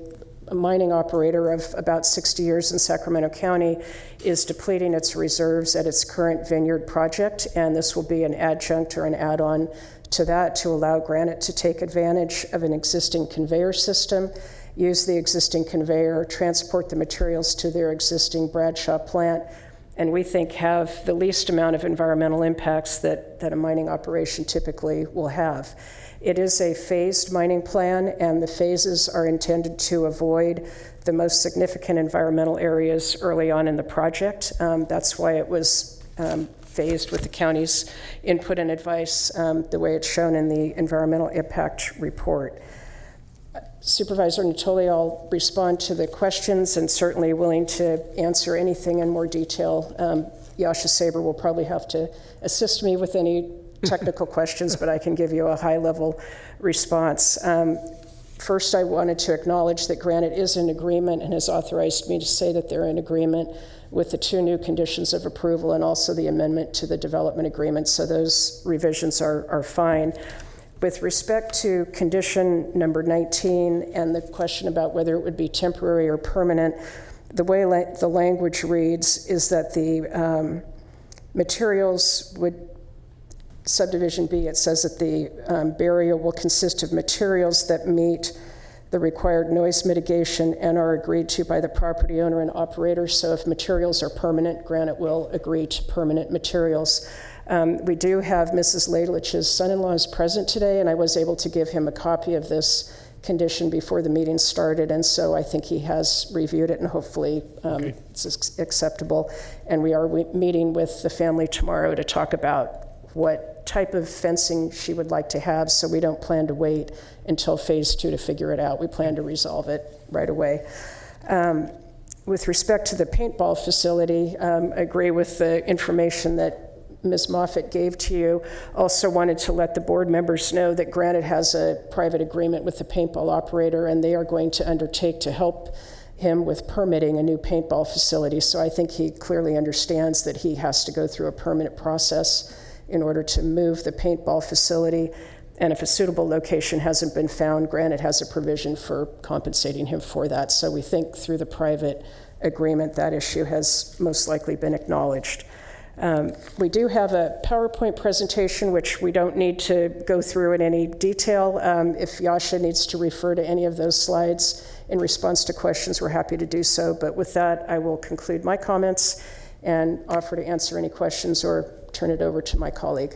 S14: mining operator of about 60 years in Sacramento County, is depleting its reserves at its current vineyard project, and this will be an adjunct or an add-on to that to allow Granite to take advantage of an existing conveyor system, use the existing conveyor, transport the materials to their existing Bradshaw plant, and we think have the least amount of environmental impacts that a mining operation typically will have. It is a phased mining plan, and the phases are intended to avoid the most significant environmental areas early on in the project. That's why it was phased with the county's input and advice, the way it's shown in the environmental impact report. Supervisor Natoli, I'll respond to the questions and certainly willing to answer anything in more detail. Yasha Saber will probably have to assist me with any technical questions, but I can give you a high-level response. First, I wanted to acknowledge that Granite is in agreement and has authorized me to say that they're in agreement with the 2 new conditions of approval and also the amendment to the development agreement, so those revisions are fine. With respect to condition number 19 and the question about whether it would be temporary or permanent, the way the language reads is that the materials would, subdivision B, it says that the barrier will consist of materials that meet the required noise mitigation and are agreed to by the property owner and operator. So if materials are permanent, Granite will agree to permanent materials. We do have Mrs. Ladlich's son-in-law is present today, and I was able to give him a copy of this condition before the meeting started, and so I think he has reviewed it, and hopefully it's acceptable. And we are meeting with the family tomorrow to talk about what type of fencing she would like to have, so we don't plan to wait until phase 2 to figure it out. We plan to resolve it right away. With respect to the paintball facility, I agree with the information that Ms. Moffett gave to you. Also wanted to let the board members know that Granite has a private agreement with the paintball operator, and they are going to undertake to help him with permitting a new paintball facility. So I think he clearly understands that he has to go through a permanent process in order to move the paintball facility. And if a suitable location hasn't been found, Granite has a provision for compensating him for that. So we think through the private agreement that issue has most likely been acknowledged. We do have a PowerPoint presentation, which we don't need to go through in any detail. If Yasha needs to refer to any of those slides in response to questions, we're happy to do so. But with that, I will conclude my comments and offer to answer any questions or turn it over to my colleague.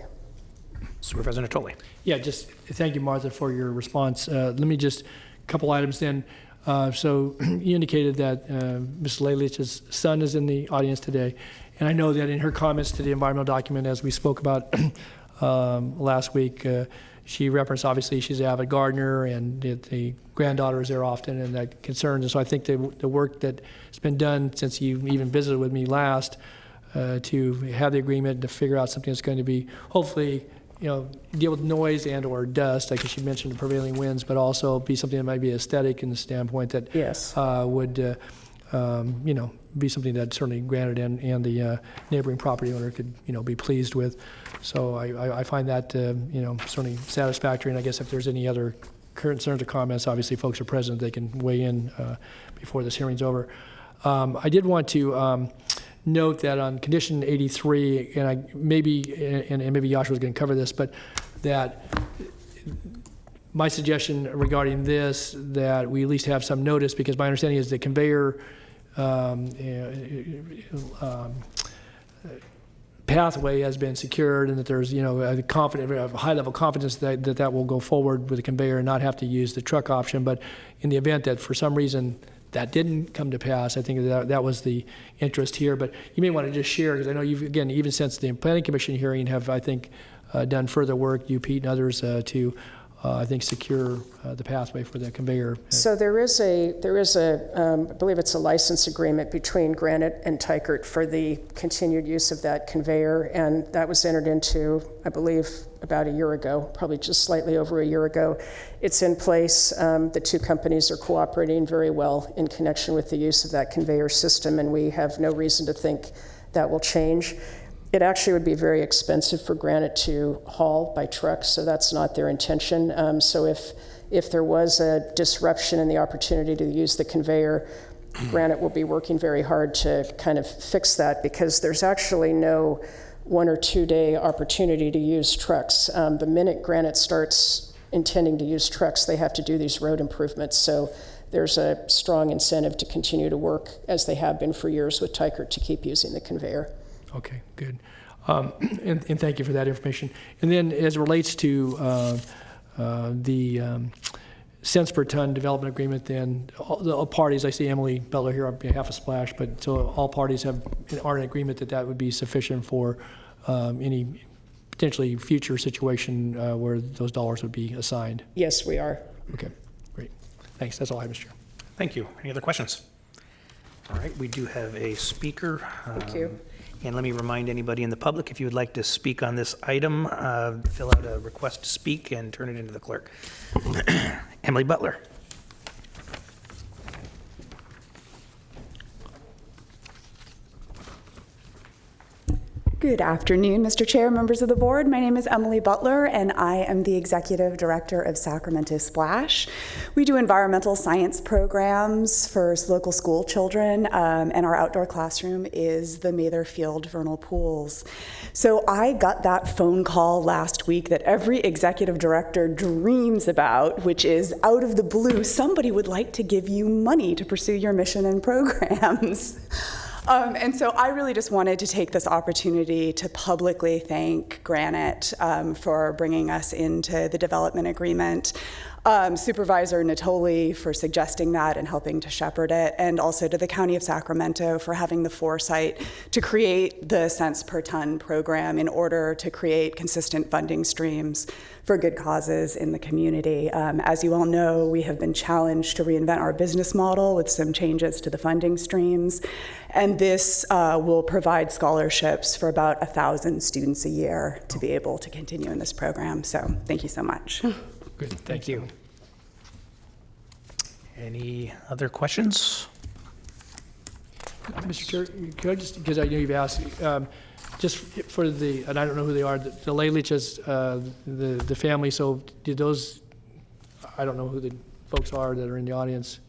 S4: Supervisor Natoli.
S12: Yeah, just thank you, Martha, for your response. Let me just, a couple items then. So you indicated that Ms. Lelich's son is in the audience today. And I know that in her comments to the environmental document, as we spoke about last week, she referenced, obviously, she's an avid gardener, and the granddaughter is there often, and that concerns. And so I think the work that's been done since you even visited with me last to have the agreement to figure out something that's going to be, hopefully, deal with noise and or dust, like she mentioned, the prevailing winds, but also be something that might be aesthetic in the standpoint that
S14: yes.
S12: Would, be something that certainly Granite and the neighboring property owner could, be pleased with. So I find that, certainly satisfactory. And I guess if there's any other concerns or comments, obviously folks are present, they can weigh in before this hearing's over. I did want to note that on condition 83, and maybe Yasha was going to cover this, but that my suggestion regarding this, that we at least have some notice, because my understanding is the conveyor pathway has been secured, and that there's a high level of confidence that will go forward with the conveyor and not have to use the truck option. But in the event that for some reason that didn't come to pass, I think that was the interest here. But you may want to just share, because I know you've, again, even since the Planning Commission hearing, have, I think, done further work, you, Pete, and others, to I think secure the pathway for the conveyor.
S14: So there is a I believe it's a license agreement between Granite and Teichert for the continued use of that conveyor, and that was entered into, I believe, about a year ago, probably just slightly over a year ago. It's in place. The two companies are cooperating very well in connection with the use of that conveyor system, and we have no reason to think that will change. It actually would be very expensive for Granite to haul by truck, so that's not their intention. So if there was a disruption in the opportunity to use the conveyor, Granite will be working very hard to kind of fix that, because there's actually no 1 or 2 day opportunity to use trucks. The minute Granite starts intending to use trucks, they have to do these road improvements. So there's a strong incentive to continue to work, as they have been for years with Teichert, to keep using the conveyor.
S12: Okay, good. And thank you for that information. And then as it relates to the cents per ton development agreement, then all parties, I see Emily Butler here on behalf of Splash, but so all parties are in agreement that would be sufficient for any potentially future situation where those dollars would be assigned.
S14: Yes, we are.
S12: Okay, great. Thanks. That's all I have, Mr. Chair.
S4: Thank you. Any other questions? All right, we do have a speaker.
S14: Thank you.
S4: And let me remind anybody in the public, if you would like to speak on this item, fill out a request to speak and turn it into the clerk. Emily Butler.
S13: Good afternoon, Mr. Chair, members of the board. My name is Emily Butler, and I am the Executive Director of Sacramento Splash. We do environmental science programs for local school children, and our outdoor classroom is the Mather Field Vernal Pools. So I got that phone call last week that every executive director dreams about, which is out of the blue, somebody would like to give you money to pursue your mission and programs. And so I really just wanted to take this opportunity to publicly thank Granite for bringing us into the development agreement, Supervisor Natoli for suggesting that and helping to shepherd it, and also to the County of Sacramento for having the foresight to create the cents per ton program in order to create consistent funding streams for good causes in the community. As you all know, we have been challenged to reinvent our business model with some changes to the funding streams. And And this will provide scholarships for about 1,000 students a year to be able to continue in this program. So thank you so much.
S4: Good, thank you. Any other questions?
S12: Mr. Chair, could I just, because I know you've asked, just for the, and I don't know who they are, the Laliches, the family, so did those, I don't know who the folks are that are in the audience,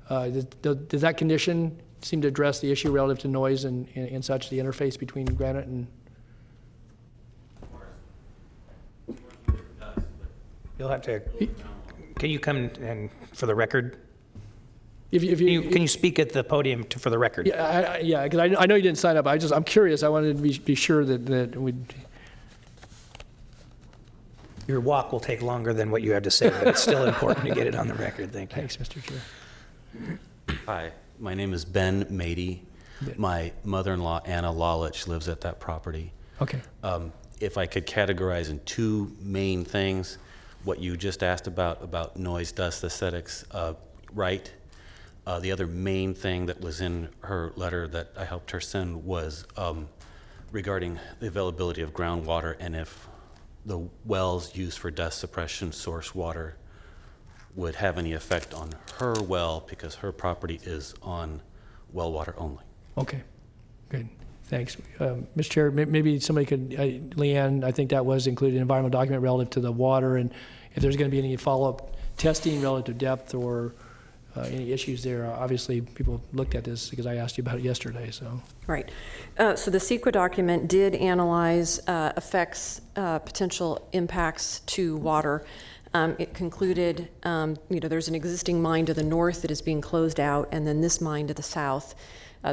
S12: does that condition seem to address the issue relative to noise and such, the interface between Granite and?
S4: You'll have to, can you come and, for the record?
S12: If
S4: Can you speak at the podium for the record?
S12: Yeah, because I know you didn't sign up. I'm curious. I wanted to be sure that we'd.
S4: Your walk will take longer than what you have to say, but it's still important to get it on the record. Thank you.
S12: Thanks, Mr. Chair.
S3: Hi, my name is Ben Mady. My mother-in-law, Anna Lalich, lives at that property.
S12: Okay.
S3: If I could categorize in two main things, what you just asked about noise, dust, aesthetics, right. The other main thing that was in her letter that I helped her send was regarding the availability of groundwater and if the wells used for dust suppression source water would have any effect on her well because her property is on well water only.
S12: Okay, good. Thanks. Mr. Chair, maybe somebody could, Leanne, I think that was included in an environmental document relative to the water and if there's going to be any follow-up testing relative to depth or any issues there. Obviously, people looked at this because I asked you about it yesterday. So
S6: right. So the CEQA document did analyze effects, potential impacts to water. It concluded, there's an existing mine to the north that is being closed out, and then this mine to the south.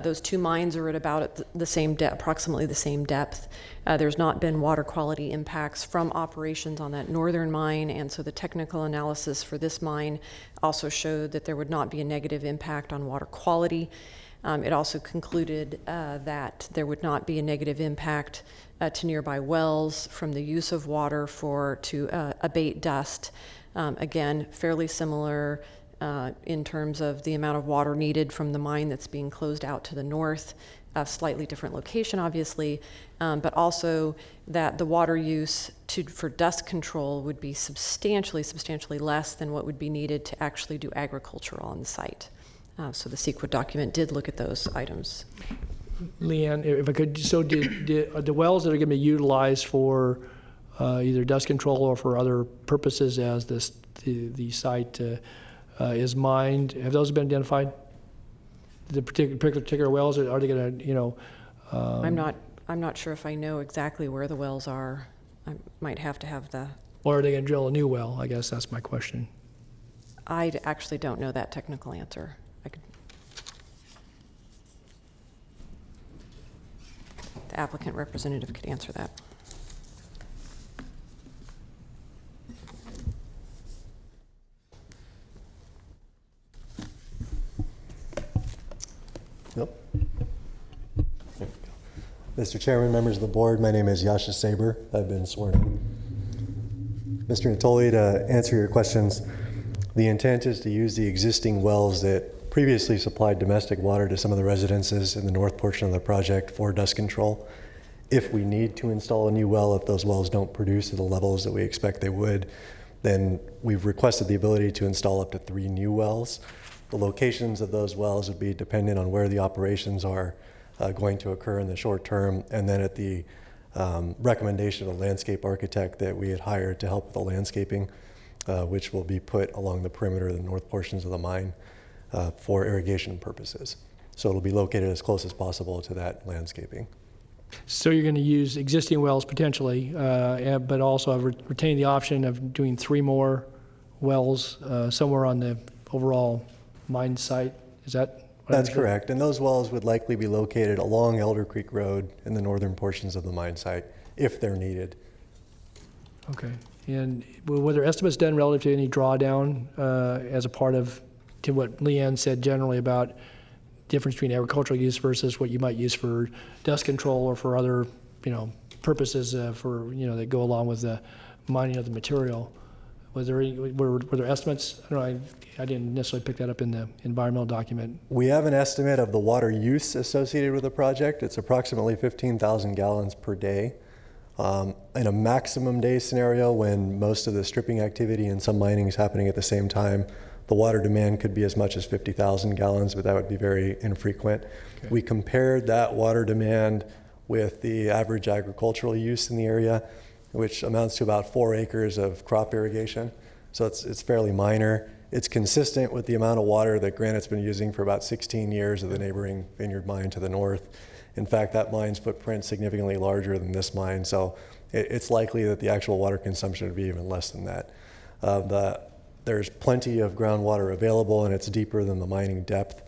S6: Those two mines are at about the same depth, approximately the same depth. There's not been water quality impacts from operations on that northern mine, and so the technical analysis for this mine also showed that there would not be a negative impact on water quality. It also concluded that there would not be a negative impact to nearby wells from the use of water to abate dust. Again, fairly similar in terms of the amount of water needed from the mine that's being closed out to the north, a slightly different location, obviously, but also that the water use for dust control would be substantially less than what would be needed to actually do agriculture on the site. So the CEQA document did look at those items.
S12: Leanne, if I could, so did the wells that are going to be utilized for either dust control or for other purposes as the site is mined, have those been identified? The particular wells, are they going to,
S6: I'm not sure if I know exactly where the wells are. I might have to have the.
S12: Or are they going to drill a new well? I guess that's my question.
S6: I actually don't know that technical answer. The applicant representative could answer that.
S22: Nope. Mr. Chairman, members of the board, my name is Yasha Saber. I've been sworn in. Mr. Natoli, to answer your questions, the intent is to use the existing wells that previously supplied domestic water to some of the residences in the north portion of the project for dust control. If we need to install a new well, if those wells don't produce at the levels that we expect they would, then we've requested the ability to install up to 3 new wells. The locations of those wells would be dependent on where the operations are going to occur in the short term, and then at the recommendation of the landscape architect that we had hired to help with the landscaping, which will be put along the perimeter of the north portions of the mine for irrigation purposes. So it'll be located as close as possible to that landscaping.
S12: So you're going to use existing wells potentially, but also have retained the option of doing 3 more wells somewhere on the overall mine site. Is that?
S22: That's correct. And those wells would likely be located along Elder Creek Road in the northern portions of the mine site if they're needed.
S12: Okay. And were there estimates done relative to any drawdown as a part of to what Leanne said generally about difference between agricultural use versus what you might use for dust control or for other, purposes for, that go along with the mining of the material? were there estimates? I don't know, I didn't necessarily pick that up in the environmental document.
S22: We have an estimate of the water use associated with the project. It's approximately 15,000 gallons per day. In a maximum day scenario, when most of the stripping activity and some mining is happening at the same time, the water demand could be as much as 50,000 gallons, but that would be very infrequent. Okay. We compared that water demand with the average agricultural use in the area, which amounts to about 4 acres of crop irrigation. So it's fairly minor. It's consistent with the amount of water that Granite's been using for about 16 years of the neighboring Vineyard mine to the north. In fact, that mine's footprint is significantly larger than this mine, so it's likely that the actual water consumption would be even less than that. There's plenty of groundwater available, and it's deeper than the mining depth.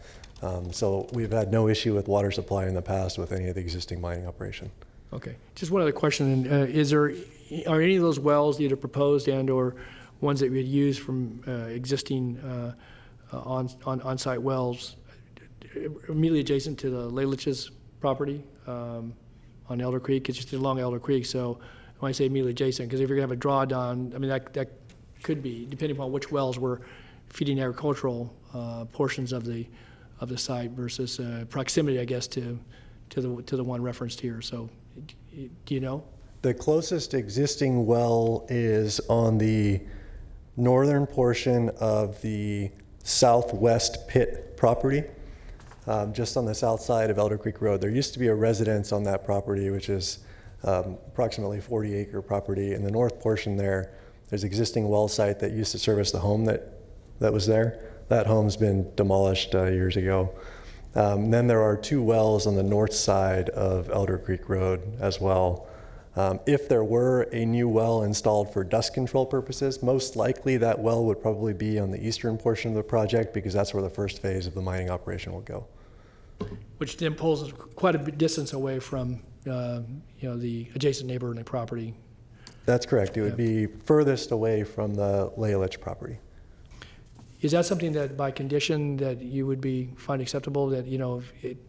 S22: So we've had no issue with water supply in the past with any of the existing mining operation.
S12: Okay. Just one other question. Are any of those wells either proposed and/or ones that we had used from existing on-site wells immediately adjacent to the Lalich's property on Elder Creek? It's just along Elder Creek. So when I say immediately adjacent, because if you're going to have a drawdown, I mean that could be, depending upon which wells were feeding agricultural portions of the site versus proximity, I guess, to the one referenced here. So, do you know?
S22: The closest existing well is on the northern portion of the southwest pit property, just on the south side of Elder Creek Road. There used to be a residence on that property, which is approximately 40-acre property. In the north portion there's existing well site that used to service the home that was there. That home's been demolished years ago. Then there are 2 wells on the north side of Elder Creek Road as well. If there were a new well installed for dust control purposes, most likely that well would probably be on the eastern portion of the project because that's where the first phase of the mining operation will go.
S12: Which then pulls us quite a bit distance away from the adjacent neighboring property.
S22: That's correct. It would be furthest away from the Lalich property.
S12: Is that something that by condition that you would find acceptable, that,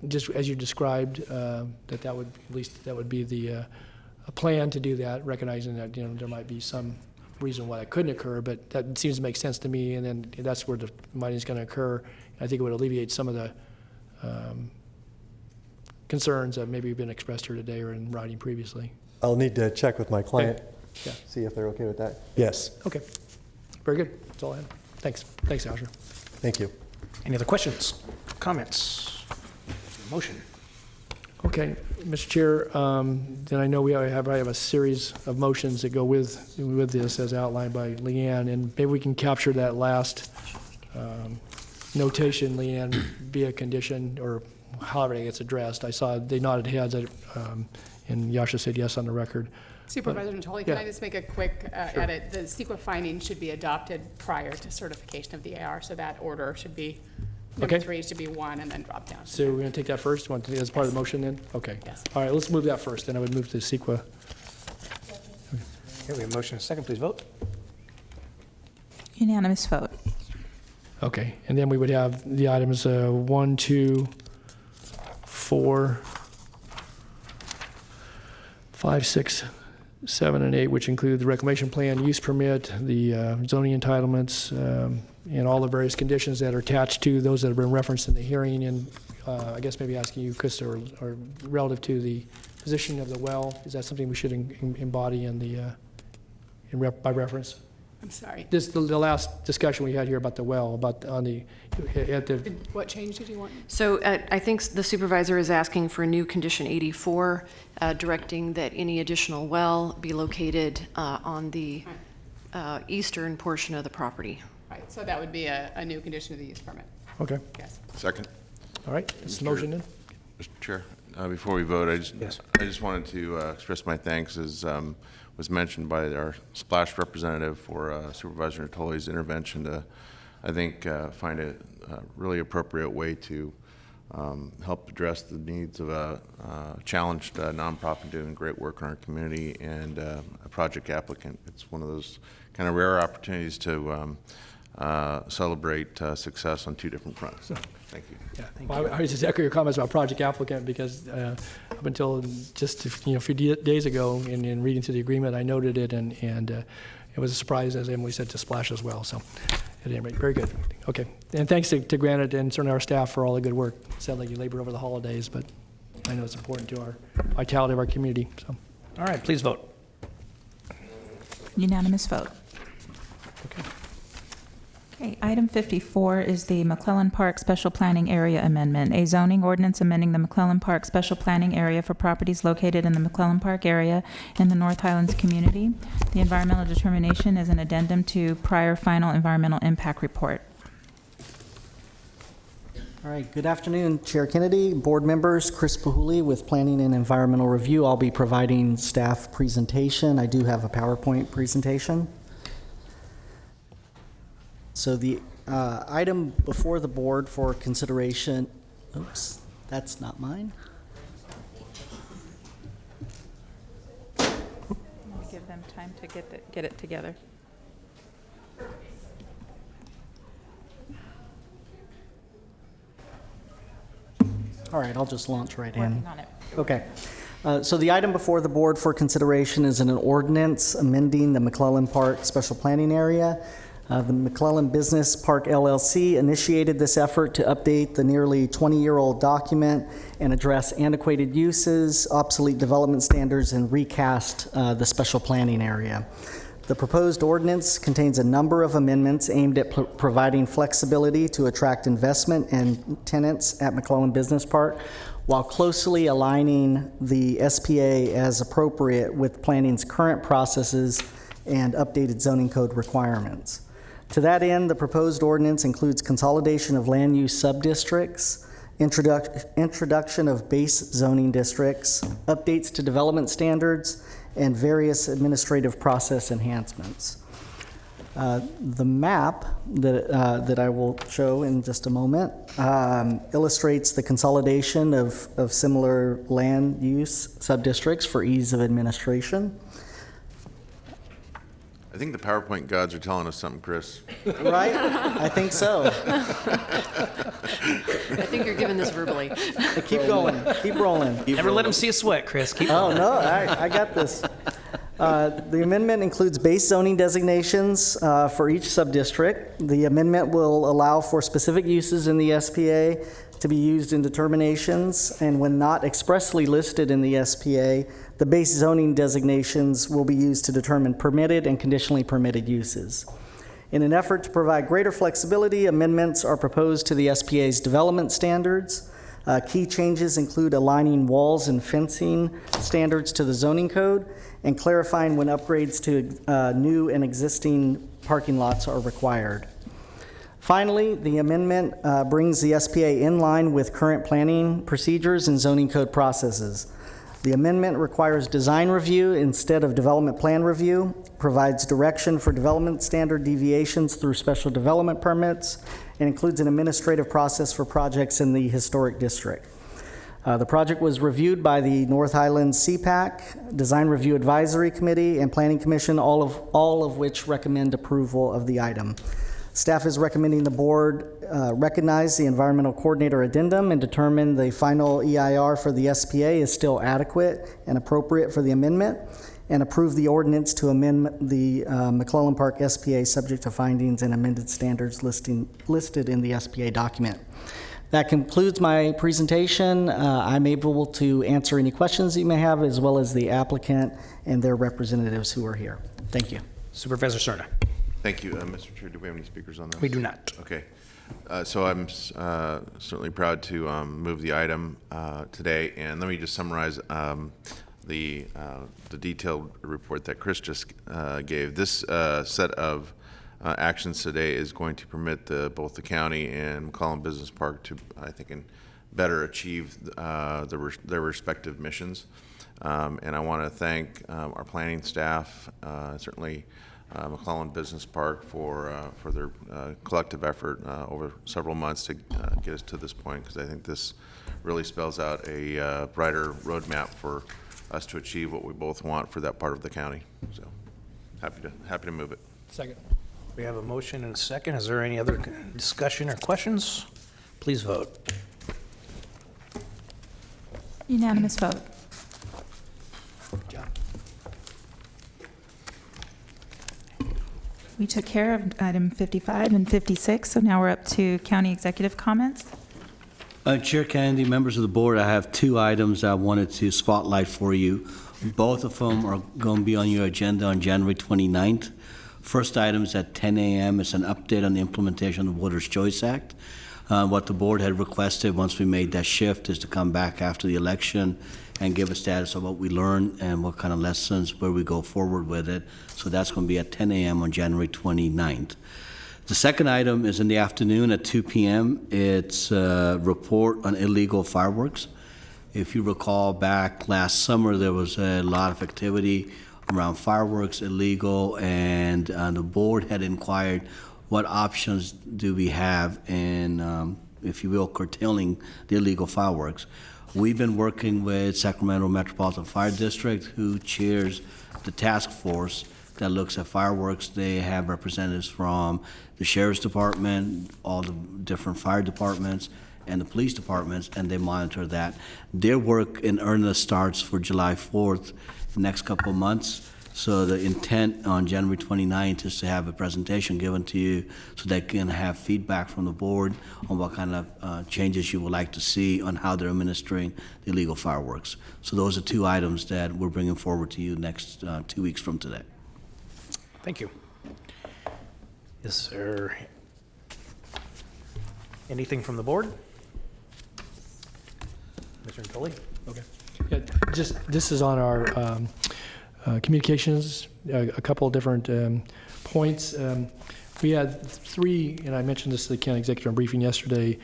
S12: just as you described, that would be the a plan to do that, recognizing that, there might be some reason why that couldn't occur, but that seems to make sense to me, and then that's where the mining is going to occur. I think it would alleviate some of the concerns that maybe have been expressed here today or in writing previously.
S22: I'll need to check with my client,
S12: yeah.
S22: See if they're okay with that. Yes.
S12: Okay. Very good. That's all I have. Thanks. Thanks, Asher.
S22: Thank you.
S4: Any other questions, comments, motion?
S12: Okay, Mr. Chair, then I know I have a series of motions that go with this as outlined by Leanne, and maybe we can capture that last notation, Leanne, via condition or however it gets addressed. I saw they nodded heads, and Yasha said yes on the record.
S16: Supervisor Natoli, can I just make a quick edit? The CEQA finding should be adopted prior to certification of the AR, so that order should be, number 3 should be 1 and then drop down.
S12: So we're going to take that first? Want to take that as part of the motion then? Okay.
S16: Yes.
S12: All right, let's move that first, then I would move to CEQA.
S4: Okay, we have a motion and a second. Please vote.
S2: Unanimous vote.
S12: Okay, and then we would have the items 1, 2, 4, 5, 6, 7, and 8, which include the reclamation plan, use permit, the zoning entitlements, and all the various conditions that are attached to those that have been referenced in the hearing. And I guess maybe asking you, Krista, or relative to the positioning of the well, is that something we should embody in the by reference?
S16: I'm sorry.
S12: The last discussion we had here about the well, what
S16: change did you want?
S6: So I think the supervisor is asking for a new condition 84, directing that any additional well be located on the eastern portion of the property.
S16: Right, so that would be a new condition of the use permit.
S12: Okay.
S16: Yes.
S8: Second.
S12: All right, this motion then.
S8: Mr. Chair, before we vote, I just wanted to express my thanks, as was mentioned by our Splash representative, for Supervisor Natoli's intervention to, I think, find a really appropriate way to help address the needs of a challenged nonprofit doing great work in our community and a project applicant. It's one of those kind of rare opportunities to celebrate success on 2 different fronts. Thank you.
S12: Yeah, well, I just echo your comments about project applicant, because up until just a few days ago, in reading through the agreement, I noted it, and it was a surprise, as Emily said, to Splash as well. So at any rate, very good. Okay. And thanks to Granite and certainly our staff for all the good work. Sadly, you labor over the holidays, but I know it's important to our vitality of our community. So,
S9: All right, please vote.
S2: Unanimous vote. Okay, item 54 is the McClellan Park Special Planning Area Amendment, a zoning ordinance amending the McClellan Park Special Planning Area for properties located in the McClellan Park area in the North Highlands community. The environmental determination is an addendum to prior final environmental impact report.
S17: All right, good afternoon, Chair Kennedy, board members, Chris Pahuli with Planning and Environmental Review. I'll be providing staff presentation. I do have a PowerPoint presentation. So the item before the board for consideration, oops, that's not mine.
S2: Give them time to get it together.
S17: All right, I'll just launch right in.
S2: Working on it.
S17: Okay. So the item before the board for consideration is an ordinance amending the McClellan Park Special Planning Area. The McClellan Business Park LLC initiated this effort to update the nearly 20-year-old document and address antiquated uses, obsolete development standards, and recast the special planning area. The proposed ordinance contains a number of amendments aimed at providing flexibility to attract investment and tenants at McClellan Business Park, while closely aligning the SPA as appropriate with planning's current processes and updated zoning code requirements. To that end, the proposed ordinance includes consolidation of land use subdistricts, introduction of base zoning districts, updates to development standards, and various administrative process enhancements. The map that I will show in just a moment illustrates the consolidation of similar land use subdistricts for ease of administration.
S8: I think the PowerPoint gods are telling us something, Chris.
S17: Right? I think so.
S6: I think you're giving this verbally.
S17: Keep going. Keep rolling.
S9: Never let them see a sweat, Chris. Keep
S17: Oh,
S9: going.
S17: no, I got this. The amendment includes base zoning designations for each subdistrict. The amendment will allow for specific uses in the SPA to be used in determinations, and when not expressly listed in the SPA, the base zoning designations will be used to determine permitted and conditionally permitted uses. In an effort to provide greater flexibility, amendments are proposed to the SPA's development standards. Key changes include aligning walls and fencing standards to the zoning code and clarifying when upgrades to new and existing parking lots are required. Finally, the amendment brings the SPA in line with current planning procedures and zoning code processes. The amendment requires design review instead of development plan review, provides direction for development standard deviations through special development permits, and includes an administrative process for projects in the historic district. The project was reviewed by the North Highlands CPAC, Design Review Advisory Committee, and Planning Commission, all of which recommend approval of the item. Staff is recommending the board recognize the environmental coordinator addendum and determine the final EIR for the SPA is still adequate and appropriate for the amendment, and approve the ordinance to amend the McClellan Park SPA subject to findings and amended standards listed in the SPA document. That concludes my presentation. I'm able to answer any questions you may have, as well as the applicant and their representatives who are here. Thank you.
S9: Supervisor Cerna.
S8: Thank you. Mr. Chair, do we have any speakers on this?
S9: We do not.
S8: Okay. So I'm certainly proud to move the item today. And let me just summarize the detailed report that Chris just gave. This set of actions today is going to permit both the county and McClellan Business Park to, I think, better achieve their respective missions. And I want to thank our planning staff, certainly McClellan Business Park for their collective effort over several months to get us to this point, because I think this really spells out a brighter roadmap for us to achieve what we both want for that part of the county. So happy to move it.
S12: Second.
S9: We have a motion and a second. Is there any other discussion or questions? Please vote.
S2: Unanimous vote. We took care of item 55 and 56, so now we're up to county executive comments.
S10: Chair Kennedy, members of the board, I have two items I wanted to spotlight for you. Both of them are going to be on your agenda on January 29th. First item is at 10 a.m. It's an update on the implementation of the Voters' Choice Act. What the board had requested once we made that shift is to come back after the election and give a status of what we learned and what kind of lessons, where we go forward with it. So that's going to be at 10 a.m. on January 29th. The second item is in the afternoon at 2 p.m. It's a report on illegal fireworks. If you recall back last summer, there was a lot of activity around fireworks illegal, and the board had inquired what options do we have in, if you will, curtailing the illegal fireworks. We've been working with Sacramento Metropolitan Fire District, who chairs the task force that looks at fireworks. They have representatives from the Sheriff's Department, all the different fire departments, and the police departments, and they monitor that. Their work in earnest starts for July 4th, the next couple of months. So the intent on January 29th is to have a presentation given to you so they can have feedback from the board on what kind of changes you would like to see on how they're administering the illegal fireworks. So those are two items that we're bringing forward to you next 2 weeks from today.
S4: Thank you. Is there anything from the board? Mr. Natoli?
S12: Okay. Yeah, this is on our communications, a couple of different points. We had three, and I mentioned this to the county executive briefing yesterday,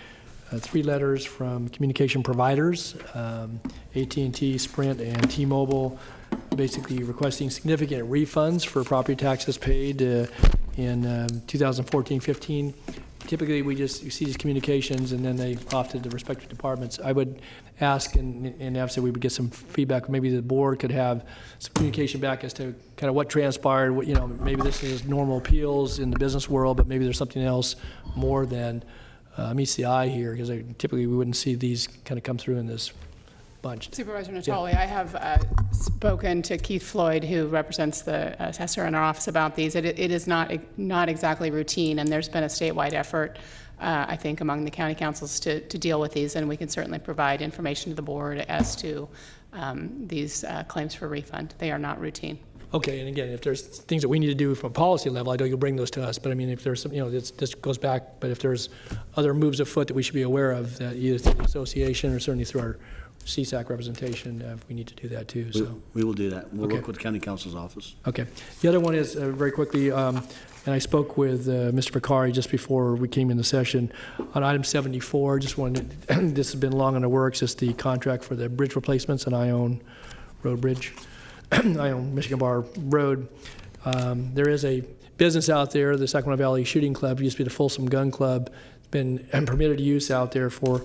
S12: 3 letters from communication providers, AT&T, Sprint, and T-Mobile, basically requesting significant refunds for property taxes paid in 2014-15. Typically, you see these communications, and then they off to the respective departments. I would ask, and obviously we would get some feedback. Maybe the board could have some communication back as to kind of what transpired. Maybe this is normal appeals in the business world, but maybe there's something else more than meets the eye here, because typically we wouldn't see these kind of come through in this bunch.
S16: Supervisor Natoli, I have spoken to Keith Floyd, who represents the assessor in our office, about these. It is not exactly routine, and there's been a statewide effort, I think, among the county councils to deal with these, and we can certainly provide information to the board as to these claims for refund. They are not routine.
S12: Okay, and again, if there's things that we need to do from a policy level, I know you'll bring those to us, but I mean, if there's some, this goes back, but if there's other moves afoot that we should be aware of, that either through the association or certainly through our CSAC representation, we need to do that too. So
S10: we will do that. We'll work with the county council's office.
S12: Okay. The other one is, very quickly, and I spoke with Mr. Vicari just before we came in the session on item 74. Just wanted, this has been long in the works, it's the contract for the bridge replacements on Ione Road Bridge, Ione Michigan Bar Road. There is a business out there, the Sacramento Valley Shooting Club, used to be the Folsom Gun Club, been permitted use out there for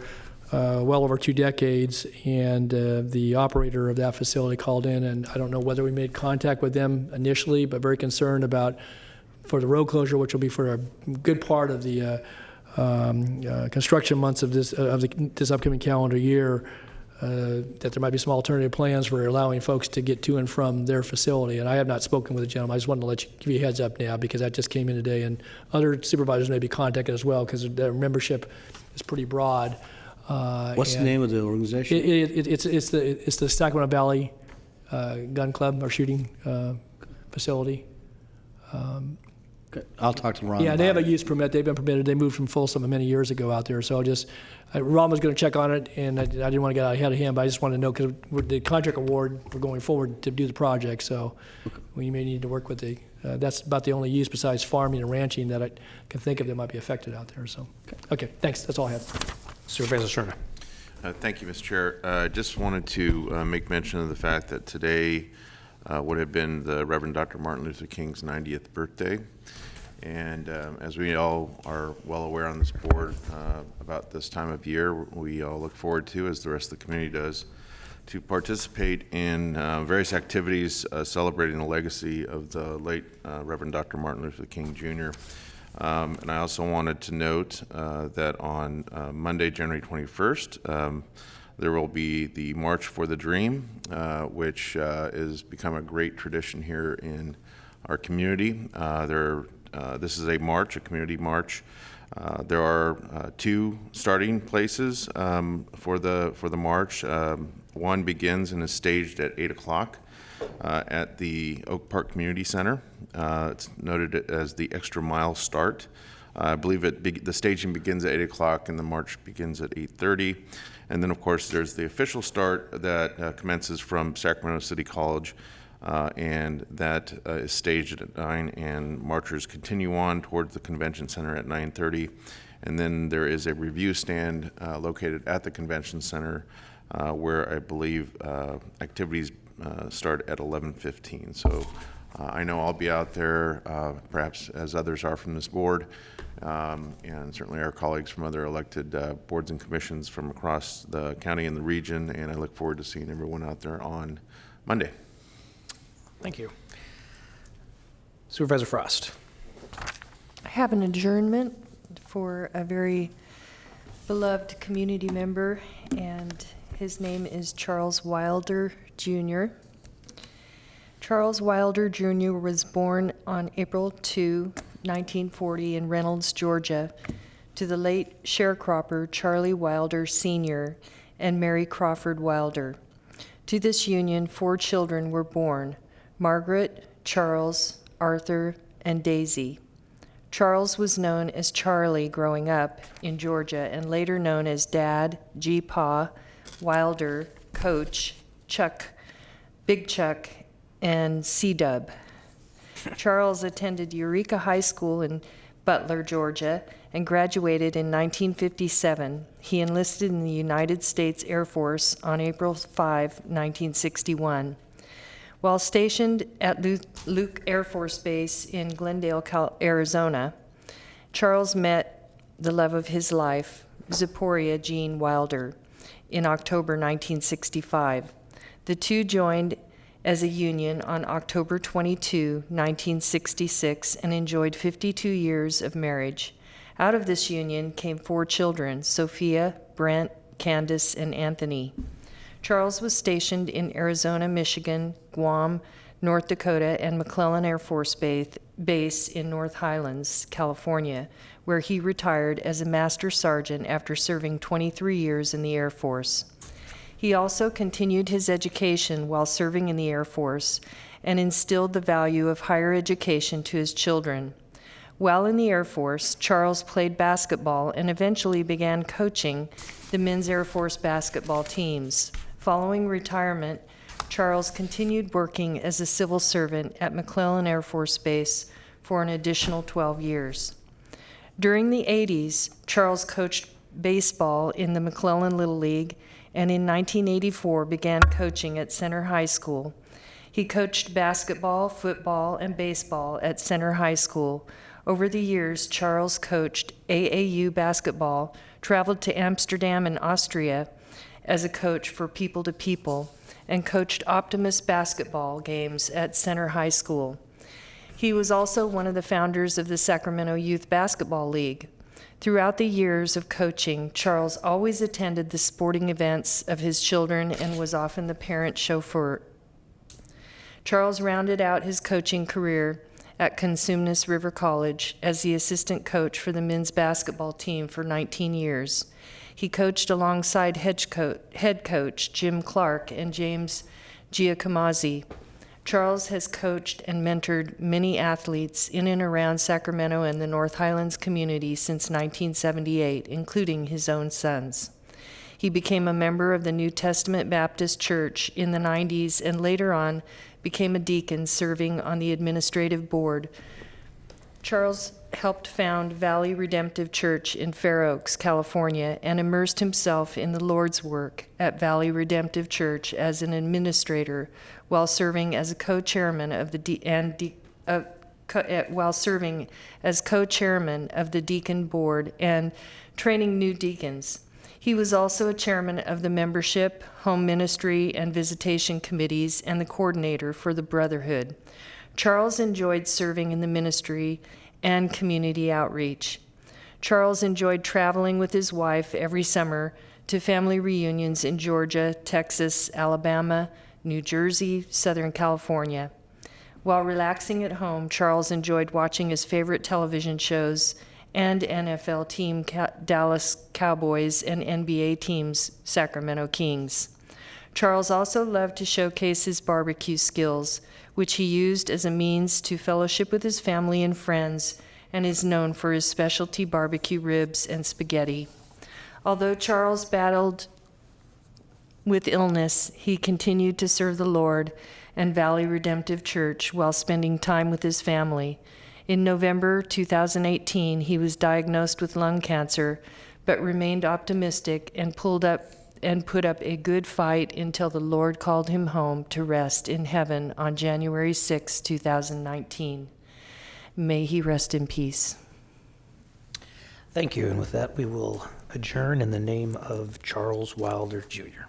S12: well over 2 decades, and the operator of that facility called in, and I don't know whether we made contact with them initially, but very concerned about, for the road closure, which will be for a good part of the construction months of this upcoming calendar year, that there might be some alternative plans for allowing folks to get to and from their facility. And I have not spoken with the gentleman. I just wanted to give you a heads up now, because that just came in today, and other supervisors may be contacted as well, because their membership is pretty broad.
S10: What's the name of the organization?
S12: It's the Sacramento Valley Gun Club, or shooting facility.
S10: Okay. I'll talk to Ron.
S12: Yeah, they have a use permit. They've been permitted. They moved from Folsom many years ago out there. So Ron was going to check on it, and I didn't want to get out ahead of him, but I just wanted to know, because the contract award, we're going forward to do the project. So we may need to work with that's about the only use besides farming and ranching that I can think of that might be affected out there. So, okay, thanks. That's all I have.
S4: Supervisor Cerna.
S8: Thank you, Mr. Chair. Just wanted to make mention of the fact that today would have been the Reverend Dr. Martin Luther King's 90th birthday. And as we all are well aware on this board, about this time of year, we all look forward to, as the rest of the community does, to participate in various activities celebrating the legacy of the late Reverend Dr. Martin Luther King, Jr. And I also wanted to note that on Monday, January 21st, there will be the March for the Dream, which has become a great tradition here in our community. There This is a march, a community march. There are 2 starting places for the march. One begins and is staged at 8 o'clock at the Oak Park Community Center. It's noted as the Extra Mile Start. I believe the staging begins at 8 o'clock and the march begins at 8:30. And then, of course, there's the official start that commences from Sacramento City College, and that is staged at 9, and marchers continue on towards the convention center at 9:30. And then there is a review stand located at the convention center where I believe activities start at 11:15. So I know I'll be out there, perhaps as others are from this board, and certainly our colleagues from other elected boards and commissions from across the county and the region, and I look forward to seeing everyone out there on Monday.
S4: Thank you. Supervisor Frost.
S15: I have an adjournment for a very beloved community member, and his name is Charles Wilder Jr. Charles Wilder Jr. was born on April 2, 1940 in Reynolds, Georgia, to the late sharecropper Charlie Wilder Sr. and Mary Crawford Wilder. To this union, 4 children were born: Margaret, Charles, Arthur, and Daisy. Charles was known as Charlie growing up in Georgia and later known as Dad, G-Pa, Wilder, Coach, Chuck, Big Chuck, and C-Dub. Charles attended Eureka High School in Butler, Georgia, and graduated in 1957. He enlisted in the United States Air Force on April 5, 1961. While stationed at Luke Air Force Base in Glendale, Arizona, Charles met the love of his life, Zipporah Jean Wilder, in October 1965. The two joined as a union on October 22, 1966, and enjoyed 52 years of marriage. Out of this union came 4 children: Sophia, Brent, Candace, and Anthony. Charles was stationed in Arizona, Michigan, Guam, North Dakota, and McClellan Air Force Base in North Highlands, California, where he retired as a master sergeant after serving 23 years in the Air Force. He also continued his education while serving in the Air Force and instilled the value of higher education to his children. While in the Air Force, Charles played basketball and eventually began coaching the men's Air Force basketball teams. Following retirement, Charles continued working as a civil servant at McClellan Air Force Base for an additional 12 years. During the 80s, Charles coached baseball in the McClellan Little League, and in 1984 began coaching at Center High School. He coached basketball, football, and baseball at Center High School. Over the years, Charles coached AAU basketball, traveled to Amsterdam and Austria as a coach for People to People, and coached Optimus basketball games at Center High School. He was also one of the founders of the Sacramento Youth Basketball League. Throughout the years of coaching, Charles always attended the sporting events of his children and was often the parent chauffeur. Charles rounded out his coaching career at Cosumnes River College as the assistant coach for the men's basketball team for 19 years. He coached alongside head coach Jim Clark and James Giacomazzi. Charles has coached and mentored many athletes in and around Sacramento and the North Highlands community since 1978, including his own sons. He became a member of the New Testament Baptist Church in the 90s and later on became a deacon serving on the administrative board. Charles helped found Valley Redemptive Church in Fair Oaks, California, and immersed himself in the Lord's work at Valley Redemptive Church as an administrator while serving as a co-chairman of the co-chairman of the deacon board and training new deacons. He was also a chairman of the membership, home ministry, and visitation committees and the coordinator for the Brotherhood. Charles enjoyed serving in the ministry and community outreach. Charles enjoyed traveling with his wife every summer to family reunions in Georgia, Texas, Alabama, New Jersey, Southern California. While relaxing at home, Charles enjoyed watching his favorite television shows and NFL team Dallas Cowboys and NBA teams Sacramento Kings. Charles also loved to showcase his barbecue skills, which he used as a means to fellowship with his family and friends, and is known for his specialty barbecue ribs and spaghetti. Although Charles battled with illness, he continued to serve the Lord and Valley Redemptive Church while spending time with his family. In November 2018, he was diagnosed with lung cancer, but remained optimistic and put up a good fight until the Lord called him home to rest in heaven on January 6, 2019. May he rest in peace.
S4: Thank you. And with that, we will adjourn in the name of Charles Wilder, Jr.